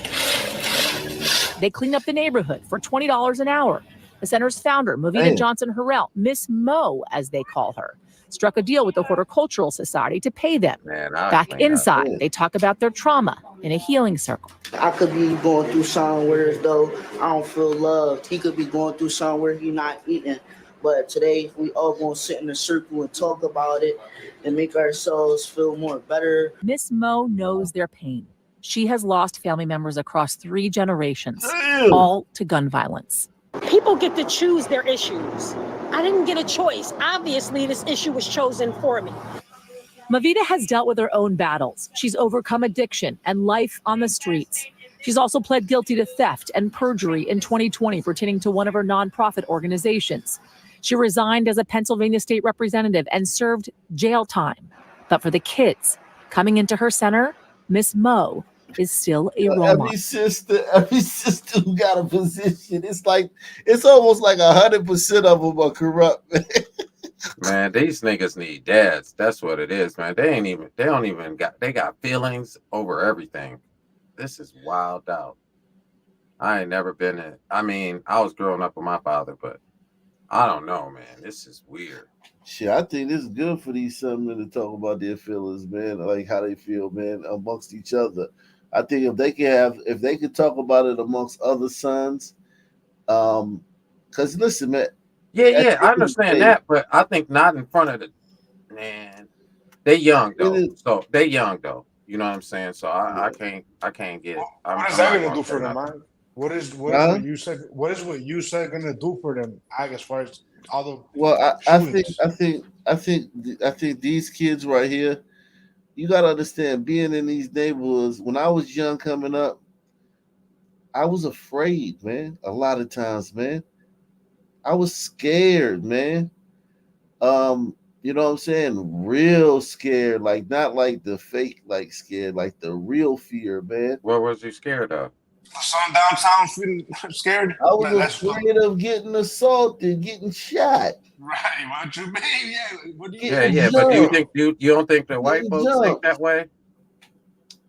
they clean up the neighborhood for $20 an hour. The center's founder, Movita Johnson Harrell, Miss Mo, as they call her, struck a deal with the Horticultural Society to pay them. Back inside, they talk about their trauma in a healing circle. I could be going through something where though I don't feel loved. He could be going through something where he's not eating. But today, we all going to sit in a circle and talk about it and make ourselves feel more better. Miss Mo knows their pain. She has lost family members across 3 generations, all to gun violence. People get to choose their issues. I didn't get a choice. Obviously, this issue was chosen for me. Movita has dealt with her own battles. She's overcome addiction and life on the streets. She's also pled guilty to theft and perjury in 2020 pertaining to one of her nonprofit organizations. She resigned as a Pennsylvania state representative and served jail time. But for the kids coming into her center, Miss Mo is still a role model. Every sister who got a position, it's almost like 100% of them are corrupt. Man, these niggas need dads. That's what it is, man. They got feelings over everything. This is wild out. I ain't never been in. I mean, I was growing up with my father, but I don't know, man. This is weird. Shit, I think this is good for these son men to talk about their feelings, man, like how they feel, man, amongst each other. I think if they could talk about it amongst other sons, because listen, man. Yeah, I understand that, but I think not in front of the man. They young though, You know what I'm saying? So I can't get. What is that gonna do for them, man? What is what you said? What is what you said gonna do for them? As far as other. Well, I think these kids right here. You got to understand, being in these neighborhoods, when I was young coming up, I was afraid, man. A lot of times, man. I was scared, man. You know what I'm saying? Real scared, like not like the fake, like scared, like the real fear, man. What was you scared of? Some downtown feeling scared. I was afraid of getting assaulted, getting shot. Right, what you mean? Yeah, what do you? Yeah. But you don't think the white folks think that way?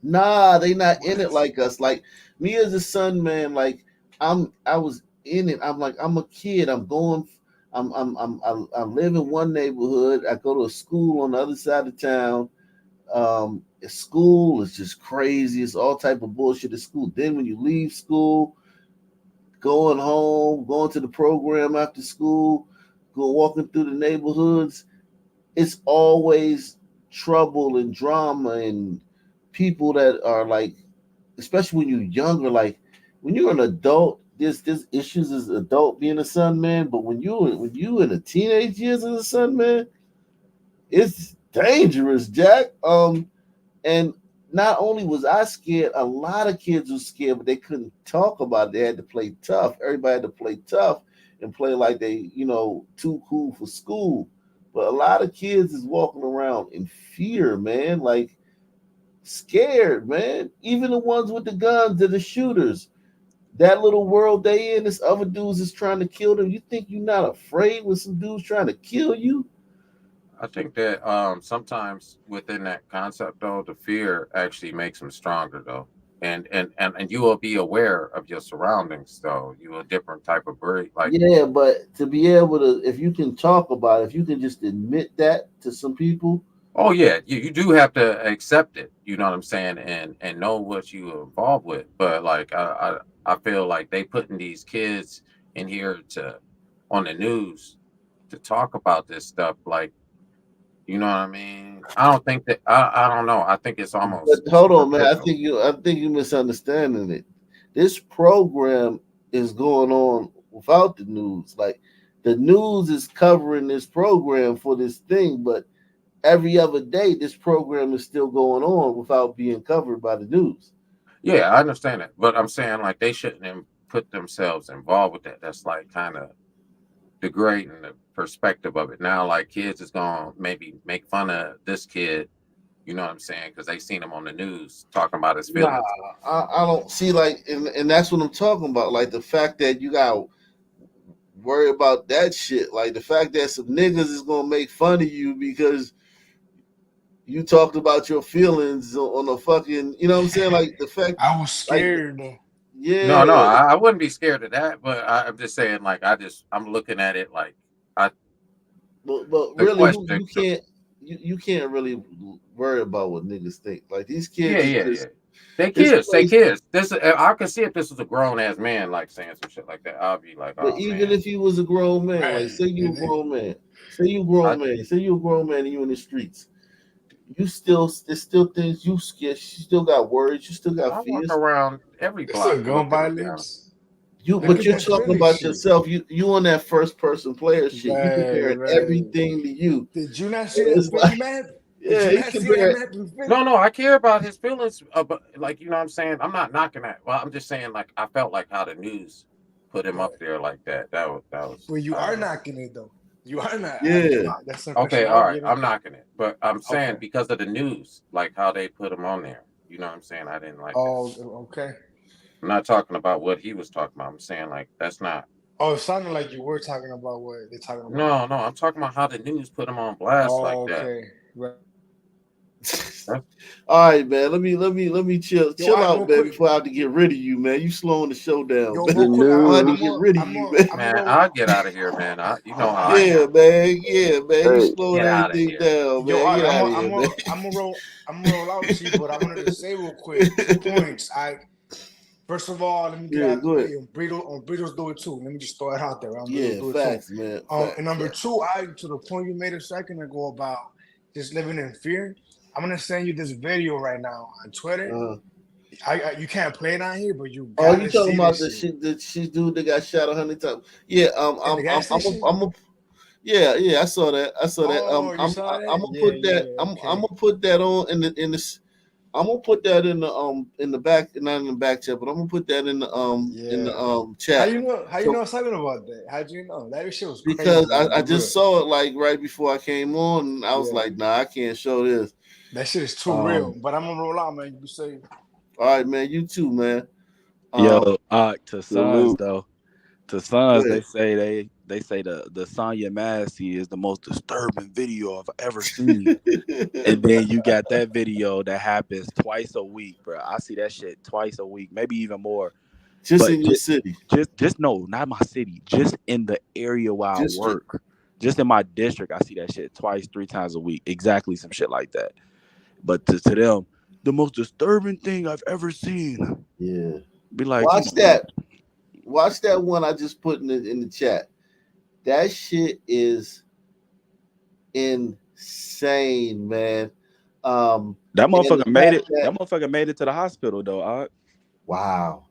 Nah, they not in it like us. Like me as a son, man. Like I was in it. I'm like I'm a kid. I live in one neighborhood. I go to a school on the other side of town. School is just crazy. It's all type of bullshit at school. Then when you leave school, going home, going to the program after school, go walking through the neighborhoods, it's always trouble and drama and people that are like, especially when you're younger, like when you're an adult, there's issues as an adult being a son, man. But when you in the teenage years as a son, man, it's dangerous, Jack. And not only was I scared, a lot of kids were scared, but they couldn't talk about it. They had to play tough. Everybody had to play tough and play like they, too cool for school. But a lot of kids is walking around in fear, man, like scared, man. Even the ones with the guns, they're the shooters. That little world they in, this other dudes is trying to kill them. You think you're not afraid when some dudes trying to kill you? I think that sometimes within that concept though, the fear actually makes them stronger though. And you will be aware of your surroundings though. You're a different type of breed. Like, Yeah, but to be able to, if you can talk about it, if you can just admit that to some people, oh yeah, you do have to accept it, you know what I'm saying, and know what you're involved with. But like I feel like they putting these kids in here to on the news to talk about this stuff, like, you know what I mean? I don't think that I don't know. I think it's but almost hold on, man. superficial. I think you're misunderstanding it. This program is going on without the news. Like the news is covering this program for this thing, but every other day this program is still going on without being covered by the news. Yeah, I understand it, but I'm saying like they shouldn't put themselves involved with that. That's like kind of degrading the perspective of it. Now, like kids is gonna maybe make fun of this kid, you know what I'm saying, because they seen him on the news talking about his Nah, feelings. I don't see like, and that's what I'm talking about. Like the fact that you got worry about that shit. Like the fact that some niggas is gonna make fun of you because you talked about your feelings on a fucking, you know what I'm saying? Like the fact, I was like, scared. yeah, No, I wouldn't be scared of that, but I'm just saying, like, I'm looking at it like I but the really, question. who you can't really worry about what niggas think. Like these kids is Yeah. just They this kids, they place. kids. This I could see if this was a grown ass man like saying some shit like that. I'll be like, But oh even man, if you was a grown man, like say you a grown man, say you a I, grown man, say you a grown man and you in the streets, you still there's still things you scared. You still got worries. You still got I walk fears. around every It's a block gun looking to be honest. violence. Look But at you're that talking Philly about shit. yourself. You on that first person player shit. You Right, comparing right. everything to you. Did you not see And that it's Philly like, map? Did yeah, you he not see that comparing. map in Philly? No, I care about his feelings, but like, you know what I'm saying. I'm not knocking that. Well, I'm just saying like I felt like how the news put him up there like that. That was. But you I are don't know. knocking it though. You are not. Yeah. That's the Okay, impression I all was right. getting. I'm knocking it, but I'm saying Okay. because of the news, like how they put him on there. You know what I'm saying? I didn't like that. Oh, okay. I'm not talking about what he was talking about. I'm saying like that's not. Oh, it sounded like you were talking about what they're talking about. No, I'm talking about how the news put him on blast like Oh, that. okay. Right. All right, man. Let me chill Yo, I out, real man. quick. Before I have to get rid of you, man. You slowing the show down, Yo, man. The real quick. I had to news, get rid of you, man. man. I'll get out of here, man. You know how I Yeah, am. man. Yeah, man. You Hey, slowing get out of everything here. down, Yo, man. Get out of I'm here, a, man. I'm a roll. I'm gonna roll out to you, but I wanted to say real quick 2 points. First of all, let me get Yeah, out the go ahead. way. On Breeders do it too. Let me just throw it out there. On Breeders Yeah, do it too. facts, man. And number two, to the point you made a second ago about just living in fear. I'm gonna send you this video right now on Twitter. You can't play it on here, but you Oh, you gotta talking see about this the shit. shit that she dude that got shot 100 times? Yeah, In the gas station? yeah, I saw that. I saw that. Oh, you saw that? I'm gonna Yeah, put that. yeah, I'm okay. gonna put that on in the. I'm gonna put that in the back, not in the back chat, but I'm gonna put that in the How chat. you know? How you So know something about that? How'd you know? That shit was because crazy. I'm gonna I be just real. saw it like right before I came on, and I was Yeah, like, nah, I can't show this. that shit is too real. Um, But I'm gonna roll out, man. You say all right, man. You too, man. Yo, to sons salute. though, to Go sons, ahead. they say the Sonya Massey is the most disturbing video I've ever seen. And then you got that video that happens twice a week, bro. I see that shit twice a week, maybe even more. Just But in your city, just no, not my city, just in the area where I district. work, just in my district, I see that shit twice, 3 times a week, exactly some shit like that. But to them, the most disturbing thing I've ever seen. Yeah. Be like, come Watch on, man. that. Watch that one I just put in the chat. That shit is insane, man. That And the motherfucker made fact it. that That motherfucker made it to the hospital though. wow,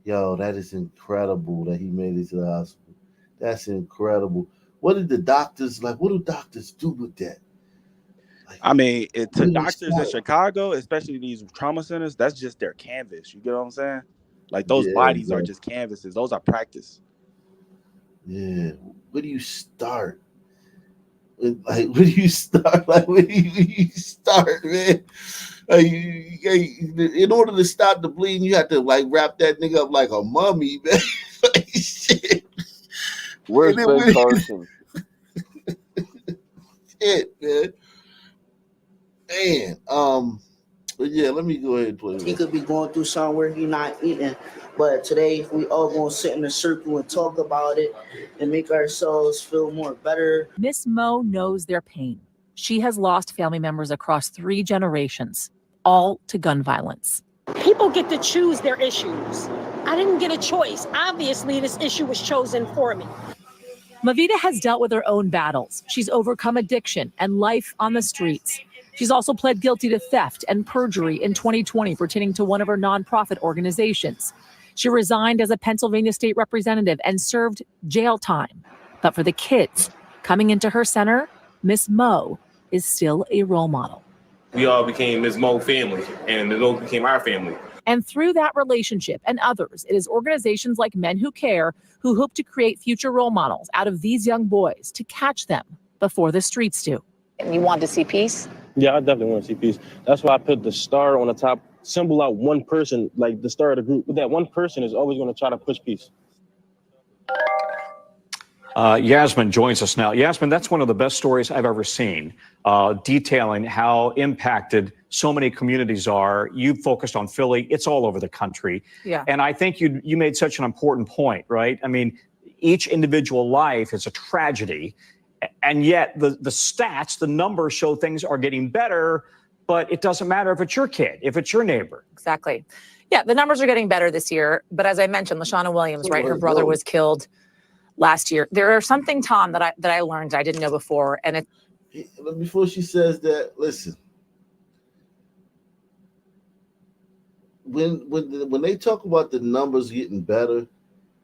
yo, that is incredible that he made it to the hospital. That's incredible. What did the doctors like? What do doctors do with that? I mean, to Where do they doctors in start? Chicago, especially these trauma centers, that's just their canvas. You get what I'm saying? Like those Yeah, bodies are bro. just canvases. Those are practice. Yeah. Where do you start? Like, where do you start? Like, where do you start, man? Like, in order to stop the bleeding, you have to like wrap that nigga up like a mummy, man. Like, shit. Where's And then Ben Carson? shit, man. Man, but yeah, let me go ahead and play. He could be going through somewhere he not eating, but today we all gonna sit in a circle and talk about it and make ourselves feel more better. Miss Mo knows their pain. She has lost family members across 3 generations, all to gun violence. People get to choose their issues. I didn't get a choice. Obviously, this issue was chosen for me. Mavita has dealt with her own battles. She's overcome addiction and life on the streets. She's also pled guilty to theft and perjury in 2020 pertaining to one of her nonprofit organizations. She resigned as a Pennsylvania state representative and served jail time. But for the kids coming into her center, Miss Mo is still a role model. We all became Ms. Mo family, and Ms. Mo became our family. And through that relationship and others, it is organizations like Men Who Care who hope to create future role models out of these young boys to catch them before the streets do. And you want to see peace? Yeah, I definitely want to see peace. That's why I put the star on the top, symbol out one person, like the star of the group. But that one person is always going to try to push peace. Yasmin joins us now. Yasmin, that's one of the best stories I've ever seen, detailing how impacted so many communities are. You focused on Philly. It's all over the country. Yeah. And I think you made such an important point, right? I mean, each individual life is a tragedy, and yet the stats, the numbers show things are getting better, but it doesn't matter if it's your kid, if it's your neighbor. Exactly. Yeah, the numbers are getting better this year. But as I mentioned, LaShawna Williams, right, her brother was killed last year. There is something, Tom, that I learned I didn't know before, and it. Before she says that, listen. When they talk about the numbers getting better,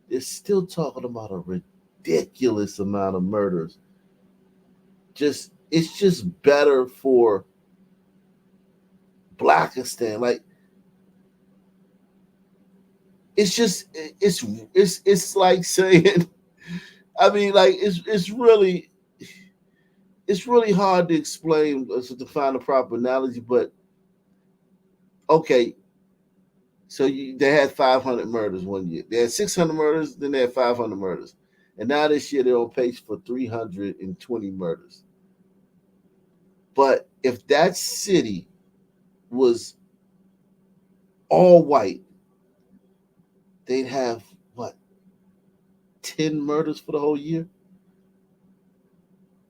they're still talking about a ridiculous amount of murders. It's just better for Blackistan. Like it's like saying. I mean, like it's really hard to explain to find a proper analogy, but okay. So they had 500 murders one year. They had 600 murders, then they had 500 murders, and now this year they're on pace for 320 murders. But if that city was all white, they'd have what? 10 murders for the whole year,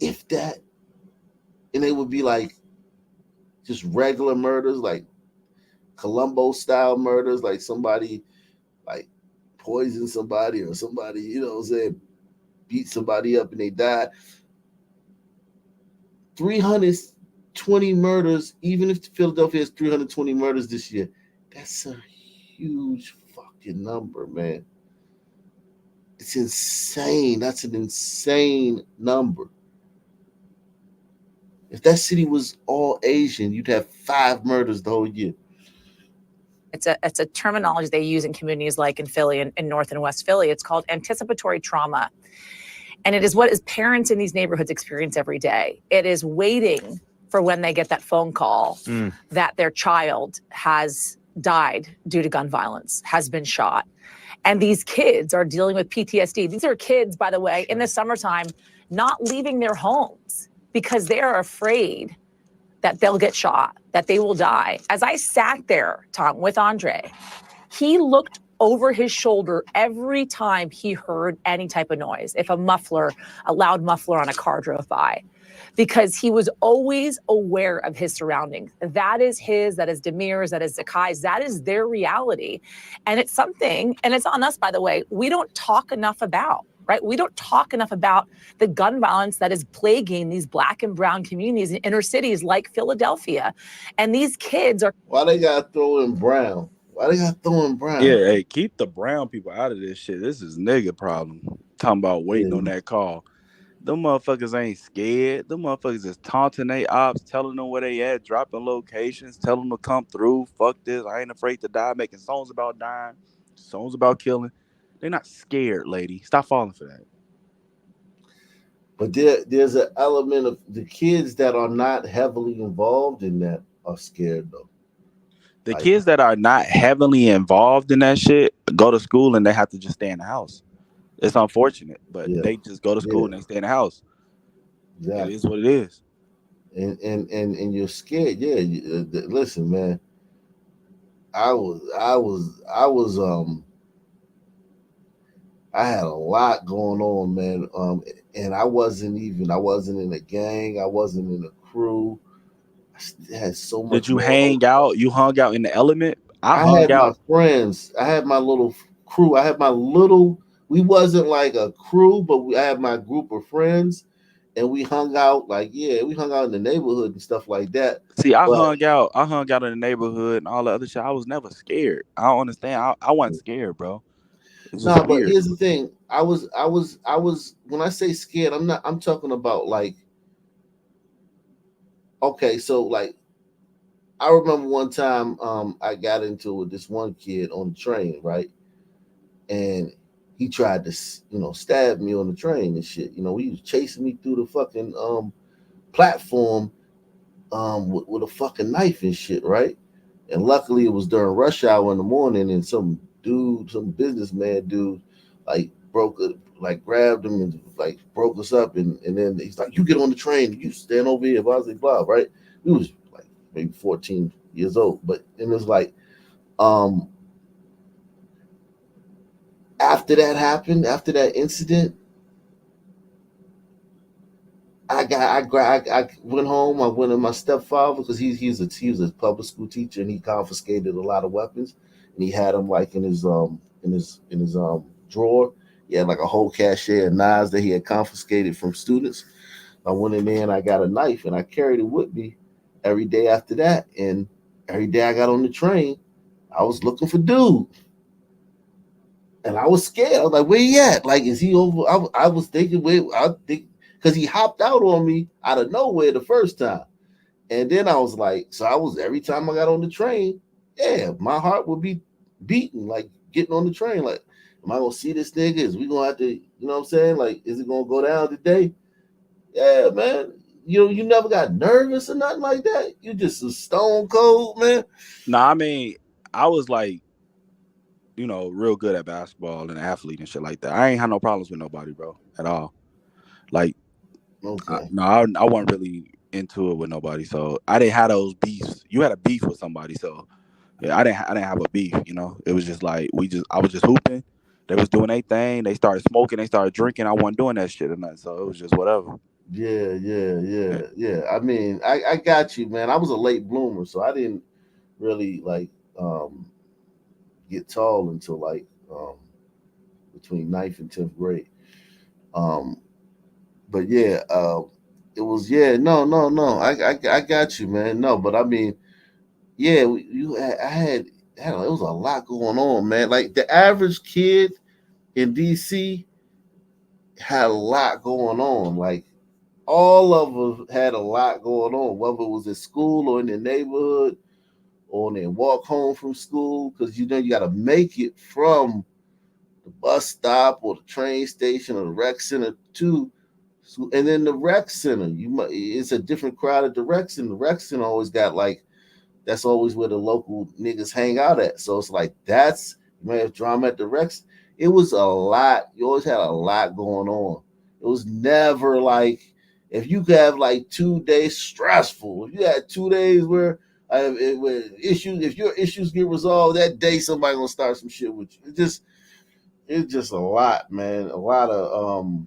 if that, and they would be like just regular murders, like Columbo style murders, like somebody like poisoned somebody or somebody, you know what I'm saying, beat somebody up and they died. 320 murders, even if Philadelphia has 320 murders this year, that's a huge fucking number, man. It's insane. That's an insane number. If that city was all Asian, you'd have 5 murders the whole year. It's a terminology they use in communities like in Philly and in North and West Philly. It's called anticipatory trauma. And it is what parents in these neighborhoods experience every day. It is waiting for when they get that phone call that their child has died due to gun violence, has been shot. And these kids are dealing with PTSD. These are kids, by the way, in the summertime, not leaving their homes because they are afraid that they'll get shot, that they will die. As I sat there, Tom, with Andre, he looked over his shoulder every time he heard any type of noise, if a loud muffler on a car drove by, because he was always aware of his surroundings. That is Demir's, that is Zakai's, that is their reality. And it's something, and it's on us, by the way, we don't talk enough about, right? We don't talk enough about the gun violence that is plaguing these Black and brown communities in inner cities like Philadelphia. And these kids are. Why they got to throw in brown? Yeah, hey, keep the brown people out of this shit. This is nigga problem. Talking about waiting on that call. Them motherfuckers ain't scared. Them motherfuckers is taunting they ops, telling them where they at, dropping locations, telling them to come through. Fuck this. I ain't afraid to die. Making songs about dying, songs about killing. They're not scared, lady. Stop falling for that. But there's an element of the kids that are not heavily involved in that are scared, though. The kids that are not heavily involved in that shit go to school and they have to just stay in the house. It's unfortunate, but they just go to school and they stay in the house. Exactly. It is what it is. and you're scared. Yeah, listen, man. I had a lot going on, man. And I wasn't in a gang. I wasn't in a crew. I had so Did much you going on. hang out? You hung out in the element? I I hung had my out. friends. I had my little crew. I had my little. We wasn't like a crew, but I had my group of friends, and we hung out. Like, yeah, we hung out in the neighborhood and stuff like that. See, But I hung out in the neighborhood and all the other shit. I was never scared. I don't understand. I wasn't scared, bro. It's just no, but weird. here's the thing. I was. When I say scared, I'm not. I'm talking about like. Okay, so like I remember one time I got into it with this one kid on the train, right? And he tried to stab me on the train and shit. He was chasing me through the fucking platform with a fucking knife and shit, right? And luckily it was during rush hour in the morning, and some businessman dude, like grabbed him and like broke us up, and then he's like, "You get on the train, you stand over here," blah blah blah, right? We was like maybe 14 years old, but it was like um after that happened, after that incident, I went home. I went to my stepfather because he was a public school teacher, and he confiscated a lot of weapons, and he had them like in his drawer. He had like a whole cache of knives that he had confiscated from students. I went in there and I got a knife, and I carried it with me every day after that. And every day I got on the train, I was looking for dude, and I was scared. I was like, "Where he at? Like, is he over?" I was thinking, "Wait, I think." Because he hopped out on me out of nowhere the first time. And then I was like, so I was every time I got on the train, yeah, my heart would be beating, like getting on the train. Like, am I gonna see this nigga? Is we gonna have to, you know what I'm saying? Like, is it gonna go down today? Yeah, man. You never got nervous or nothing like that. You just a stone cold, man. Nah, I mean, I was like, real good at basketball and athlete and shit like that. I ain't had no problems with nobody, bro, at all. Like, Okay. no, I wasn't really into it with nobody, so I didn't have those beefs. You had a beef with somebody, so yeah, I didn't have a beef. It was just like I was just hooping. They was doing their thing. They started smoking. They started drinking. I wasn't doing that shit or nothing, so it was just whatever. Yeah. Yeah. I mean, I got you, man. I was a late bloomer, so I didn't really like get tall until like between ninth and 10th grade. Um, but yeah, it was no. I got you, man. No, but I mean, yeah, it was a lot going on, man. Like the average kid in DC had a lot going on. Like all of us had a lot going on, whether it was at school or in the neighborhood or on their walk home from school, because you got to make it from the bus stop or the train station or the rec center to school. And then the rec center, it's a different crowd at the rec center. The rec center always got like that's always where the local niggas hang out at. So it's like you may have drama at the Rex. It was a lot. You always had a lot going on. It was never like if you could have like 2 days stressful. If you had 2 days where if your issues get resolved that day, somebody gonna start some shit with you. It's just a lot, man. A lot of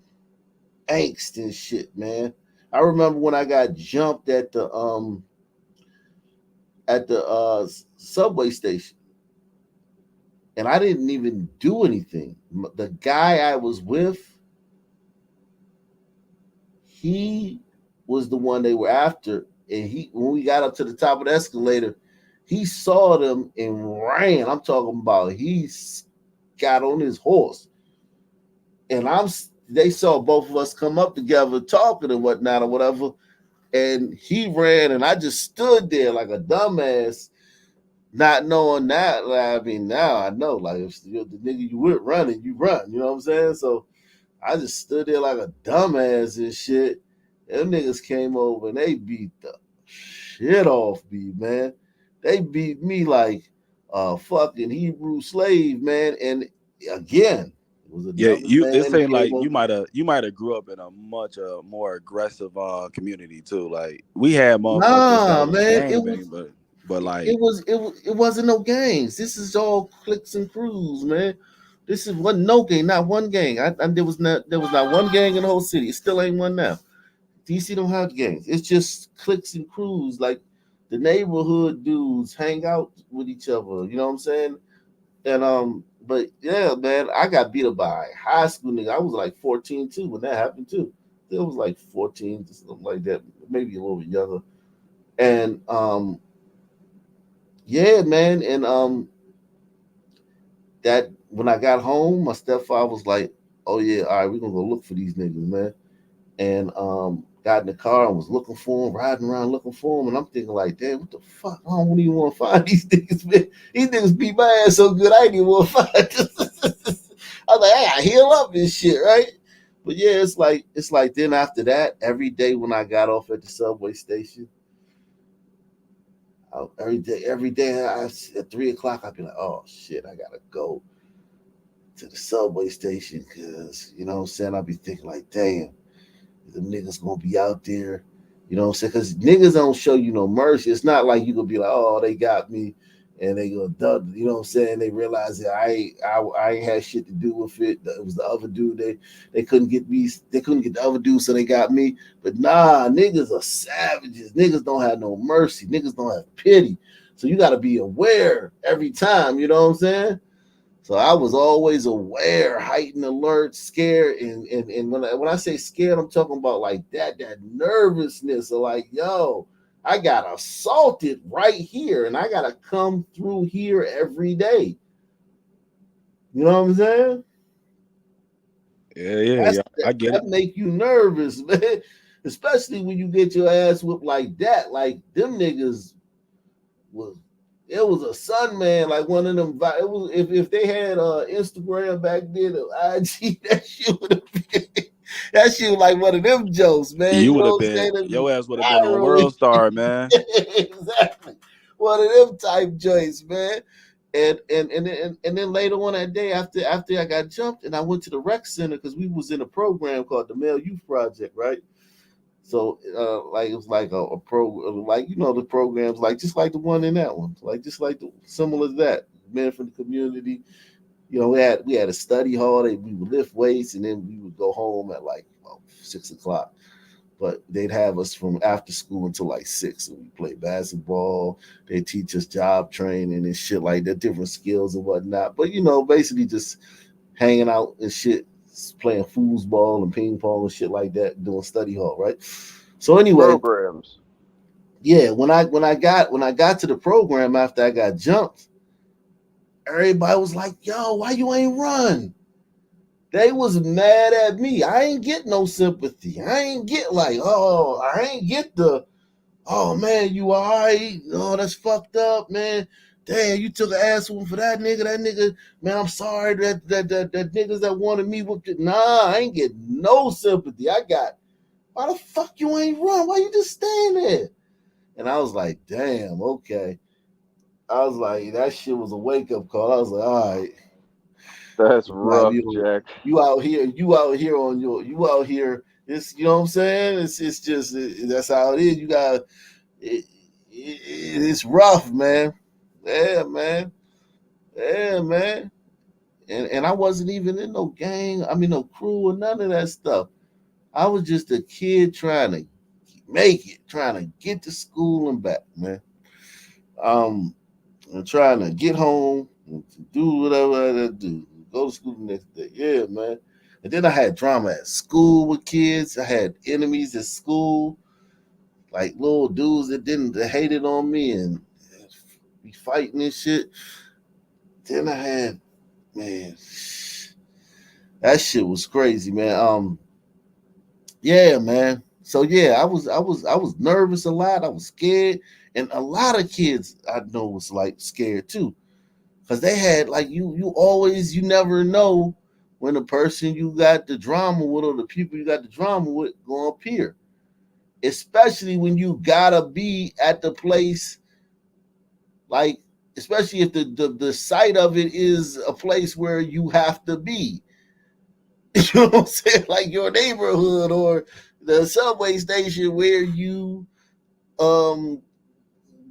angst and shit, man. I remember when I got jumped at the subway station, and I didn't even do anything. The guy I was with, he was the one they were after, and when we got up to the top of the escalator, he saw them and ran. I'm talking about he got on his horse, and they saw both of us come up together talking and whatnot or whatever, and he ran, and I just stood there like a dumbass not knowing that. Like, I mean, now I know. Like, if you're the nigga you went running, you run. You know what I'm saying? So I just stood there like a dumbass and shit. Them niggas came over and they beat the shit off me, man. They beat me like a fucking Hebrew slave, man. And again, was Yeah, another you. It man that seemed came like over. you might have grew up in a much more aggressive community too. Like we had motherfuckers that Nah, was man, gangbang, but like it wasn't no gangs. This is all cliques and crews, man. This is wasn't no gang, not one gang. There was not one gang in the whole city. It still ain't one now. DC don't have gangs. It's just cliques and crews. Like the neighborhood dudes hang out with each other. You know what I'm saying? And but yeah, man, I got beat up by a high school nigga. I was like 14 too when that happened too. It was like 14, something like that, maybe a little bit younger. And yeah, man, and that when I got home, my stepfather was like, "Oh yeah, all right, we're gonna go look for these niggas, man." And got in the car and was looking for them, riding around looking for them, and I'm thinking like, "Damn, what the fuck? I don't even want to find these niggas, man. These niggas beat my ass so good, I didn't even want to find." I was like, "I gotta heal up this shit, right?" But yeah, it's like then after that, every day when I got off at the subway station, every day at 3 o'clock, I'd be like, "Oh shit, I gotta go to the subway station," because you know what I'm saying. I'd be thinking like, "Damn, them niggas gonna be out there," you know what I'm saying? Because niggas don't show you no mercy. It's not like you gonna be like, "Oh, they got me," and they go, you know what I'm saying? They realize that I ain't had shit to do with it. It was the other dude. They couldn't get me. They couldn't get the other dude, so they got me. But nah, niggas are savages. Niggas don't have no mercy. Niggas don't have pity. So you got to be aware every time. You know what I'm saying? So I was always aware, heightened alert, scared, and when I say scared, I'm talking about like that nervousness of like, yo, I got assaulted right here, and I gotta come through here every day. You know what I'm saying? yeah. I get That it. make you nervous, man. Especially when you get your ass whipped like that. Like them niggas was it was a sun man, like one of them. It was if they had Instagram back then or IG, that shit would have been that shit was like one of them jokes, man. You You would know have what I'm been saying? That'd be your ass would have been on viral. World Star, man. Exactly. One of them type joints, man. And then later on that day, after I got jumped, and I went to the rec center because we was in a program called the Male Youth Project, right? So like it was like a pro, like you know the programs like just like the one in that one, like just like the similar to that, men from the community. You know, we had a study hall. We would lift weights, and then we would go home at like 6 o'clock. But they'd have us from after school until like 6, and we play basketball. They teach us job training and shit like that, different skills and whatnot. But you know, basically just hanging out and shit, playing foosball and ping pong and shit like that, doing study hall, right? So anyway, Programs. yeah, when I got to the program after I got jumped, everybody was like, "Yo, why you ain't run?" They was mad at me. I ain't get no sympathy. I ain't get like, oh, I ain't get the, oh man, you all right? Oh, that's fucked up, man. Damn, you took an ass whooping for that nigga. That nigga, man, I'm sorry that niggas that wanted me whooped it. Nah, I ain't get no sympathy. I got, why the fuck you ain't run? Why you just staying there? And I was like, damn, okay. I was like, that shit was a wake up call. I was like, all right. That's Like rough, Jack. you out here on you out here. It's you know what I'm saying. It's just that's how it is. You got it's rough, man. Yeah, man. Yeah, man. And I wasn't even in no gang. I mean, no crew or none of that stuff. I was just a kid trying to make it, trying to get to school and back, man. And trying to get home and to do whatever I had to do. Go to school the next day. Yeah, man. And then I had drama at school with kids. I had enemies at school, like little dudes that hated on me and be fighting and shit. Then I had, man, that shit was crazy, man. Yeah, man. So yeah, I was nervous a lot. I was scared, and a lot of kids I know was like scared too, because they had like you never know when the person you got the drama with or the people you got the drama with gonna appear, especially when you gotta be at the place, like especially if the site of it is a place where you have to be. You know what I'm saying? Like your neighborhood or the subway station where you go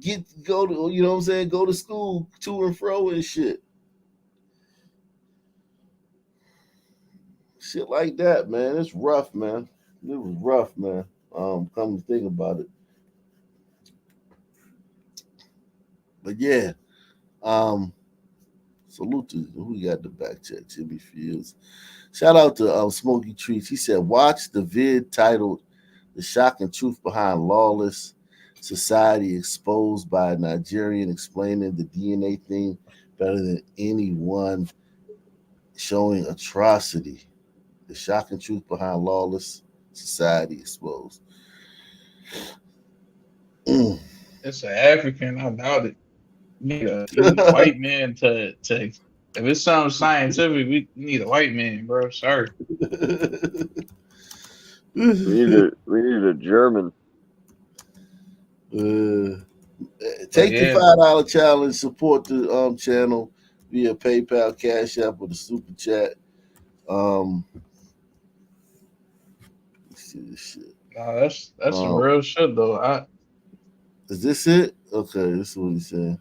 to, you know what I'm saying, go to school to and fro and shit. Shit like that, man. It's rough, man. It was rough, man. Come to think about it. But yeah, salute to who we got the back check, Jimmy Fields. Shout out to Smokey Treats. He said, watch the vid titled The Shocking Truth Behind Lawless Society Exposed by a Nigerian Explaining the DNA Thing Better Than Anyone, Showing Atrocity. The Shocking Truth Behind Lawless Society Exposed. It's an African, I doubt it. You need a white man to if it's something scientific, we need a white man, bro. Sorry. We need a German. Take the $5 challenge, support the channel via PayPal, Cash App, or the Super Chat. Let's see this shit. Nah, that's some real shit though. Is this it? Okay, this is what he's saying.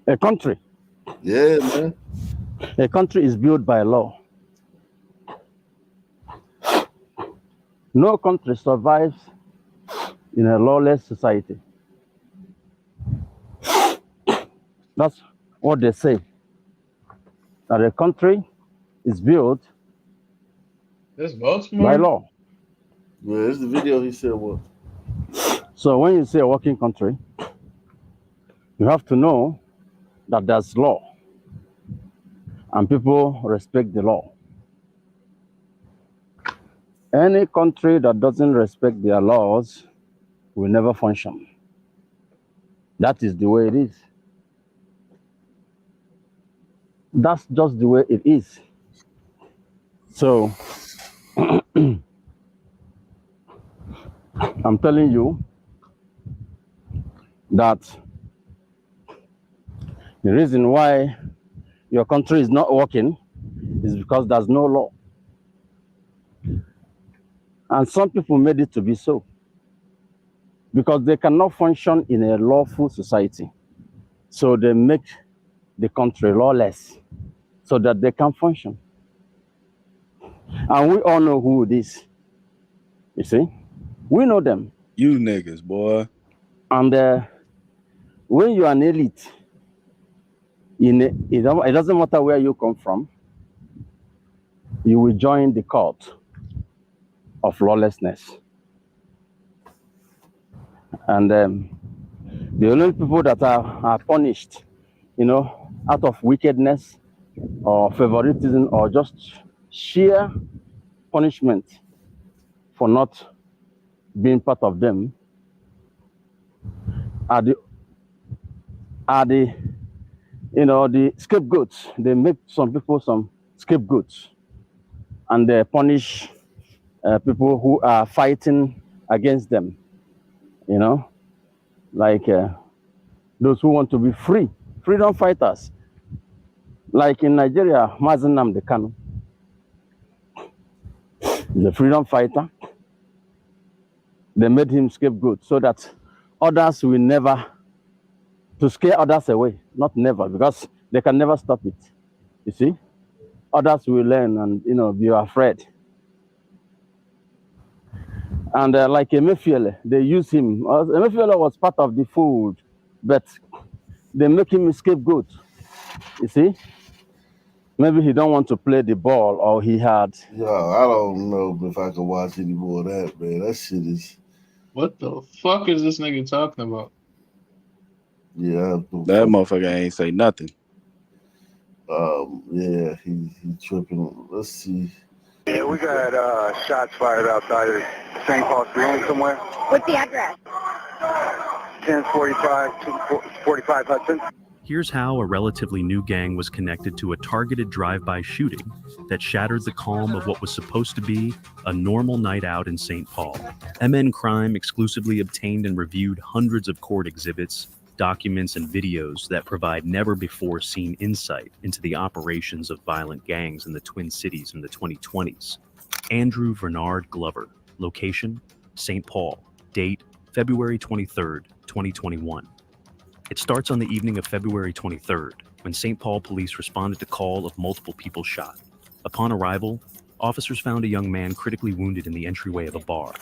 A country. Yeah, man. A country is built by law. No country survives in a lawless society. That's what they say. That a country is built This Baltimore? by law. Yeah, this is the video he said what. So when you say a working country, you have to know that there's law and people respect the law. Any country that doesn't respect their laws will never function. That is the way it is. That's just the way it is. So I'm telling you that the reason why your country is not working is because there's no law. And some people made it to be so because they cannot function in a lawful society. So they make the country lawless so that they can function. And we all know who it is. You see? We know them. You niggas, boy. And when you are an elite, it doesn't matter where you come from, you will join the cult of lawlessness. And the only people that are punished, out of wickedness or favoritism or just sheer punishment for not being part of them are the scapegoats. They make some people some scapegoats, and they punish people who are fighting against them. Like those who want to be free, freedom fighters. Like in Nigeria, Mazen Nnamdi Kanu is a freedom fighter. They made him scapegoat so that others will never, to scare others away, not never, because they can never stop it. You see? Others will learn and, be afraid. And like Emefiele, they use him. Emefiele was part of the fold, but they make him a scapegoat. You see? Maybe he don't want to play the ball, or he had. Yo, I don't know if I can watch any more of that, man. That shit is. What the fuck is this nigga talking about? Yeah, that motherfucker ain't say nothing. Yeah, he tripping. Let's see. Yeah, we got shots fired outside of St. Paul Green somewhere. What's the address? 1045, 245 Hudson. Here's how a relatively new gang was connected to a targeted drive-by shooting that shattered the calm of what was supposed to be a normal night out in St. Paul. MN Crime exclusively obtained and reviewed hundreds of court exhibits, documents and videos that provide never-before-seen insight into the operations of violent gangs in the Twin Cities in the 2020s. Andrew Vernard Glover. Location, St. Paul. Date, February 23rd, 2021. It starts on the evening of February 23rd, when St. Paul police responded to call of multiple people shot. Upon arrival, officers found a young man critically wounded in the entryway of a bar.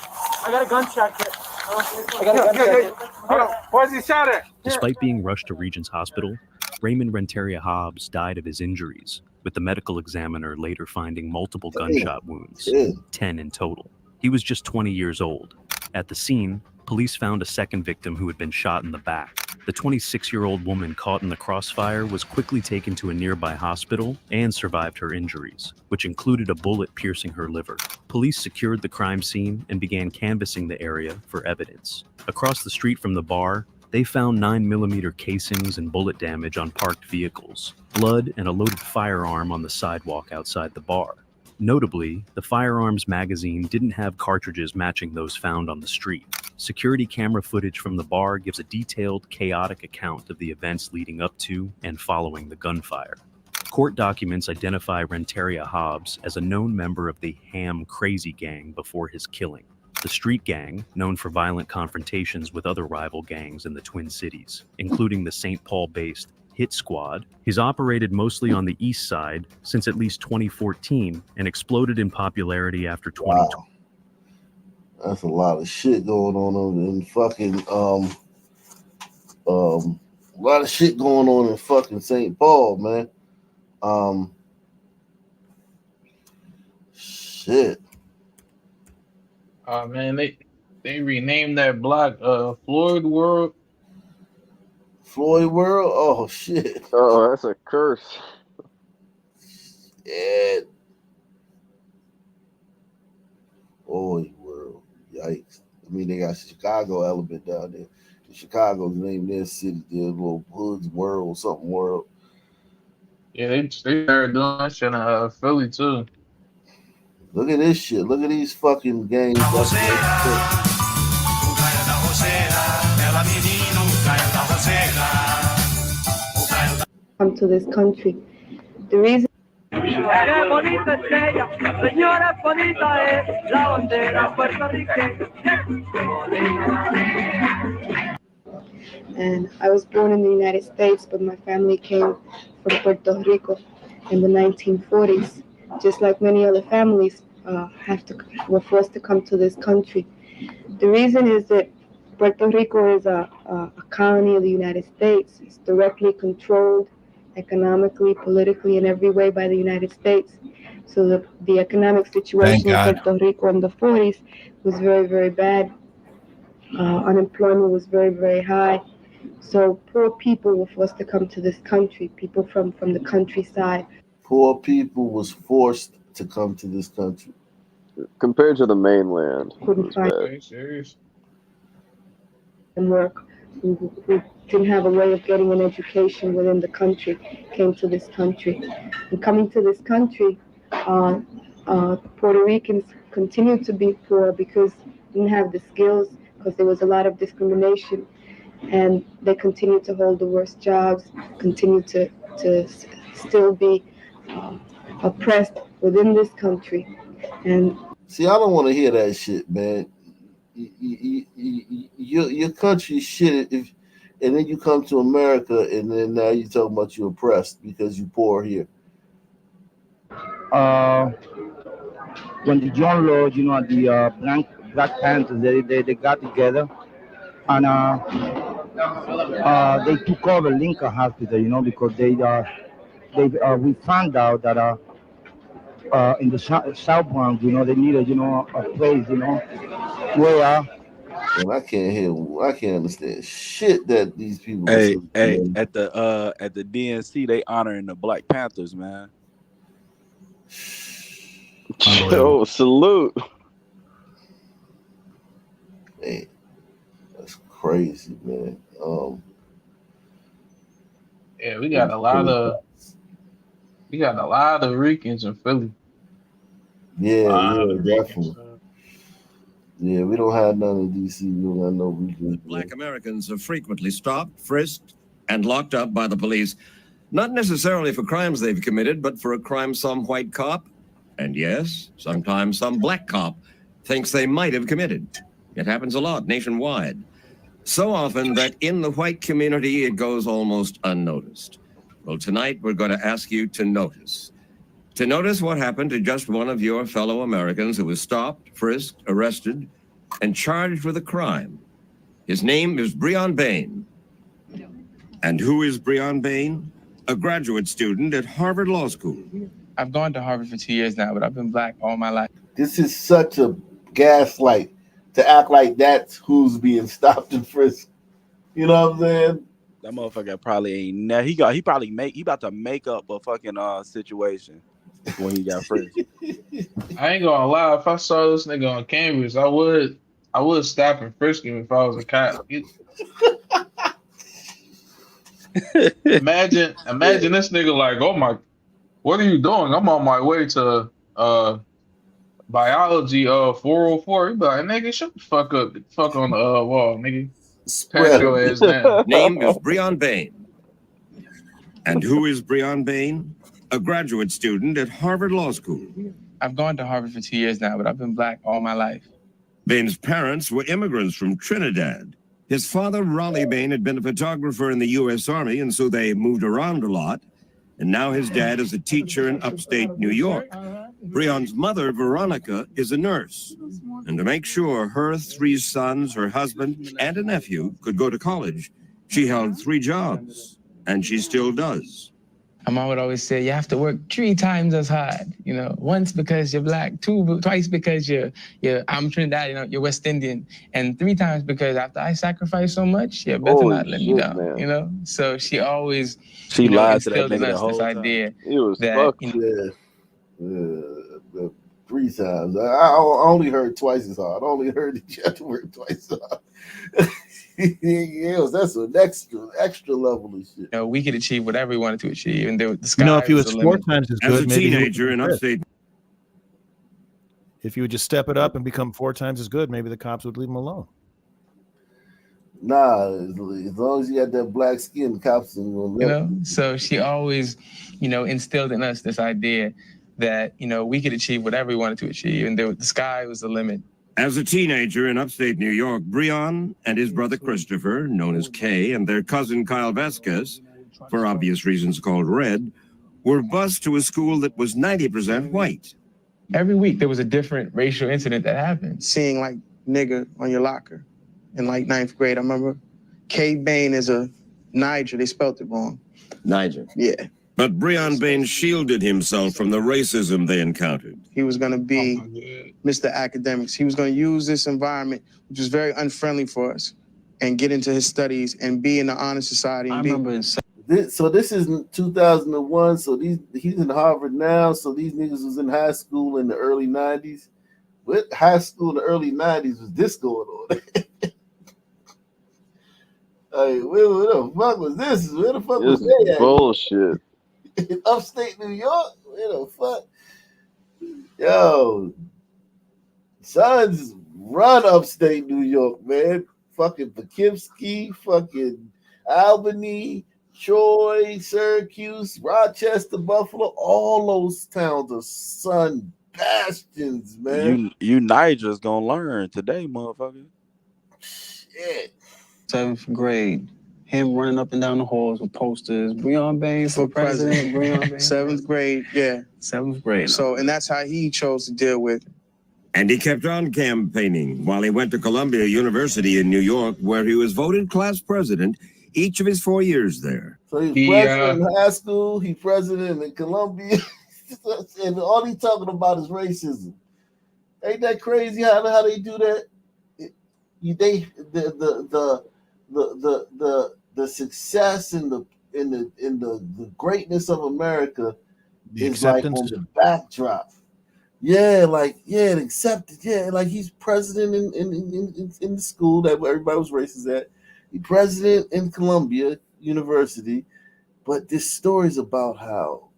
I got a gunshot kit. I got a gunshot kit. Hold on. Where's he shot at? Despite being rushed to Regents Hospital, Raymond Renteria Hobbs died of his injuries, with the medical examiner later finding multiple gunshot wounds, 10 in total. He was just 20 years old. At the scene, police found a second victim who had been shot in the back. The 26-year-old woman caught in the crossfire was quickly taken to a nearby hospital and survived her injuries, which included a bullet piercing her liver. Police secured the crime scene and began canvassing the area for evidence. Across the street from the bar, they found 9mm casings and bullet damage on parked vehicles, blood and a loaded firearm on the sidewalk outside the bar. Notably, the firearms magazine didn't have cartridges matching those found on the street. Security camera footage from the bar gives a detailed, chaotic account of the events leading up to and following the gunfire. Court documents identify Renteria Hobbs as a known member of the Ham Crazy Gang before his killing, the street gang known for violent confrontations with other rival gangs in the Twin Cities, including the St. Paul-based Hit Squad. He's operated mostly on the east side since at least 2014 and exploded in popularity after 2020. Wow. That's a lot of shit going on over in fucking a lot of shit going on in fucking St. Paul, man. Shit. Man, they renamed that block Floyd World. Floyd World? Oh shit. Oh, that's a curse. Yeah. Floyd World. Yikes. I mean, they got Chicago element down there. Chicago's named their city, their little Hoods World, something world. Yeah, they started doing that shit in Philly too. Look at this shit. Look at these fucking gangs. Come to this country. The reason and I was born in the United States, but my family came from Puerto Rico in the 1940s. Just like many other families were forced to come to this country. The reason is that Puerto Rico is a colony of the United States. It's directly controlled economically, politically, in every way by the United States. So the economic situation in Puerto Rico in the 40s was very, very bad. Unemployment was very, very high. So poor people were forced to come to this country, people from the countryside. Poor people was forced to come to this country. Compared to the mainland. Couldn't find and work, who didn't have a way of getting an education within the country, came to this country. And coming to this country, Puerto Ricans continued to be poor because they didn't have the skills, because there was a lot of discrimination, and they continued to hold the worst jobs, continued to still be oppressed within this country. And see, I don't want to hear that shit, man. Your country shit, and then you come to America, and then now you're talking about you're oppressed because you're poor here. When the John Lord, the Black Panthers, they got together, and they took over Lincoln Hospital, because we found out that in the South Bronx, they needed, a place, where. And I can't understand shit that these people. Hey, at the DNC, they honoring the Black Panthers, man. Yo, salute. Man, that's crazy, man. Yeah, we got a lot of Ricans in Philly. Yeah, definitely. Yeah, we don't have none in DC. We don't have no regions. Black Americans are frequently stopped, frisked, and locked up by the police, not necessarily for crimes they've committed, but for a crime some white cop, and yes, sometimes some black cop, thinks they might have committed. It happens a lot nationwide. So often that in the white community it goes almost unnoticed. Well, tonight we're going to ask you to notice. To notice what happened to just one of your fellow Americans who was stopped, frisked, arrested, and charged with a crime. His name is Breon Bain. And who is Breon Bain? A graduate student at Harvard Law School. I've gone to Harvard for 2 years now, but I've been black all my life. This is such a gaslight to act like that's who's being stopped and frisked. You know what I'm saying? That motherfucker probably ain't. He about to make up a fucking situation when he got frisked. I ain't gonna lie. If I saw this nigga on campus, I would stop and frisk him if I was a cop. Imagine this nigga like, oh my, what are you doing? I'm on my way to biology 404. He be like, nigga, shut the fuck up. Get the fuck on the wall, nigga. Pat your ass down. Name is Breon Bain. And who is Breon Bain? A graduate student at Harvard Law School. I've gone to Harvard for 2 years now, but I've been black all my life. Bain's parents were immigrants from Trinidad. His father, Raleigh Bain, had been a photographer in the U.S. Army, and so they moved around a lot. And now his dad is a teacher in upstate New York. Breon's mother, Veronica, is a nurse. And to make sure her 3 sons, her husband, and a nephew could go to college, she held 3 jobs, and she still does. My mom would always say, you have to work 3 times as hard. You know, once because you're black, twice because I'm Trinidad, you're West Indian, and 3 times because after I sacrifice so much, you better not let me down. Man. You know, so she always lied to that instilled in nigga us the whole this time. idea It was that the 3 times. I only heard twice as hard. I only heard that you have to work twice as hard. That's an extra level of shit. we could achieve whatever we wanted to achieve, and the sky if you was was the 4 limit. times as As good, a maybe you teenager wouldn't in be upstate. If you would just step it up and become 4 times as good, maybe the cops would leave him alone. Nah, as long as you got that black skin, the cops ain't gonna let you. So she always, instilled in us this idea that, we could achieve whatever we wanted to achieve, and the sky was the limit. As a teenager in upstate New York, Breon and his brother Christopher, known as Kay, and their cousin Kyle Vasquez, for obvious reasons called Red, were bused to a school that was 90% white. Every week there was a different racial incident that happened. Seeing like nigga on your locker in like 9th grade. I remember Kay Bain is a Niger. They spelled it wrong. Niger. Yeah. But Breon Bain shielded himself from the racism they encountered. He was going to be Mr. Academics. He was going to use this environment, which was very unfriendly for us, and get into his studies and be in the honor society. And So this is 2001. So he's in Harvard now. So these niggas was in high school in the early 90s. What high school in the early 90s was this going on? Hey, where the fuck was this? Where the fuck was This they is at? bullshit. In upstate New York? Where the fuck? Yo, sons run upstate New York, man. Fucking Poughkeepsie, fucking Albany, Troy, Syracuse, Rochester, Buffalo. All those towns are son bastions, man. You Niger's gonna learn today, motherfucker. Shit. 7th grade. Him running up and down the halls with posters. Breon Bain for president. Breon Bain. 7th grade, yeah. 7th grade. So, and that's how he chose to deal with it. And he kept on campaigning while he went to Columbia University in New York, where he was voted class president each of his 4 years there. So he's president in high school, he's president in Columbia, and all he's talking about is racism. Ain't that crazy how they do that? The success and the greatness of America is like on the backdrop. Yeah, accepted. Yeah, like he's president in the school that everybody was racist at. He's president in Columbia University, but this story's about how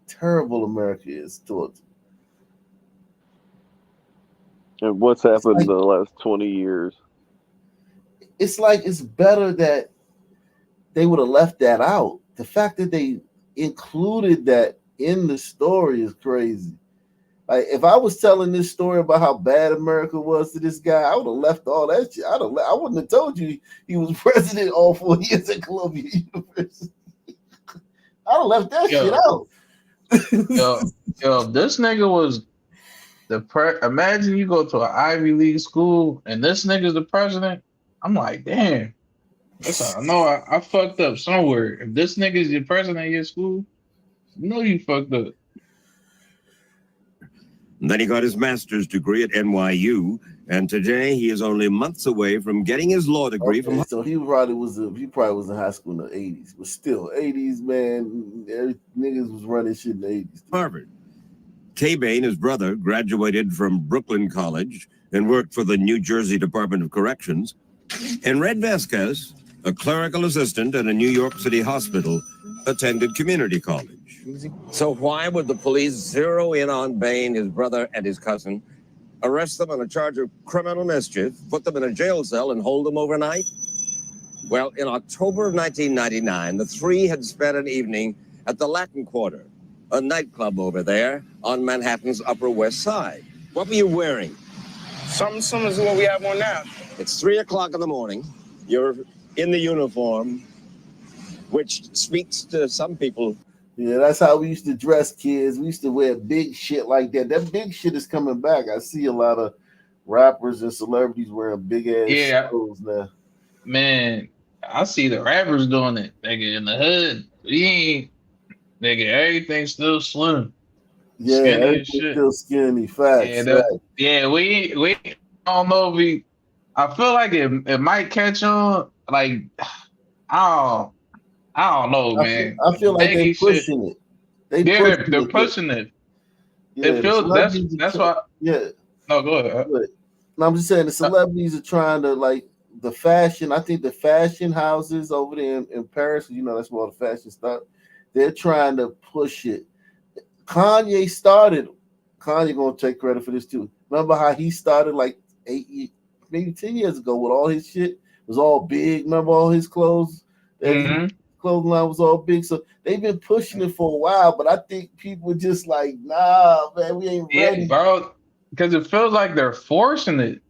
terrible America is towards him. And what's happened in the last 20 years? It's like it's better that they would have left that out. The fact that they included that in the story is crazy. Like if I was telling this story about how bad America was to this guy, I would have left all that shit. I wouldn't have told you he was president all 4 years at Columbia University. I'd have left that shit out. Yo, this nigga was imagine you go to an Ivy League school and this nigga's the president. I'm like, damn. That's how I know I fucked up somewhere. If this nigga's your president of your school, you know you fucked up. Then he got his master's degree at NYU, and today he is only months away from getting his law degree from. So he probably was in high school in the 80s, but still 80s, man. Niggas was running shit in the 80s. Harvard. K-Bane, his brother, graduated from Brooklyn College and worked for the New Jersey Department of Corrections. And Red Vasquez, a clerical assistant at a New York City hospital, attended community college. So why would the police zero in on Bain, his brother, and his cousin, arrest them on a charge of criminal mischief, put them in a jail cell, and hold them overnight? Well, in October of 1999, the three had spent an evening at the Latin Quarter, a nightclub over there on Manhattan's Upper West Side. What were you wearing? Something similar to what we have on now. It's 3 o'clock in the morning. You're in the uniform, which speaks to some people. Yeah, that's how we used to dress kids. We used to wear big shit like that. That big shit is coming back. I see a lot of rappers and celebrities wearing big ass clothes now. Man, I see the rappers doing it. Nigga in the hood. We ain't nigga, everything's still slim. Yeah, everything's still skinny. Facts. Yeah, we I don't know if I feel like it might catch on. Like I don't know, man. I feel like they're pushing it. They're pushing it. Yeah, It feels that's why. Yeah. No, go ahead. No, I'm just saying the celebrities are trying to like the fashion. I think the fashion houses over there in Paris, you know, that's where all the fashion stuff. They're trying to push it. Kanye gonna take credit for this too. Remember how he started like 10 years ago with all his shit? It was all big. Remember all his clothes? Clothing line was all big. So they've been pushing it for a while, but I think people just like, nah, man, we ain't ready. Yeah, bro. Because it feels like they're forcing it.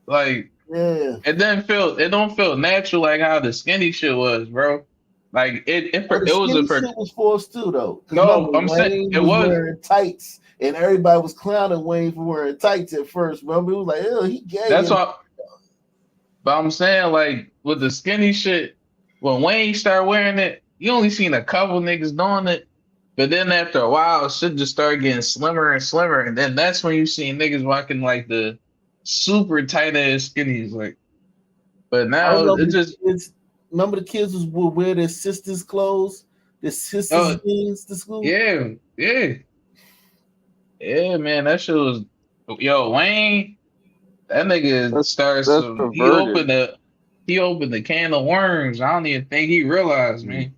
Like it don't feel natural like how the skinny shit was, bro. Like it was forced too, though. No, I'm saying it was wearing tights, and everybody was clowning Wayne for wearing tights at first. Remember, it was like, oh, he gay. That's what. But I'm saying, like with the skinny shit, when Wayne started wearing it, you only seen a couple niggas doing it. But then after a while, shit just started getting slimmer and slimmer, and then that's when you see niggas rocking like the super tight ass skinnies, like. But now it's. Remember the kids would wear their sisters' clothes, their sisters' jeans to school? Yeah. Yeah, man, that shit was Wayne, that nigga started he opened the can of worms. I don't even think he realized, man.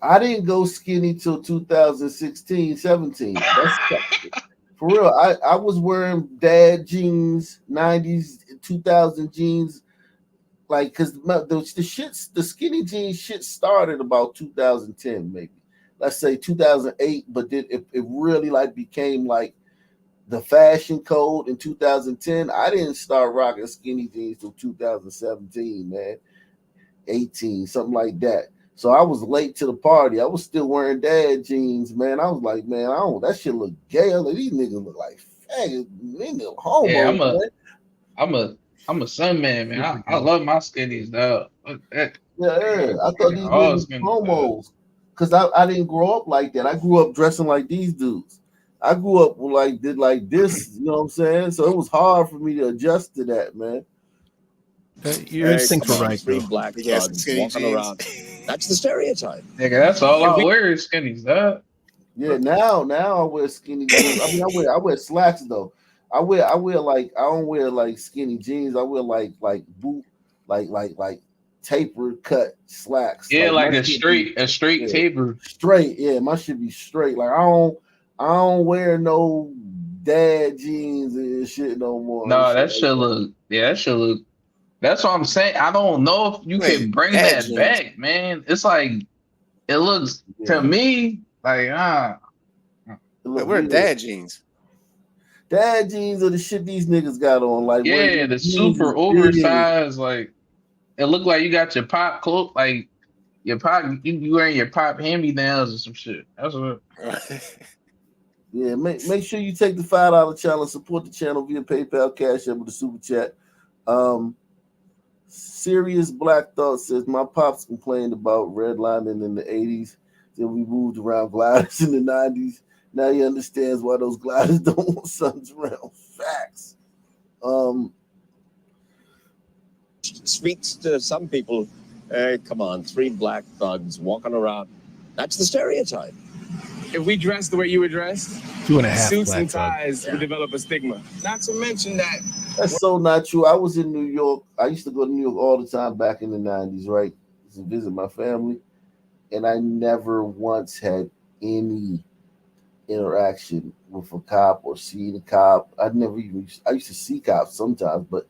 I didn't go skinny till 2016, 17. That's for real. I was wearing dad jeans, 90s, 2000 jeans. Like, because the skinny jeans shit started about 2010, maybe. Let's say 2008, but then it really like became like the fashion code in 2010. I didn't start rocking skinny jeans till 2017, man. 18, something like that. So I was late to the party. I was still wearing dad jeans, man. I was like, man, that shit look gay. I was like, these niggas look like faggots. Niggas homo. Yeah, I'm a son man. I love my skinnies, dog. Yeah. I thought these niggas homos. Because I didn't grow up like that. I grew up dressing like these dudes. I grew up did like this, you know what I'm saying? So it was hard for me to adjust to that, man. Your instincts were right, bro. Black walking around. That's the stereotype. Nigga, that's all I wear is skinnies, dog. Yeah, now I wear skinny jeans. I mean, I wear slacks though. I don't wear like skinny jeans. I wear like boot, like taper cut slacks. Yeah, like a straight taper. Straight, yeah. My shit be straight. Like I don't wear no dad jeans and shit no more. And No, shit that like should look. Yeah, that should look. That's what I'm saying. I don't know if you Wait, can bring dad that jeans. back, man. It's like it looks to me like Wait, where are dad jeans? Dad jeans are the shit these niggas got on. Like where yeah, your the jeans is super big. oversized. Like it look like you got your pop cloak, like your pop. You wearing your pop hand me downs or some shit. That's what. Yeah, make sure you take the $5 challenge, support the channel via PayPal, Cash App, with the super chat. Serious Black Thought says my pops complained about redlining in the 80s. Then we moved around gliders in the 90s. Now he understands why those gliders don't want sons around. Facts. Speaks to some people. Hey, come on, 3 black thugs walking around. That's the stereotype. If we dress the way you were dressed, 2.5 suits black and thug. ties, we develop a stigma. Not to mention that That's so not true. I was in New York. I used to go to New York all the time back in the 90s, right? To visit my family. And I never once had any interaction with a cop or seeing a cop. I used to see cops sometimes, but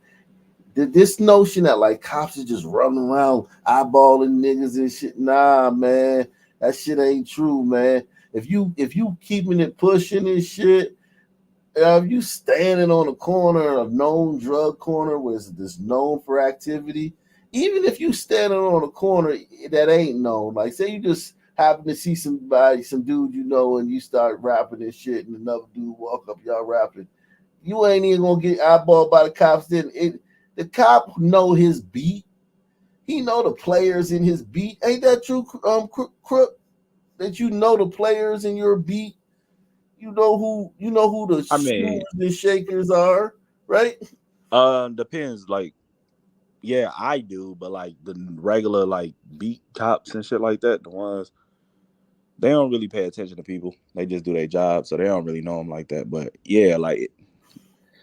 this notion that like cops are just running around eyeballing niggas and shit, nah, man, that shit ain't true, man. If you keeping it pushing and shit, if you standing on a corner, a known drug corner where it's known for activity, even if you standing on a corner that ain't known, like say you just happen to see some dude you know, and you start rapping and shit, and another dude walk up, y'all rapping, you ain't even gonna get eyeballed by the cops. Then the cop know his beat. He know the players in his beat. Ain't that true, Crook? That you know the players in your beat. You know who the mean, shooers and shakers are, right? Depends. Like, yeah, I do, but like the regular like beat cops and shit like that, the ones they don't really pay attention to people. They just do their job, so they don't really know them like that. But yeah, like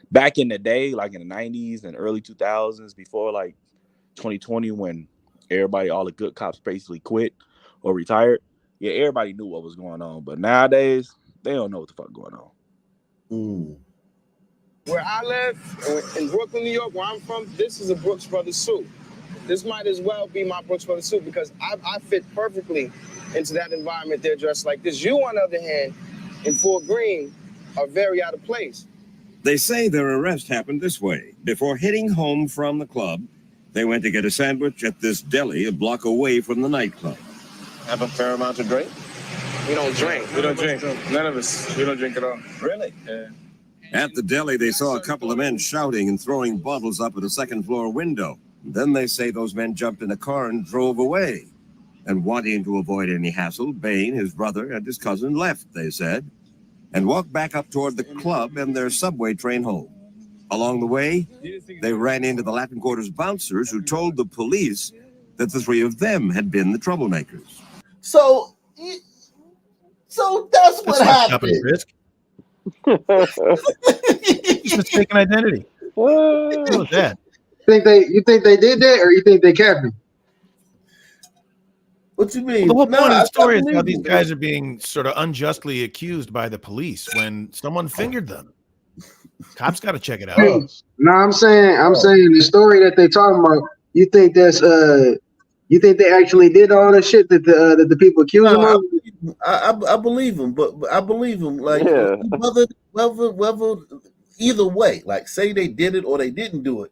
back in the day, like in the 90s and early 2000s, before like 2020, when all the good cops basically quit or retired, yeah, everybody knew what was going on. But nowadays, they don't know what the fuck going on. where I live, in Brooklyn, New York, where I'm from, this is a Brooks Brothers suit. This might as well be my Brooks Brothers suit because I fit perfectly into that environment. They're dressed like this. You, on the other hand, in Fort Greene, are very out of place. They say their arrest happened this way. Before heading home from the club, they went to get a sandwich at this deli a block away from the nightclub. Have a fair amount to drink? We don't drink. We don't drink. None of us. We don't drink at all. Really? Yeah. At the deli, they saw a couple of men shouting and throwing bottles up at a second-floor window. Then they say those men jumped in a car and drove away. And wanting to avoid any hassle, Bain, his brother, and his cousin left, they said, and walked back up toward the club and their subway train home. Along the way, they ran into the Latin Quarter's bouncers who told the police that the 3 of them had been the troublemakers. So that's what happened. Just mistaken identity. What was that? You think they did that, or you think they capping? What you mean? Well, the whole point of the story is how believe these you, guys are being sort of unjustly accused by the police when someone fingered them. Cops got to check it out. Hey, no, I'm saying the story that they talking about. You think you think they actually did all the shit that the people accuse them of? I believe him, but I believe him. Like Yeah. whether either way, like say they did it or they didn't do it.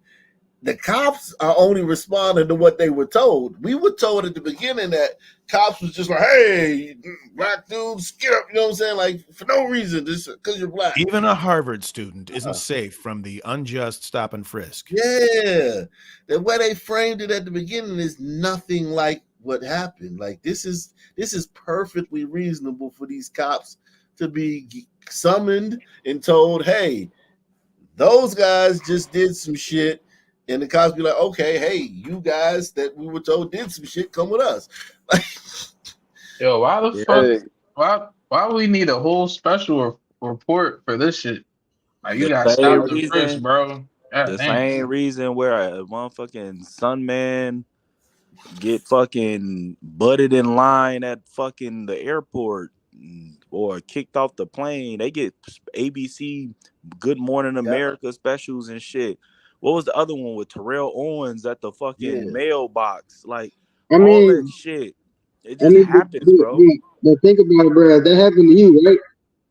The cops are only responding to what they were told. We were told at the beginning that cops was just like, "Hey, black dudes, get up!" You know what I'm saying? Like for no reason, just because you're black. Even a Harvard student isn't safe from the unjust stop and frisk. Yeah, the way they framed it at the beginning is nothing like what happened. Like this is perfectly reasonable for these cops to be summoned and told, "Hey, those guys just did some shit." And the cops be like, okay, hey, you guys that we were told did some shit, come with us. Yo, why the fuck? Why we need a whole special report for this shit? Like you got stopped and frisked, bro. Same reason where a motherfucking Sunman get fucking butted in line at fucking the airport. or kicked off the plane. They get ABC Good Morning America specials and shit. What was the other one with Terrell Owens at the fucking mailbox? Like I all that mean, shit. It just happens, bro. But think about it, bro. If that happened to you, right?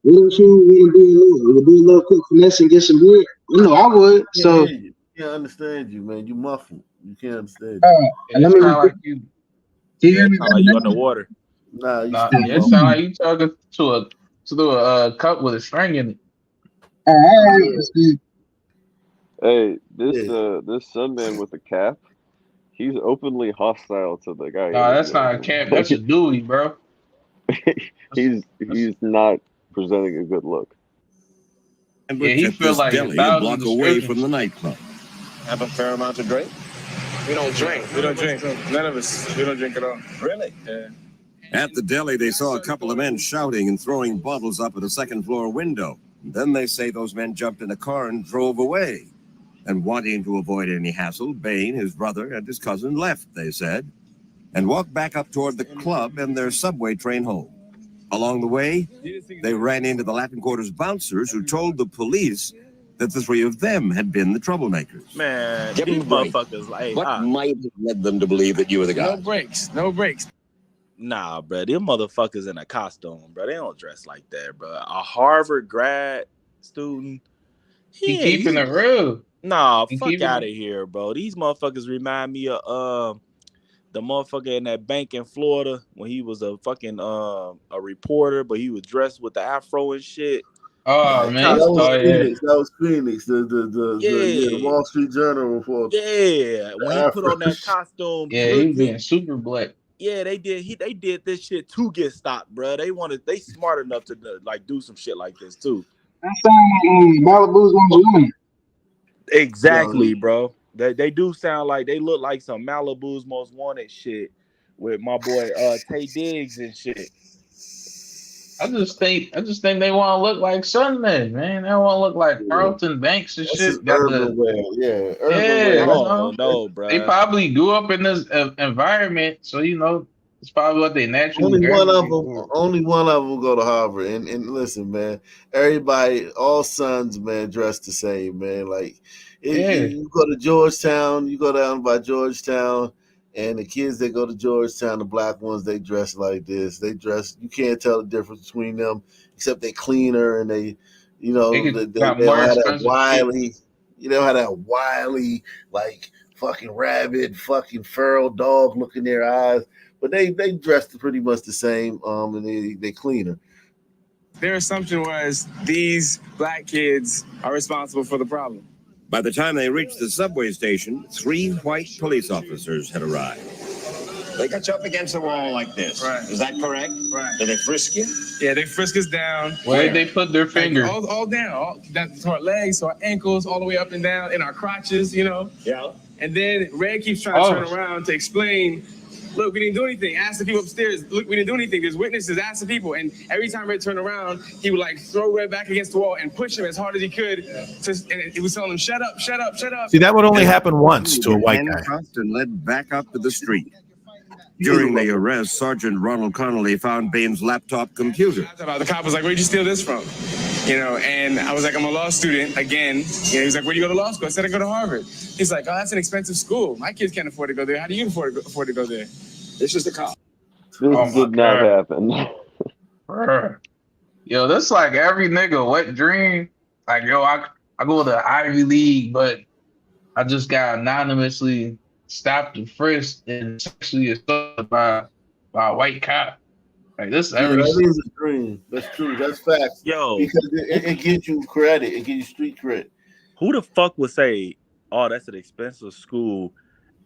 Wouldn't you want to do a little quick finesse and get some bread? You know, I would. So, Can't understand you, man. You muffled. You can't understand. let It me sound like repeat. you. Can you hear me Sound like you underwater. Nah, you Nah, still it muffled. sound like you talking to a cup with a string in it. All right. Hey, this Sunman with the cap, he's openly hostile to the guy. Nah, that's not a cap. That's a Dewey, bro. he's not presenting a good look. And Yeah, he at feel this like deli a block away from the nightclub. Have a fair amount to drink? We don't drink. We don't drink. None of us. We don't drink at all. Really? Yeah. At the deli, they saw a couple of men shouting and throwing bottles up at a second-floor window. Then they say those men jumped in a car and drove away. And wanting to avoid any hassle, Bain, his brother, and his cousin left, they said, and walked back up toward the club and their subway train home. Along the way, they ran into the Latin Quarter's bouncers who told the police that the three of them had been the troublemakers. Man, Give these them a break. motherfuckers, like, What might have led them to believe that you were the guy? No breaks. No breaks. nah, bro, them motherfuckers in a costume, bro. They don't dress like that, bro. A Harvard grad student, He keeping it real. Nah, He fuck keeping out of it. here, bro. These motherfuckers remind me of the motherfucker in that bank in Florida when he was a fucking a reporter, but he was dressed with the afro and shit. Oh man, That was yeah. Phoenix. That was Phoenix. The Wall Street Journal report. Yeah, when he put on that costume, Yeah, he being super black. Yeah, they did this shit to get stopped, bro. They smart enough to like do some shit like this too. That sound like Malibu's Most Wanted. Exactly, bro. They do sound like they look like some Malibu's Most Wanted shit with my boy Tay Diggs and shit. I just think they want to look like Sunday, man. They want to look like Carlton Banks and That's shit. just urban wear. Yeah, urban wear. No, bro. They probably grew up in this environment, so it's probably what they naturally. Only one of them go to Harvard. And listen, man, everybody, all sons, man, dress the same, man. Like, you go to Georgetown, you go down by Georgetown, and the kids that go to Georgetown, the black ones, they dress like this. They dress. You can't tell the difference between them, except they cleaner and they don't have that wily. You don't have that wily, like fucking rabbit, fucking feral dog look in their eyes. But they dressed pretty much the same, and they cleaner. Their assumption was these black kids are responsible for the problem. By the time they reached the subway station, 3 white police officers had arrived. They got you up against the wall like this. Right. Is that correct? Right. Did they frisk you? Yeah, they frisk us down. Where did they put their finger? Like, all down, to our legs, to our ankles, all the way up and down, in our crotches, Yeah. And then Red keeps trying to turn around to explain, look, we didn't do anything. Ask the people upstairs. Look, we didn't do anything. There's witnesses. Ask the people. And every time Red turned around, he would like throw Red back against the wall and push him as hard as he could. And he was telling him, shut up, shut up, shut up. See, that would only happen once to a white guy. Handcuffed and led back up to the street. During the arrest, Sergeant Ronald Connolly found Bain's laptop computer. The cop was like, where'd you steal this from? And I was like, I'm a law student again. He was like, where do you go to law school? I said, I go to Harvard. He's like, oh, that's an expensive school. My kids can't afford to go there. How do you afford to go there? This is the cop. This did not happen. Yo, this like every nigga wet dream. Like, yo, I go to Ivy League, but I just got anonymously stopped and frisked and sexually assaulted by a white cop. Like this, that is a dream. That's true. That's facts. Yo, because it gives you credit. It gives you street credit. Who the fuck would say, "Oh, that's an expensive school.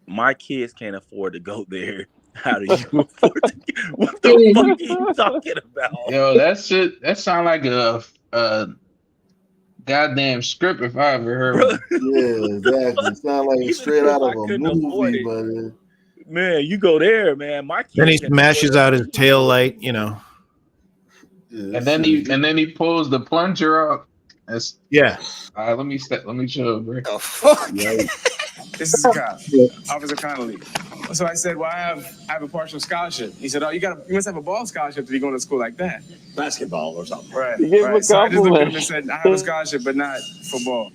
My kids can't afford to go there"? How do you afford to? What the fuck are you talking about? Yo, that sound like a goddamn script if I ever heard one. Yeah, exactly. It sounds like it's straight out of a movie, but man, you go there, man. My kids then he smashes out his tail light, and then he pulls the plunger up. Yeah. Let me chill, bro. Oh fuck. This is a cop, Officer Connolly. So I said, well, I have a partial scholarship. He said, oh, you must have a ball scholarship to be going to school like that. Basketball or something. Right, You gave him a right. So I just looked at him compliment. and said, I have a scholarship, but not for ball.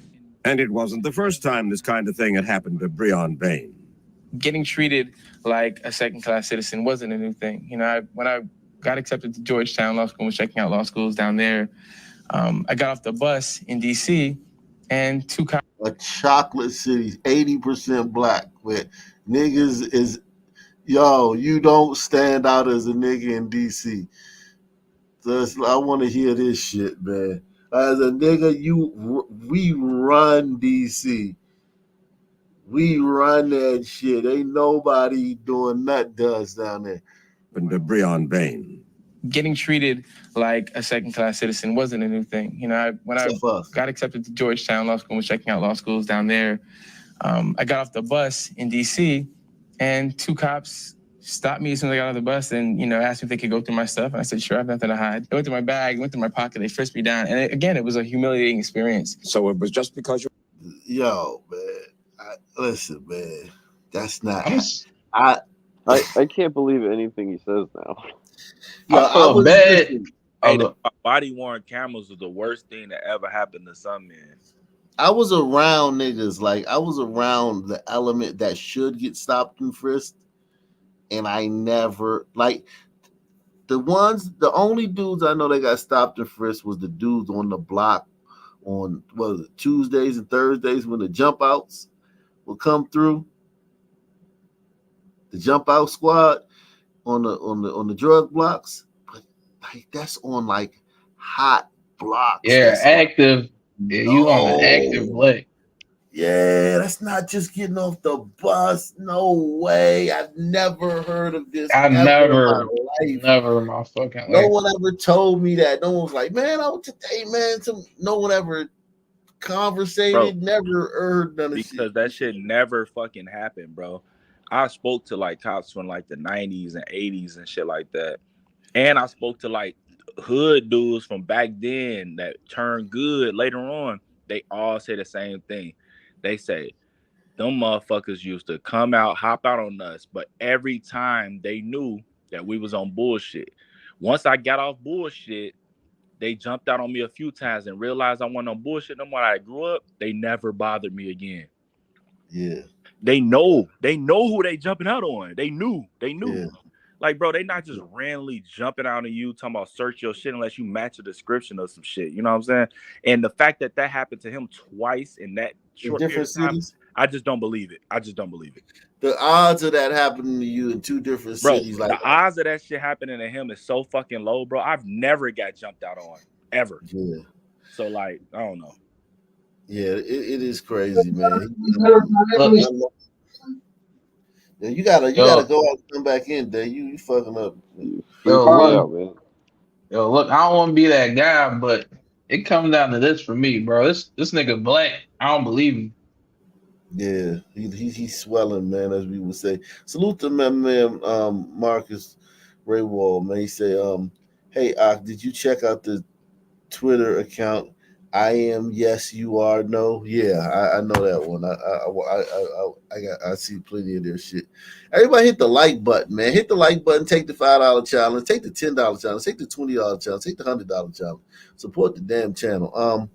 And it wasn't the first time this kind of thing had happened to Breon Bain. Getting treated like a second-class citizen wasn't a new thing. You know, when I got accepted to Georgetown Law School and was checking out law schools down there, I got off the bus in D.C. and two cops. A chocolate city, 80% black, where niggas is, yo, you don't stand out as a nigga in D.C. So I want to hear this shit, man. As a nigga, we run D.C. We run that shit. Ain't nobody doing nothing to us down there. And to Breon Bain. Getting treated like a second-class citizen wasn't a new thing. You know, when I got accepted to Georgetown Law School and was checking out law schools down there, I got off the bus in D.C. and two cops stopped me as soon as I got off the bus and, you know, asked me if they could go through my stuff. And I said, sure, I have nothing to hide. They went through my bag, went through my pocket, they frisked me down. And again, it was a humiliating experience. So it was just because you... Yo, man. Listen, man. That's not... I can't believe anything he says now. Yo, I was bad. Hey, the body-worn cameras was the worst thing that ever happened to some men. I was around niggas. Like, I was around the element that should get stopped and frisked. And I never... Like, the only dudes I know that got stopped and frisked was the dudes on the block on, what was it, Tuesdays and Thursdays when the jump outs would come through. The jump out squad on the drug blocks, but like that's on like hot blocks. Yeah, that's active. Yeah, you on an active block. Yeah, that's not just getting off the bus. No way. I've never heard of this. Never in my fucking life. No one ever told me that. No one was like, man, today, man. No one ever conversated. Bro, never heard none of shit. Because that shit never fucking happened, bro. I spoke to like cops from like the 90s and 80s and shit like that. And I spoke to like hood dudes from back then that turned good later on. They all say the same thing. They say, them motherfuckers used to come out, hop out on us, but every time they knew that we was on bullshit. Once I got off bullshit, they jumped out on me a few times and realized I wasn't on bullshit no more. I grew up, they never bothered me again. Yeah. They know who they jumping out on. They knew. Yeah. Like, bro, they not just randomly jumping out on you, talking about search your shit unless you match a description of some shit. You know what I'm saying? And the fact that happened to him twice in that short period of time, I just don't believe it. The odds of that happening to you in two different cities, like the odds of that shit happening to him is so fucking low, bro. I've never got jumped out on ever. Yeah. So like, I don't know. Yeah, it is crazy, man. Yeah, you gotta go out and come back in there. You fucking up. Yo, look, I don't want to be that guy, but it comes down to this for me, bro. This nigga black. I don't believe him. Yeah, he's swelling, man, as we would say. Salute to my man, Marcus Raywall, man. He say, hey, did you check out the Twitter account? I am yes, you are no. Yeah, I know that one. I see plenty of their shit. Everybody hit the like button, man. Hit the like button. Take the $5 challenge. Take the $10 challenge. Take the $20 challenge. Take the $100 challenge. Support the damn channel.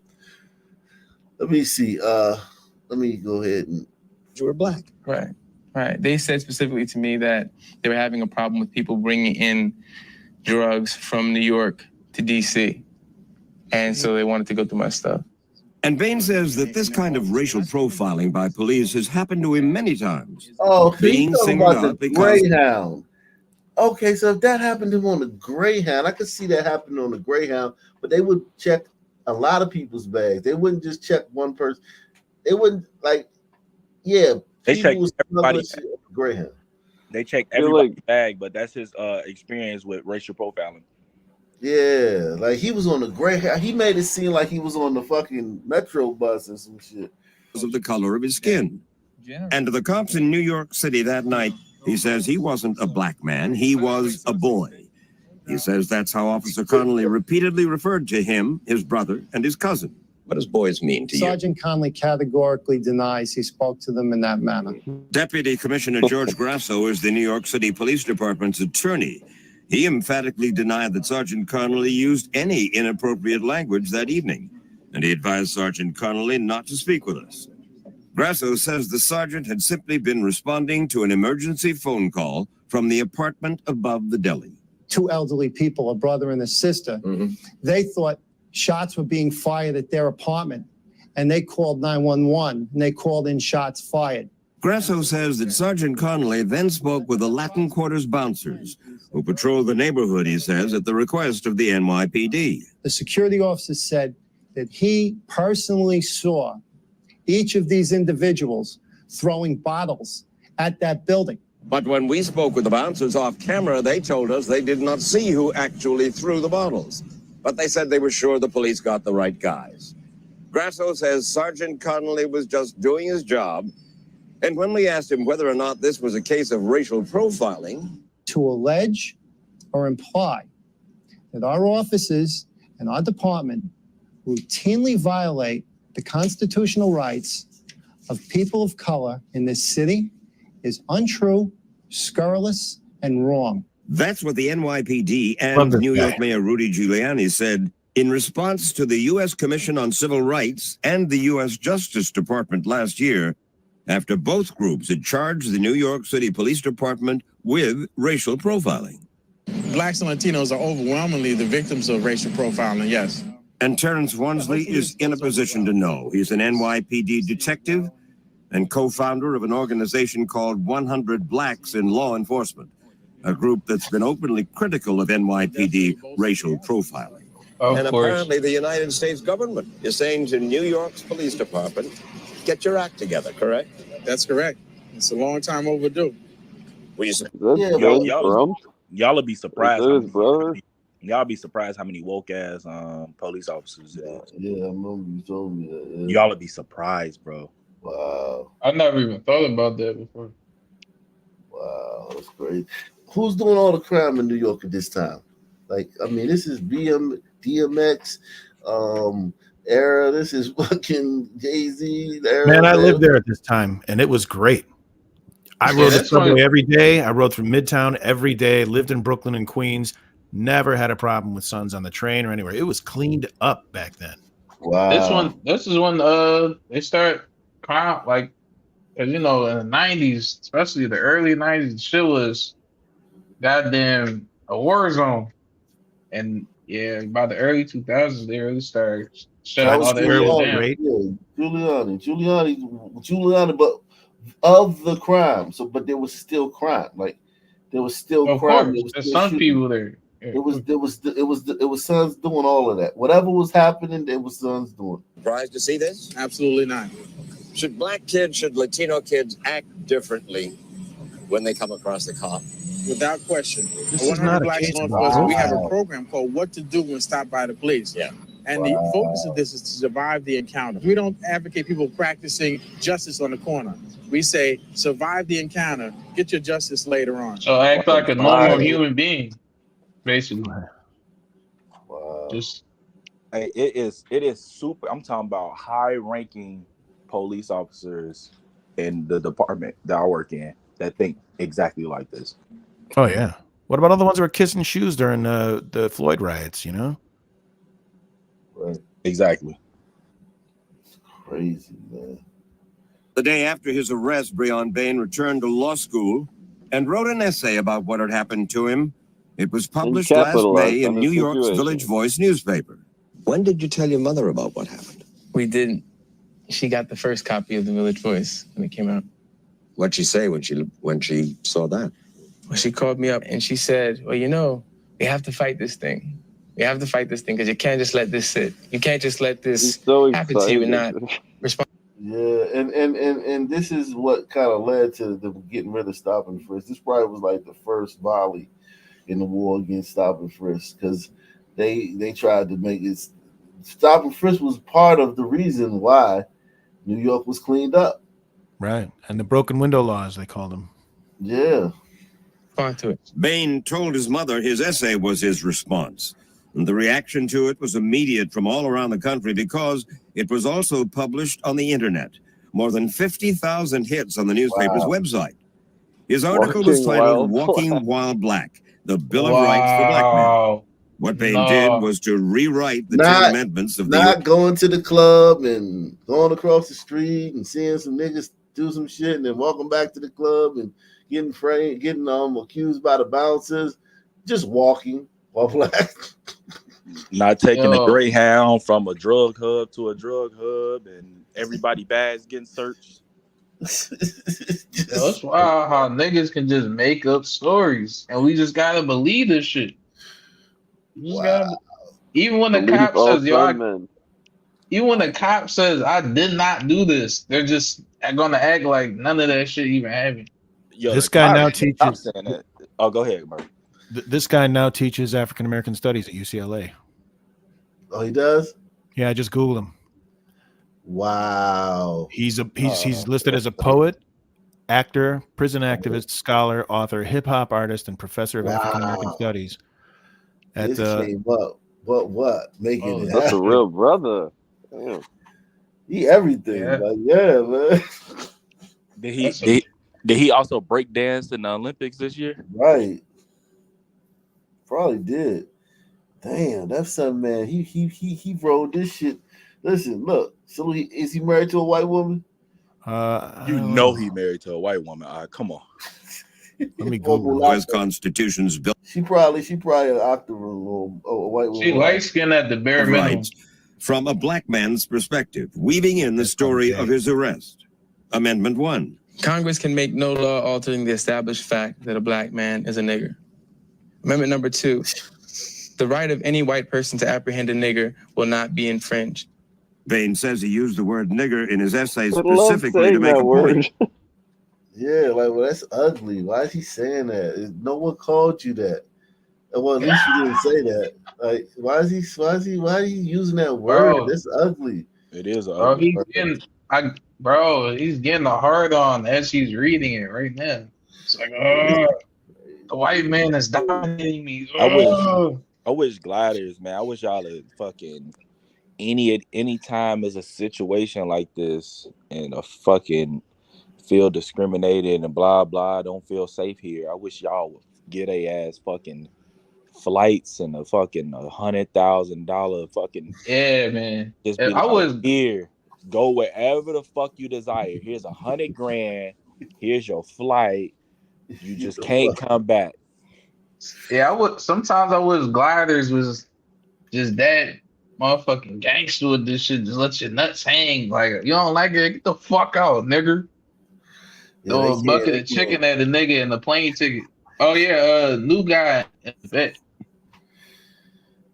Let me see. Let me go ahead and. You were black, right? They said specifically to me that they were having a problem with people bringing in drugs from New York to D.C. And so they wanted to go through my stuff. And Bain says that this kind of racial profiling by police has happened to him many times. Oh, being he's talking singled about out the because Greyhound. Okay, so if that happened to him on the Greyhound, I could see that happening on the Greyhound, but they would check a lot of people's bags. They wouldn't just check one person. They wouldn't they check everybody's Greyhound. They check everybody's bag, but that's his experience with racial profiling. Yeah, like he was on the Greyhound. He made it seem like he was on the fucking Metro bus and some shit. Because of the color of his skin. And to the cops in New York City that night, he says he wasn't a black man, he was a boy. He says that's how Officer Connolly repeatedly referred to him, his brother, and his cousin. What does boys mean to you? Sergeant Conley categorically denies he spoke to them in that manner. Deputy Commissioner George Grasso is the New York City Police Department's attorney. He emphatically denied that Sergeant Connolly used any inappropriate language that evening, and he advised Sergeant Connolly not to speak with us. Grasso says the sergeant had simply been responding to an emergency phone call from the apartment above the deli. Two elderly people, a brother and a sister, they thought shots were being fired at their apartment, and they called 911, and they called in shots fired. Grasso says that Sergeant Connolly then spoke with the Latin Quarters bouncers, who patrolled the neighborhood, he says, at the request of the NYPD. The security officer said that he personally saw each of these individuals throwing bottles at that building. But when we spoke with the bouncers off camera, they told us they did not see who actually threw the bottles. But they said they were sure the police got the right guys. Grasso says Sergeant Connolly was just doing his job. And when we asked him whether or not this was a case of racial profiling, to allege or imply that our officers and our department routinely violate the constitutional rights of people of color in this city is untrue, scurrilous, and wrong. that's what the NYPD and New York Mayor Rudy Giuliani said in response to the U.S. Commission on Civil Rights and the U.S. Justice Department last year, after both groups had charged the New York City Police Department with racial profiling. Blacks and Latinos are overwhelmingly the victims of racial profiling, yes. And Terrence Wansley is in a position to know. He's an NYPD detective and co-founder of an organization called 100 Blacks in Law Enforcement, a group that's been openly critical of NYPD racial profiling. And apparently the United States government is saying to New York's police department, get your act together, correct? That's correct. It's a long time overdue. What you say? Y'all be surprised. Y'all be surprised how many woke ass police officers it is. Yeah, I remember you told me that. Yeah. Y'all be surprised, bro. Wow. I never even thought about that before. Wow, that's great. Who's doing all the crime in New York at this time? Like, I mean, this is DMX era. This is fucking Jay-Z era. Man, I lived there at this time, and it was great. I rode the subway every day. I rode through Midtown every day. Lived in Brooklyn and Queens. Never had a problem with Sons on the train or anywhere. It was cleaned up back then. Wow. This is when they start crime, like, because, you know, in the 90s, especially the early 90s, shit was goddamn a war zone. And yeah, by the early 2000s, they really started shutting all that shit down. Giuliani, but of the crime. So, but there was still crime. Like, there was still crime. There's some people there. It was Sons doing all of that. Whatever was happening, there was Sons doing. Surprised to see this? Absolutely not. Should black kids, should Latino kids act differently when they come across the cop? Without question. This is not a Blacks case Law of Enforcement, we have a wow. program called What to Do When Stopped by the Police. Yeah. And the focus of this is to survive the encounter. We don't advocate people practicing justice on the corner. We say, survive the encounter, get your justice later on. So act like a normal human being, basically. Wow. Just Hey, it is super. I'm talking about high-ranking police officers in the department that I work in that think exactly like this. Oh, yeah. What about all the ones who were kissing shoes during the Floyd riots, you know? Right. Exactly. It's crazy, man. The day after his arrest, Breon Bain returned to law school and wrote an essay about what had happened to him. It was published last May in New York's Village Voice newspaper. When did you tell your mother about what happened? We didn't. She got the first copy of the Village Voice when it came out. What'd she say when she saw that? Well, she called me up and she said, well, you know, we have to fight this thing. We have to fight this thing because you can't just let this sit. You can't just let this happen to you and not respond. Yeah, and this is what kind of led to them getting rid of Stop and Frisk. This probably was like the first volley in the war against Stop and Frisk because they tried to make it. Stop and Frisk was part of the reason why New York was cleaned up. Right. And the broken window laws, they called them. Yeah. On to it. Bain told his mother his essay was his response. And the reaction to it was immediate from all around the country because It was also published on the internet. More than 50,000 hits on the newspaper's website. His article was titled Walking While Black, the Bill of Rights for Black Men. What Payne did was to rewrite the 10 amendments of the Not going to the club and going across the street and seeing some niggas do some shit and then walking back to the club and getting framed, getting accused by the bouncers, just walking while black. Not taking a Greyhound from a drug hub to a drug hub and everybody bags getting searched. That's wild how niggas can just make up stories and we just gotta believe this shit. You just gotta, even when the cop says, even when the cop says, I did not do this, they're just gonna act like none of that shit even happened. Yo, this guy now teaches. Oh, go ahead, Murray. This guy now teaches African American studies at UCLA. Oh, he does? Yeah, I just Googled him. Wow. He's listed as a poet, actor, prison activist, scholar, author, hip hop artist, and professor of African American studies. This came up. What? Making it that's happen. a real brother. Damn. He everything. Man. Did he also break dance in the Olympics this year? Right. Probably did. Damn, that's something, man. He wrote this shit. Listen, look. So is he married to a white woman? You know he married to a white woman. All right, come on. Let me Google U.S. Constitution's bill. She probably an octoroon or a white woman. She light skinned at the bare minimum. From a black man's perspective, weaving in the story of his arrest. Amendment 1. Congress can make no law altering the established fact that a black man is a nigger. Amendment number 2. The right of any white person to apprehend a nigger will not be infringed. Payne says he used the word nigger in his essay specifically to make a point. Yeah, like, well, that's ugly. Why is he saying that? No one called you that. Well, at least you didn't say that. Like, why is he using that word? Bro, That's ugly. It is Bro, ugly. He's getting a hard on as he's reading it right now. It's like, the white man is dominating me. I wish gliders, man. I wish y'all had fucking any time there's a situation like this and a fucking feel discriminated and blah blah, don't feel safe here. I wish y'all would get a ass fucking flights and a fucking $100,000 fucking man. Just be here, go wherever the fuck you desire. Here's $100,000. Here's your flight. You just can't come back. Yeah, sometimes I wish gliders was just that motherfucking gangster with this shit. Just let your nuts hang. Like, you don't like it, get the fuck out, nigga. Throw a bucket of chicken at the nigga and the plane ticket. Oh yeah, new guy.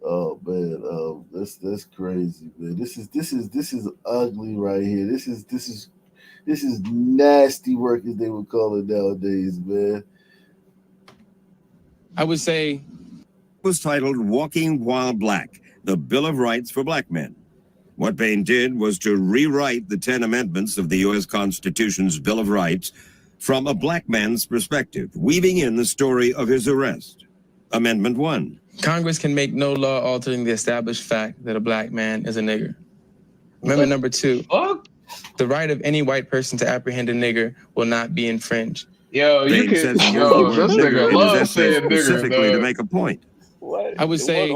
Oh man, that's crazy, man. This is ugly right here. This is nasty work, as they would call it nowadays, man. I would say it was titled Walking While Black, the Bill of Rights for Black Men. What Payne did was to rewrite the 10 amendments of the U.S. Constitution's Bill of Rights from a black man's perspective, weaving in the story of his arrest. Amendment 1. Congress can make no law altering the established fact that a black man is a nigger. Amendment number 2. The right of any white person to apprehend a nigger will not be infringed. Yo, you Payne can. says he used the Yo, word this nigger nigga in his love essay saying nigger. specifically to make a point. I would say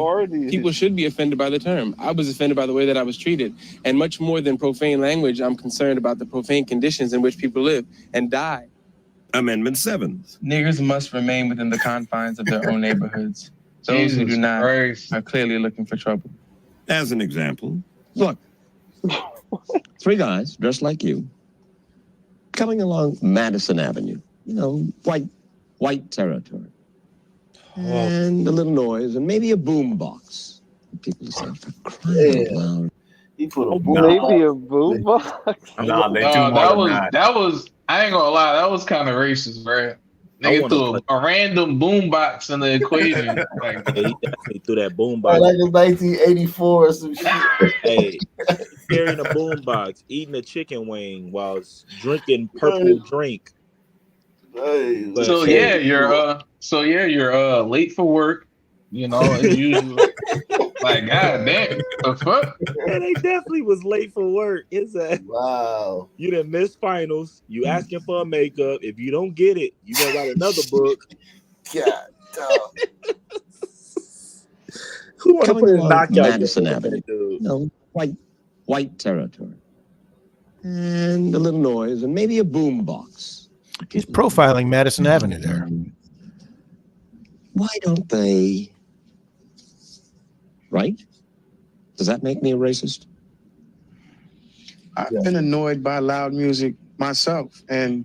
people should be offended by the term. I was offended by the way that I was treated. And much more than profane language, I'm concerned about the profane conditions in which people live and die. Amendment 7. Niggers must remain within the confines of their own neighborhoods. Those who do not are clearly looking for trouble. As an example. Look, 3 guys dressed like you coming along Madison Avenue, you know, white territory. And a little noise, and maybe a boom box. People say, for crying out loud. He put a maybe a boom box. Nah, that was. I ain't gonna lie, that was kind of racist, bro. Nigga threw a random boom box in the equation. Like, yeah, he definitely threw that boom box. Like in 1984 or some shit. Hey, carrying a boom box, eating a chicken wing while drinking purple drink. Hey, so yeah, you're late for work, you know, as usual. Like, god damn, the fuck? Yeah, they definitely was late for work. It's a wow. You done missed finals. You asking for a makeup. If you don't get it, you gonna write another book. God damn. Who want to Coming put his along knockout Madison game Avenue, with that dude? you know, white territory, and a little noise, and maybe a boom box. He's profiling Madison Avenue there. Why don't they? Right? Does that make me a racist? I've been annoyed by loud music myself, and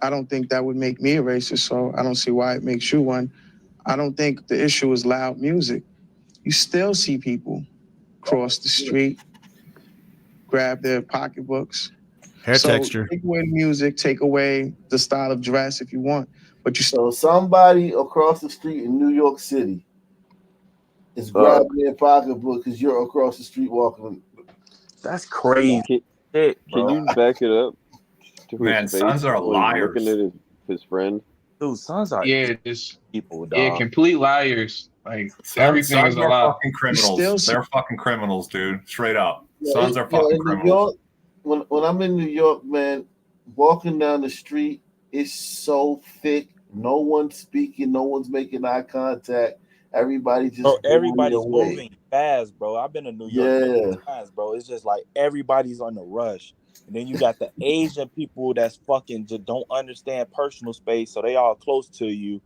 I don't think that would make me a racist, so I don't see why it makes you one. I don't think the issue is loud music. You still see people cross the street, grab their pocketbooks. Hair texture. Take away the music, take away the style of dress if you want, but you So somebody across the street in New York City is grabbing their pocketbook because you're across the street walking. That's crazy. Can you back it up? To Man, his face sons are when he's liars. looking at his friend. Dude, sons are just people, dog. Yeah, complete liars. Like everything Sons is a are lie. fucking criminals. They're fucking criminals, dude. Straight up. Sons are in fucking New criminals. York, when I'm in New York, man, walking down the street is so thick. No one's speaking. No one's making eye contact. Everybody just everybody's away. moving fast, bro. I've been to New York many times, bro. It's just like everybody's on the rush. And then you got the Asian people that's fucking just don't understand personal space, so they all close to you.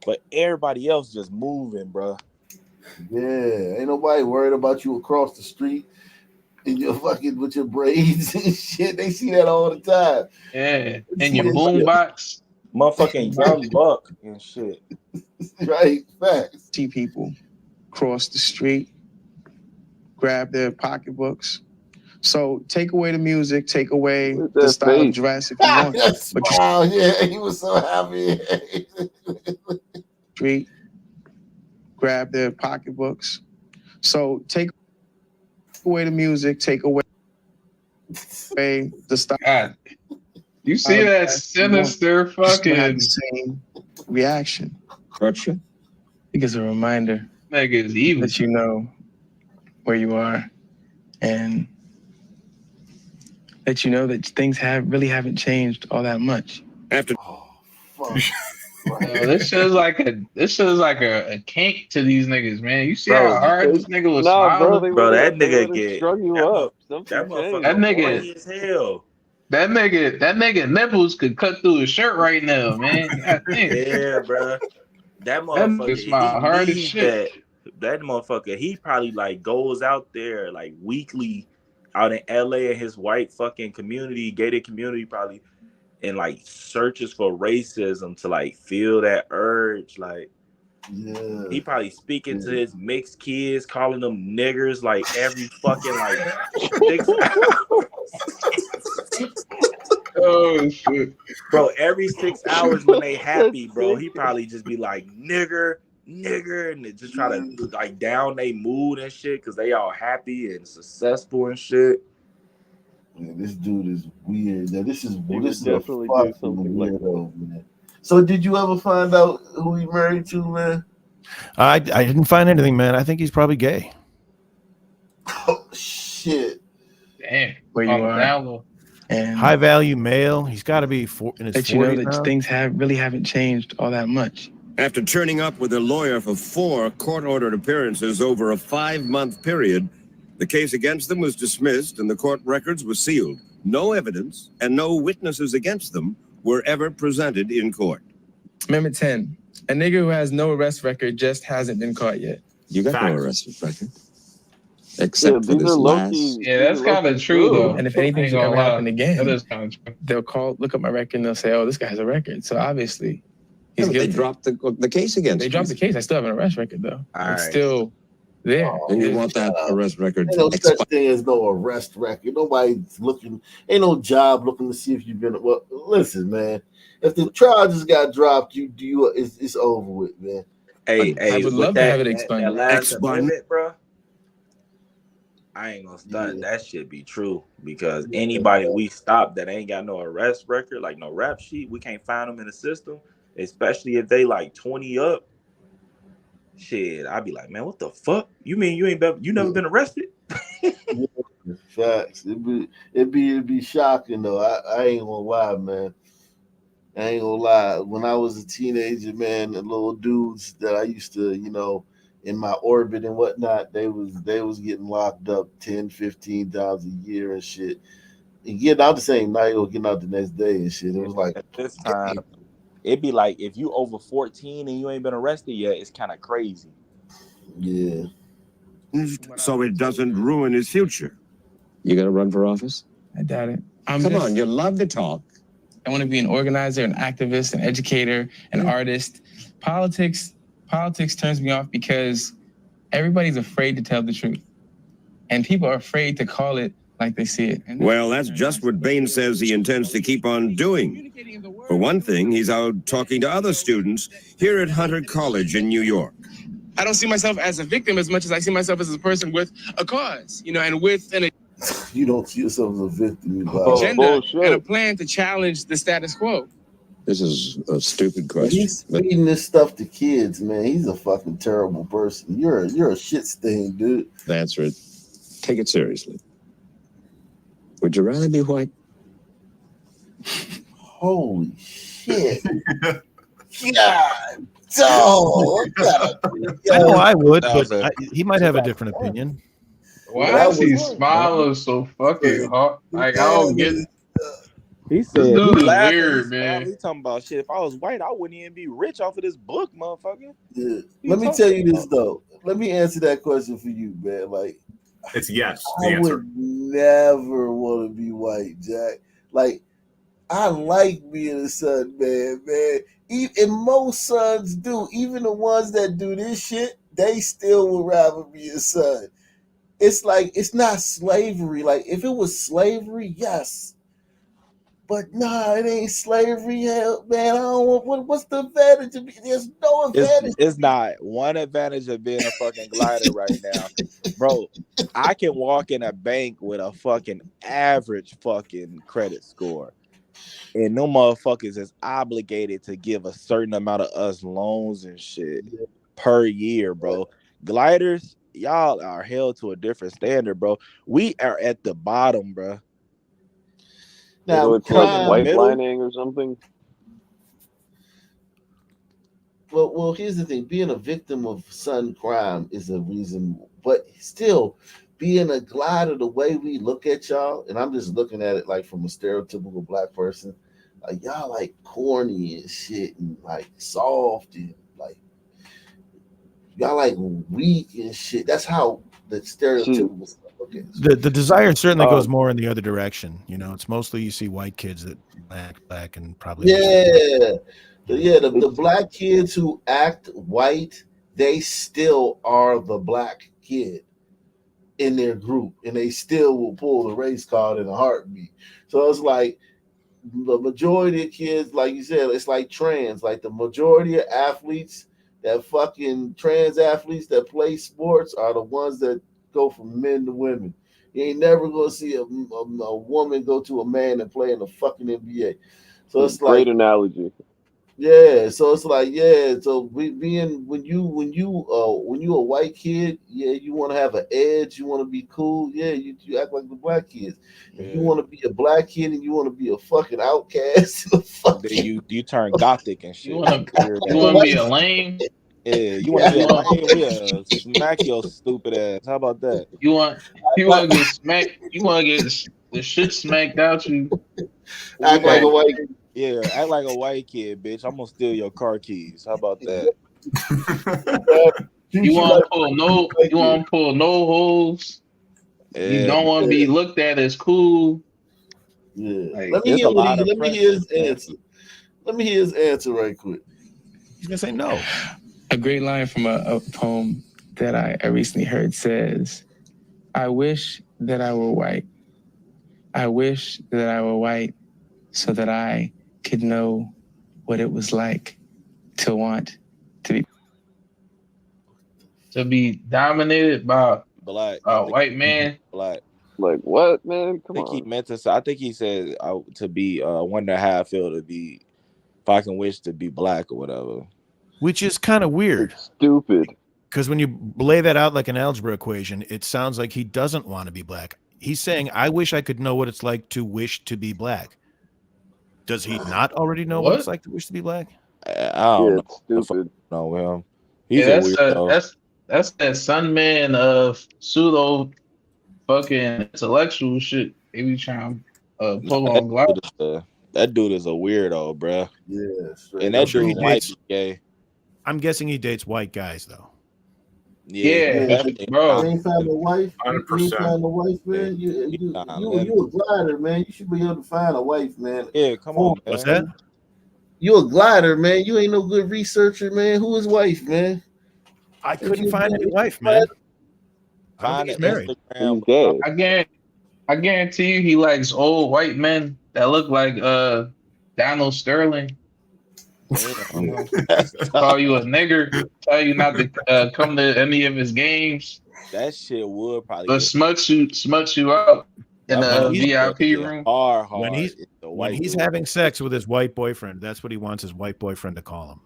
But everybody else just moving, bro. Yeah, ain't nobody worried about you across the street and you're fucking with your braids and shit. They see that all the time. Yeah, and your boom box. Motherfucking Young Buck and shit. Right, facts. See people cross the street, grab their pocketbooks. So take away the music, take away the style of dress if you want. But Wow, yeah, he was so happy. Street, grab their pocketbooks. So take away the music, take away the style. God, you see that sinister fucking same reaction. Gotcha. I think it's a reminder that you know where you are, and that you know that things really haven't changed all that much. After this shows like a kink to these niggas, man. You see how hard this nigga was smiling? Bro, that nigga get strung you up. That motherfucker That nigga horny as hell. That nigga nipples could cut through his shirt right now, man. God damn. Yeah, bro. That nigga motherfucker, smile hard as needs shit. That motherfucker, he probably like goes out there like weekly out in LA in his white fucking community, gated community probably, and like searches for racism to like feel that urge. Like, yeah, he probably speaking to his mixed kids, calling them niggers like every fucking like 6 hours. Oh shit, bro! Every 6 hours when they happy, bro, he probably just be like nigger, and they just try to like down their mood and shit because they all happy and successful and shit. Man, this dude is weird. Now, this is would a definitely do fucking something like weirdo, man. So, did you ever find out who he married to, man? I didn't find anything, man. I think he's probably gay. Oh shit! Damn, where you are, and high value male. He's got to be in his 40s that you know that now. things really haven't changed all that much. After turning up with a lawyer for 4 court-ordered appearances over a 5-month period, the case against them was dismissed and the court records were sealed. No evidence and no witnesses against them were ever presented in court. Amendment 10. A nigga who has no arrest record just hasn't been caught yet. You got no arrest record. Except for these this are last. Yeah, that's kind of true though. And if anything should ever happen again, that is kind of true. They'll look up my record and they'll say, "Oh, this guy has a record." So obviously, he's They guilty. dropped the case against They you. dropped the case. I still have an arrest record though. All It's right. still there. And you want that arrest record Ain't no such thing as no arrest record. Nobody's looking. Ain't no job looking to see if you've been. Well, listen, man. If the charges got dropped, it's over with, man. Hey, I would love to have it expunged. That last amendment, bro. I ain't gonna stunt. That shit be true because anybody we stop that ain't got no arrest record, like no rap sheet, we can't find them in the system. Especially if they like 20 up. shit, I'd be like, man, what the fuck? You mean you never been arrested? Facts. It'd be shocking though. I ain't gonna lie, man. I ain't gonna lie. When I was a teenager, man, the little dudes that I used to, in my orbit and whatnot, they was getting locked up 10, 15 times a year and shit. And getting out the same night or getting out the next day and shit. It was like At this time, it'd be like if you over 14 and you ain't been arrested yet, it's kind of crazy. Yeah. So it doesn't ruin his future. You gonna run for office? I doubt it. Come on, you love to talk. I want to be an organizer, an activist, an educator, an artist. Politics turns me off because everybody's afraid to tell the truth. And people are afraid to call it like they see it. Well, that's just what Bain says he intends to keep on doing. For one thing, he's out talking to other students here at Hunter College in New York. I don't see myself as a victim as much as I see myself as a person with a cause, and with an you don't see yourself as a victim. agenda and a plan to challenge the status quo. This is a stupid question. He's feeding this stuff to kids, man. He's a fucking terrible person. You're a shit stain, dude. Answer it. Take it seriously. Would you rather be white? Holy shit. God. Oh, I know I would, but he might have a different opinion. Why is he smiling so fucking hard? Like, I don't get it. He said, this dude is laughing, weird, man. He talking about shit. If I was white, I wouldn't even be rich off of this book, motherfucker. Yeah. Let me tell you this, though. Let me answer that question for you, man. Like, it's yes. I would never want to be white, Jack. Like, I like being a son, man. And most sons do. Even the ones that do this shit, they still would rather be a son. It's like, it's not slavery. Like, if it was slavery, yes. But nah, it ain't slavery, hell, man. I don't want. What's the advantage of it? There's no advantage. It's not one advantage of being a fucking glider right now, bro. I can walk in a bank with a fucking average fucking credit score, and no motherfuckers is obligated to give a certain amount of us loans and shit per year, bro. Gliders, y'all are held to a different standard, bro. We are at the bottom, bro. Now, so it's like white lining or something. Well, here's the thing: being a victim of son crime is a reason, but still, being a glider, the way we look at y'all, and I'm just looking at it like from a stereotypical black person, like y'all like corny and shit, and like soft and like y'all like weak and shit. That's how the stereotypical stuff. Okay. The desire certainly goes more in the other direction. It's mostly you see white kids that act black and probably the black kids who act white, they still are the black kid in their group, and they still will pull the race card in a heartbeat. So it's like the majority of kids, like you said, it's like trans. Like the majority of athletes, that fucking trans athletes that play sports are the ones that go from men to women. You ain't never gonna see a woman go to a man and play in the fucking NBA. So it's great like analogy. Yeah, so it's like so when you a white kid, you want to have an edge, you want to be cool, you act like the black kids. If you want to be a black kid and you want to be a fucking outcast, then you turn gothic and shit. You want to be a lame? Yeah, you want to be a lame? We'll smack your stupid ass. How about that? You want to get smacked? You want to get the shit smacked out you? Act like a white. Yeah, act like a white kid, bitch. I'm gonna steal your car keys. How about that? You want to pull no holes. Yeah. You don't want to be looked at as cool. Yeah. Like, let me hear his answer. Let me hear his answer right quick. He's gonna say no. A great line from a poem that I recently heard says, "I wish that I were white. I wish that I were white so that I could know what it was like to want to be dominated by black a white man." Black. Like what, man? Come on. I think he said to be wonder how I feel to be, if I can wish to be black or whatever. Which is kind of weird. It's stupid. Because when you lay that out like an algebra equation, it sounds like he doesn't want to be black. He's saying, I wish I could know what it's like to wish to be black. Does he not already know what it's like to wish to be black? I don't know. It's stupid. Know him. Yeah, He's a weirdo. that's that Sun Man of pseudo fucking intellectual shit. They be trying to pull on Glock. That dude is a weirdo, bruh. Yeah, and that sure dude might be gay. I'm guessing he dates white guys though. Yeah, definitely. bro. You ain't found a wife. You ain't 100%. found a wife, man. You a glider, man. You should be able to find a wife, man. Yeah, come on, man. What's that? You a glider, man. You ain't no good researcher, man. Who is wife, man? I couldn't find any wife, man. I don't think he's married. He's gay. I guarantee you he likes old white men that look like Donald Sterling. Call you a nigger, tell you not to come to any of his games. That shit would probably But smut you out in the VIP room. When he's having sex with his white boyfriend, that's what he wants his white boyfriend to call him.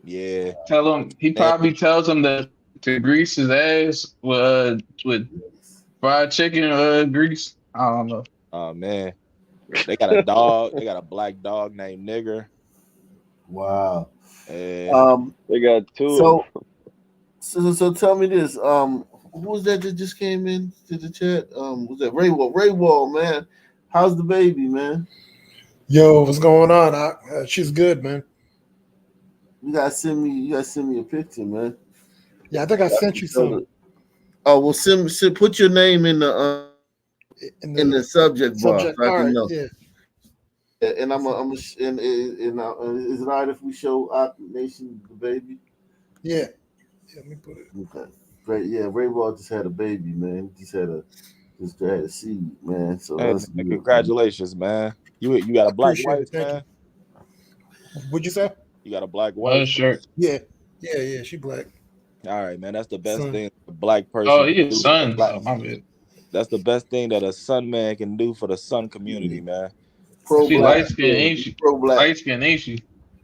Yeah. Tell him he probably tells him to grease his ass with fried chicken grease. I don't know. Oh man. They got a dog, they got a black dog named Nigger. Wow. They got two. So tell me this. Who was that just came in to the chat? Was that Ray Wall? Ray Wall, man. How's the baby, man? Yo, what's going on? She's good, man. You gotta send me a picture, man. Yeah, I think I sent you some. Oh well, send put your name in the subject bar. So I can know. Yeah. And is it all right if we show Ock Nation the baby? Yeah. Let me put it. Okay. Great. Yeah, Ray Ball just had a baby, man. Just had a seed, man. So Hey, that's man, good, congratulations, man. You got a black Appreciate wife, it. Thank man. What'd you say? You got a black wife. Sure. Yeah. She black. All right, man. That's the best Son. thing a black person. Oh, can he do is for the son. black- Oh, my bad. That's the best thing that a son man can do for the son community, man. She light skin, ain't she? Light skin, ain't she?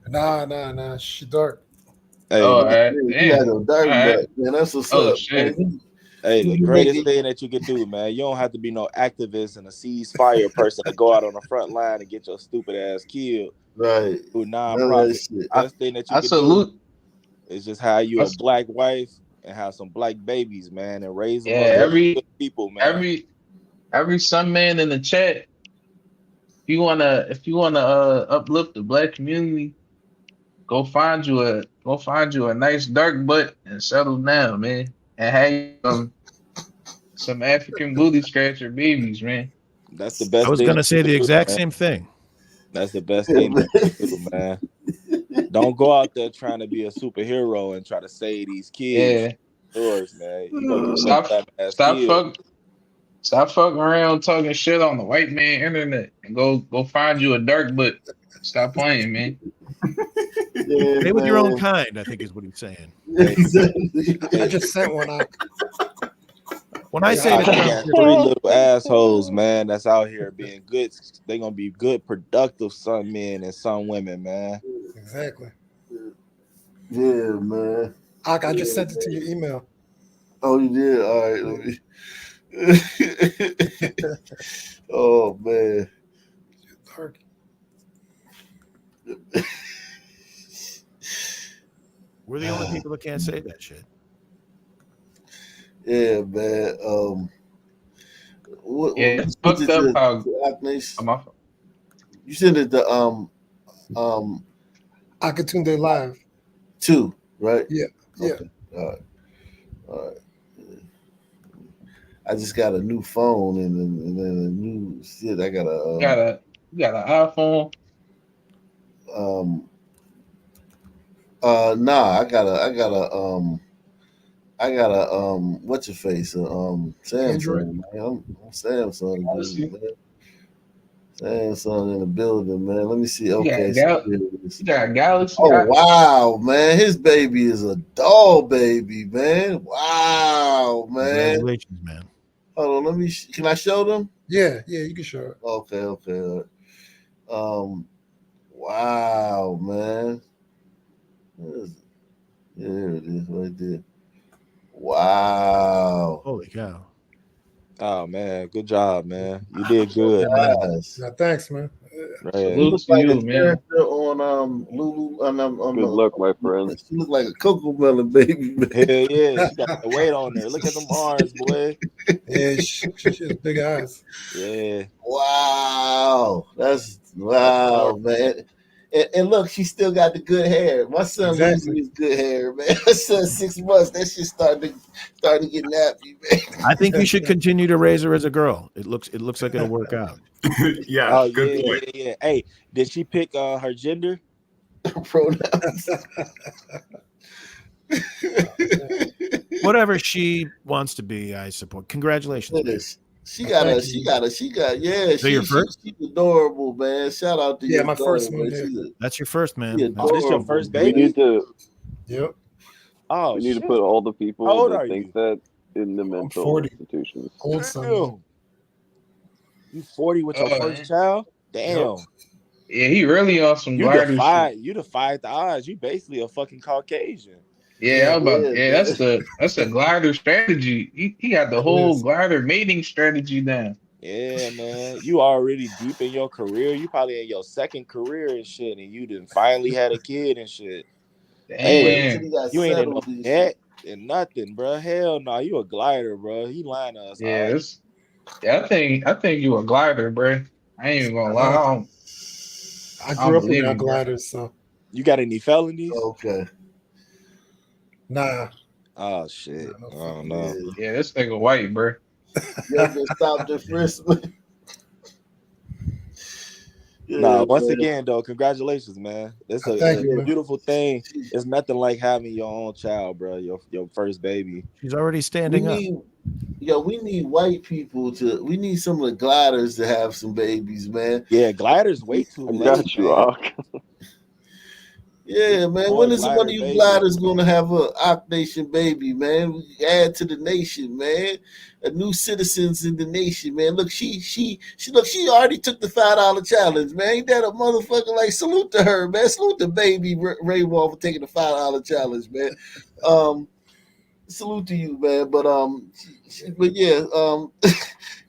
Nah. She dark. Hey, Oh, all man. right. You got no dark All right. black, man. That's what's Oh, up. shit. Man. Hey, the You greatest make it- thing that you can do, man. You don't have to be no activist and a ceasefire person to go out on the front line and get your stupid ass killed. Right. Do None of nonprofit. that shit. Best thing that you I can salute. do is just have you a I- black wife and have some black babies, man, and raise them Yeah, up as every good people, man. every sun man in the chat. If you wanna uplift the black community, go find you a nice dark butt and settle down, man, and have some African booty scratcher babies, man. That's the best I was thing. gonna say the you can do, exact man. same thing. That's the best thing that you can do, man. Don't go out there trying to be a superhero and try to save these kids. Yeah. Yours, man. You gonna get Stop that ass killed. fucking around talking shit on the white man internet and go find you a dark butt. Stop playing, man. Yeah, Stay with your own man. kind, I think is what he's saying. I just sent one out. When I say I that got 3 little assholes, man, that's out here being good. They gonna be good, productive some men and some women, man. Exactly. Yeah, man. I just sent it to your email. Oh, you did? All right. Let me... Oh, man. Dark. We're the only people that can't say that shit. Yeah, man. It's fucked up how you sent it to Akatunde Live. 2, right? Yeah. Okay. All right. I just got a new phone and then a new shit. I got a you got an iPhone. Nah, I got a what's your face? Samsung, Android. man. I'm Samsung, dude, man. Samsung in the building, man. Let me see. Okay, You got a Galaxy. oh wow, man. His baby is a doll baby, man. Wow, man. Congratulations, man. Hold on, can I show them? Yeah, you can show it. Okay. Wow, man. Yeah, there it is right there. Wow. Holy cow. Oh man, good job, man. You did good. Yes. Yeah, thanks, man. Right. She Salute looked to like a you, man. character on Lulu on Good luck, my friend. She looked like a cocoa melon baby, man. Hell yeah, she got the weight on her. Look at them arms, boy. Yeah, she has big eyes. Yeah. Wow. Wow, man. And look, she still got the good hair. My son losing his good hair, man. My son 6 months. That shit starting to get nappy, man. I think you should continue to raise her as a girl. It looks like it'll work out. Yeah, Oh good yeah, point. yeah. Hey, did she pick her gender? Pronouns. Whatever she wants to be, I support. Congratulations. man. She got yeah. So your first? She's adorable, man. Shout out to Yeah, your my daughter, first one. man. Yeah. That's your first, man. She Oh, this your adorable. first We baby? need to Yep. Oh, we need shit. to put all the How people old that are think you? that in the mental 40. institutions. Old son. Damn. You 40 with your first child? Damn. Yeah, he really on some You glider shit. defied the odds. You basically a fucking Caucasian. Yeah, I'm about, man. that's the glider strategy. He got the It whole is. glider mating strategy down. Yeah, man. You already deep in your career. You probably in your second career and shit, and you done finally had a kid and shit. Hey, Until he got you ain't in no settled and debt and nothing, bro. Hell no, you a glider, bro. He lying to us. Yeah, I think you a glider, bro. I ain't even gonna lie. I I grew don't up believe around you, bro. gliders, so You got any felonies? Okay. nah. Oh shit. I don't know. Yeah, this nigga white, bro. You ever been stopped and frisked? Nah, once man. again though, congratulations, man. It's Thank you, a man. beautiful thing. It's nothing like having your own child, bro. Your first baby. She's already standing up. We need white people we need some of the gliders to have some babies, man. Yeah, gliders way too I late. got you, man. Ak. Yeah, man. More When is one glider of you babies. gliders gonna have a Oc Nation baby, man? We add to the nation, man. A new citizens in the nation, man. Look, she already took the $5 challenge, man. Ain't that a motherfucker? Like, salute to her, man. Salute to baby Ray Wall for taking the $5 challenge, man. Salute to you, man. But yeah,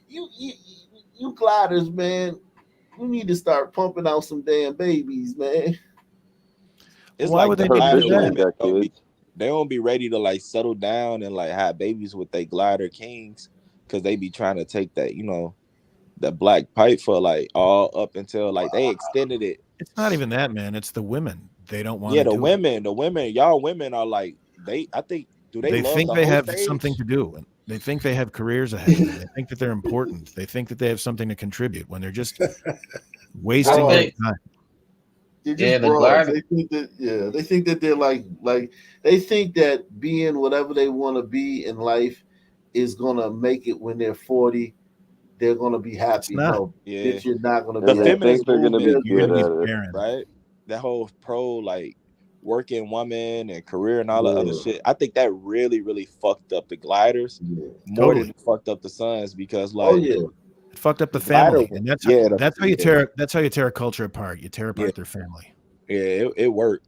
you gliders, man. We need to start pumping out some damn babies, man. It's Why like would the they need to glider do that? women got don't kids. they don't be ready to like settle down and like have babies with they glider kings because they be trying to take that, the black pipe for like all up until like they extended it. It's not even that, man. It's the women. They don't want Yeah, to the do it. women, y'all women are like I think they They love think the they whole have stage? something to do. They think they have careers ahead of them. They think that they're important. They think that they have something to contribute when they're just wasting their time. They're Yeah, just the broads. glider. They think that they're like they think that being whatever they want to be in life is gonna make it when they're 40. They're gonna be happy. not. No, Yeah. bitch, you're not gonna The be And they happy. feminist think they're going to movement be You're good going to at be it. barren. right? That whole pro like working woman and career and all that other Yeah. shit. I think that really, really fucked up the gliders more Totally. than it fucked up the sons because Oh like yeah. It fucked up the glider, family, and that's yeah, how you tear a culture apart. You tear apart their family. Yeah, it worked.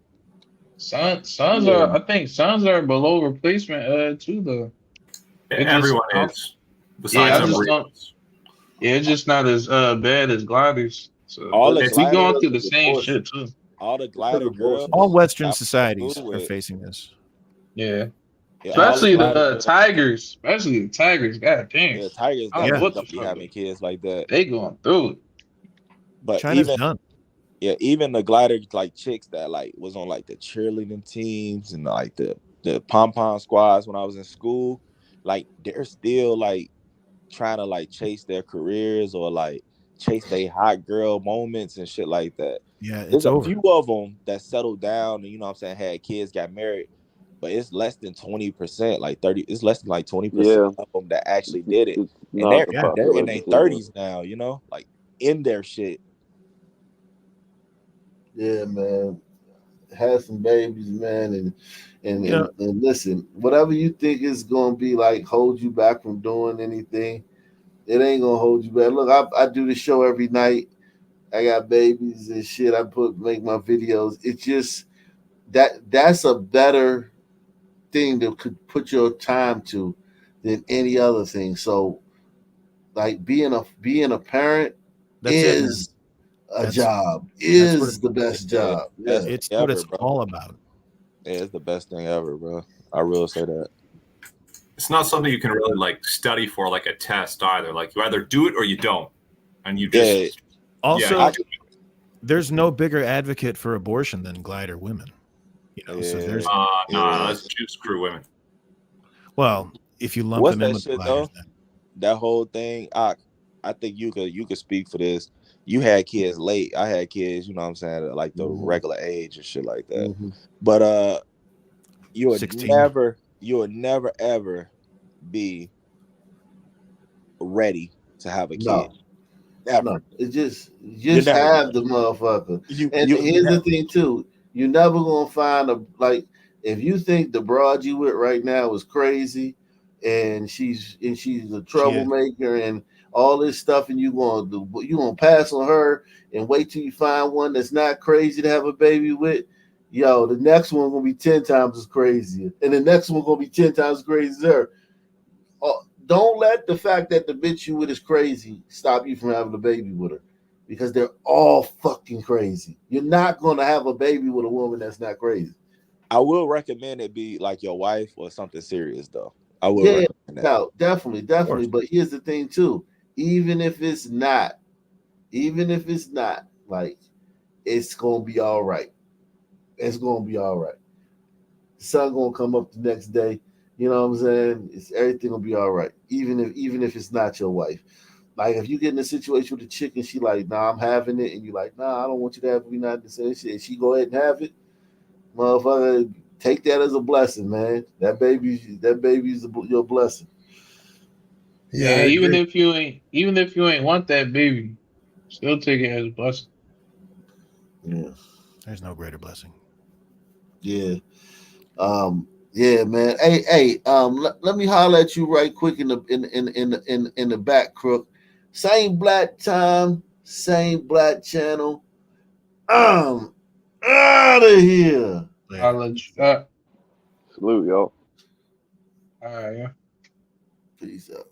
Sons Yeah. are, I think sons are below replacement too though. It just Everyone is. Besides embryos. it's just not as bad as gliders. So All the we glider, going through the same shit too. all the glider girls, All Western I went to societies school are with, facing this. Yeah. yeah, all Especially glider the girls, tigers. Especially the tigers. God damn. yeah, tigers I don't know definitely what the don't be fuck having kids like that. they going through it. But China's done. even the glider like chicks that like was on like the cheerleading teams and like the pom pom squads when I was in school, like they're still like trying to like chase their careers or like chase their hot girl moments and shit like that. Yeah, There's it's a over. few of them that settled down and you know what I'm saying, had kids, got married, but it's less than 20%, like 30. It's less than like 20% Yeah. of them that actually did it, It's and not the they're in their population. 30s now. Like in their shit. Yeah, man. Have some babies, man, and You know, listen, whatever you think is gonna be like hold you back from doing anything, it ain't gonna hold you back. Look, I do the show every night. I got babies and shit. I make my videos. It's just that's a better thing that could put your time to than any other thing. So, like being a parent That's it, man. is a That's job. that's what Is the best Yeah, job. best Yeah. thing it's what ever, it's bro. all about. Yeah, it's the best thing ever, bro. I will say that. It's not something you can really like study for like a test either. Like you either do it or you don't, and you just Yeah. Also, there's no bigger advocate for abortion than glider women. You know, so there's nah, that's juice crew women. well, if you lump What's them in that with shit gliders, though? That whole thing. I think you could speak for this. You had kids late. I had kids, you know what I'm saying, at like the regular age and shit like that. But you would 16. never ever be ready to have a kid. Ever. No, it just never have the motherfucker. You Here's never. the thing too. You never gonna find a like if you think the broad you with right now is crazy and she's a troublemaker and all this stuff and you gonna pass on her and wait till you find one that's not crazy to have a baby with. Yo, the next one gonna be 10 times as crazy, and the next one gonna be 10 times as crazy as her. Don't let the fact that the bitch you with is crazy stop you from having a baby with her, because they're all fucking crazy. You're not gonna have a baby with a woman that's not crazy. I will recommend it be like your wife or something serious though. I will Yeah, recommend that. no, definitely. But here's the thing too. Even if it's not, like, it's gonna be all right. It's gonna be all right. The sun gonna come up the next day. You know what I'm saying? Everything will be all right. Even if it's not your wife. Like if you get in a situation with a chick and she like, nah, I'm having it, and you like, nah, I don't want you to have it. We not the same shit. And she go ahead and have it, motherfucker. Take that as a blessing, man. That baby's your blessing. Yeah, even if you ain't want that baby, still take it as a blessing. Yeah. There's no greater blessing. Yeah. Yeah, man. Hey, let me holler at you right quick in the back, Crook. Same black time, same black channel. Out of here. I'll let you. Salute, y'all. All right, yeah. Peace out.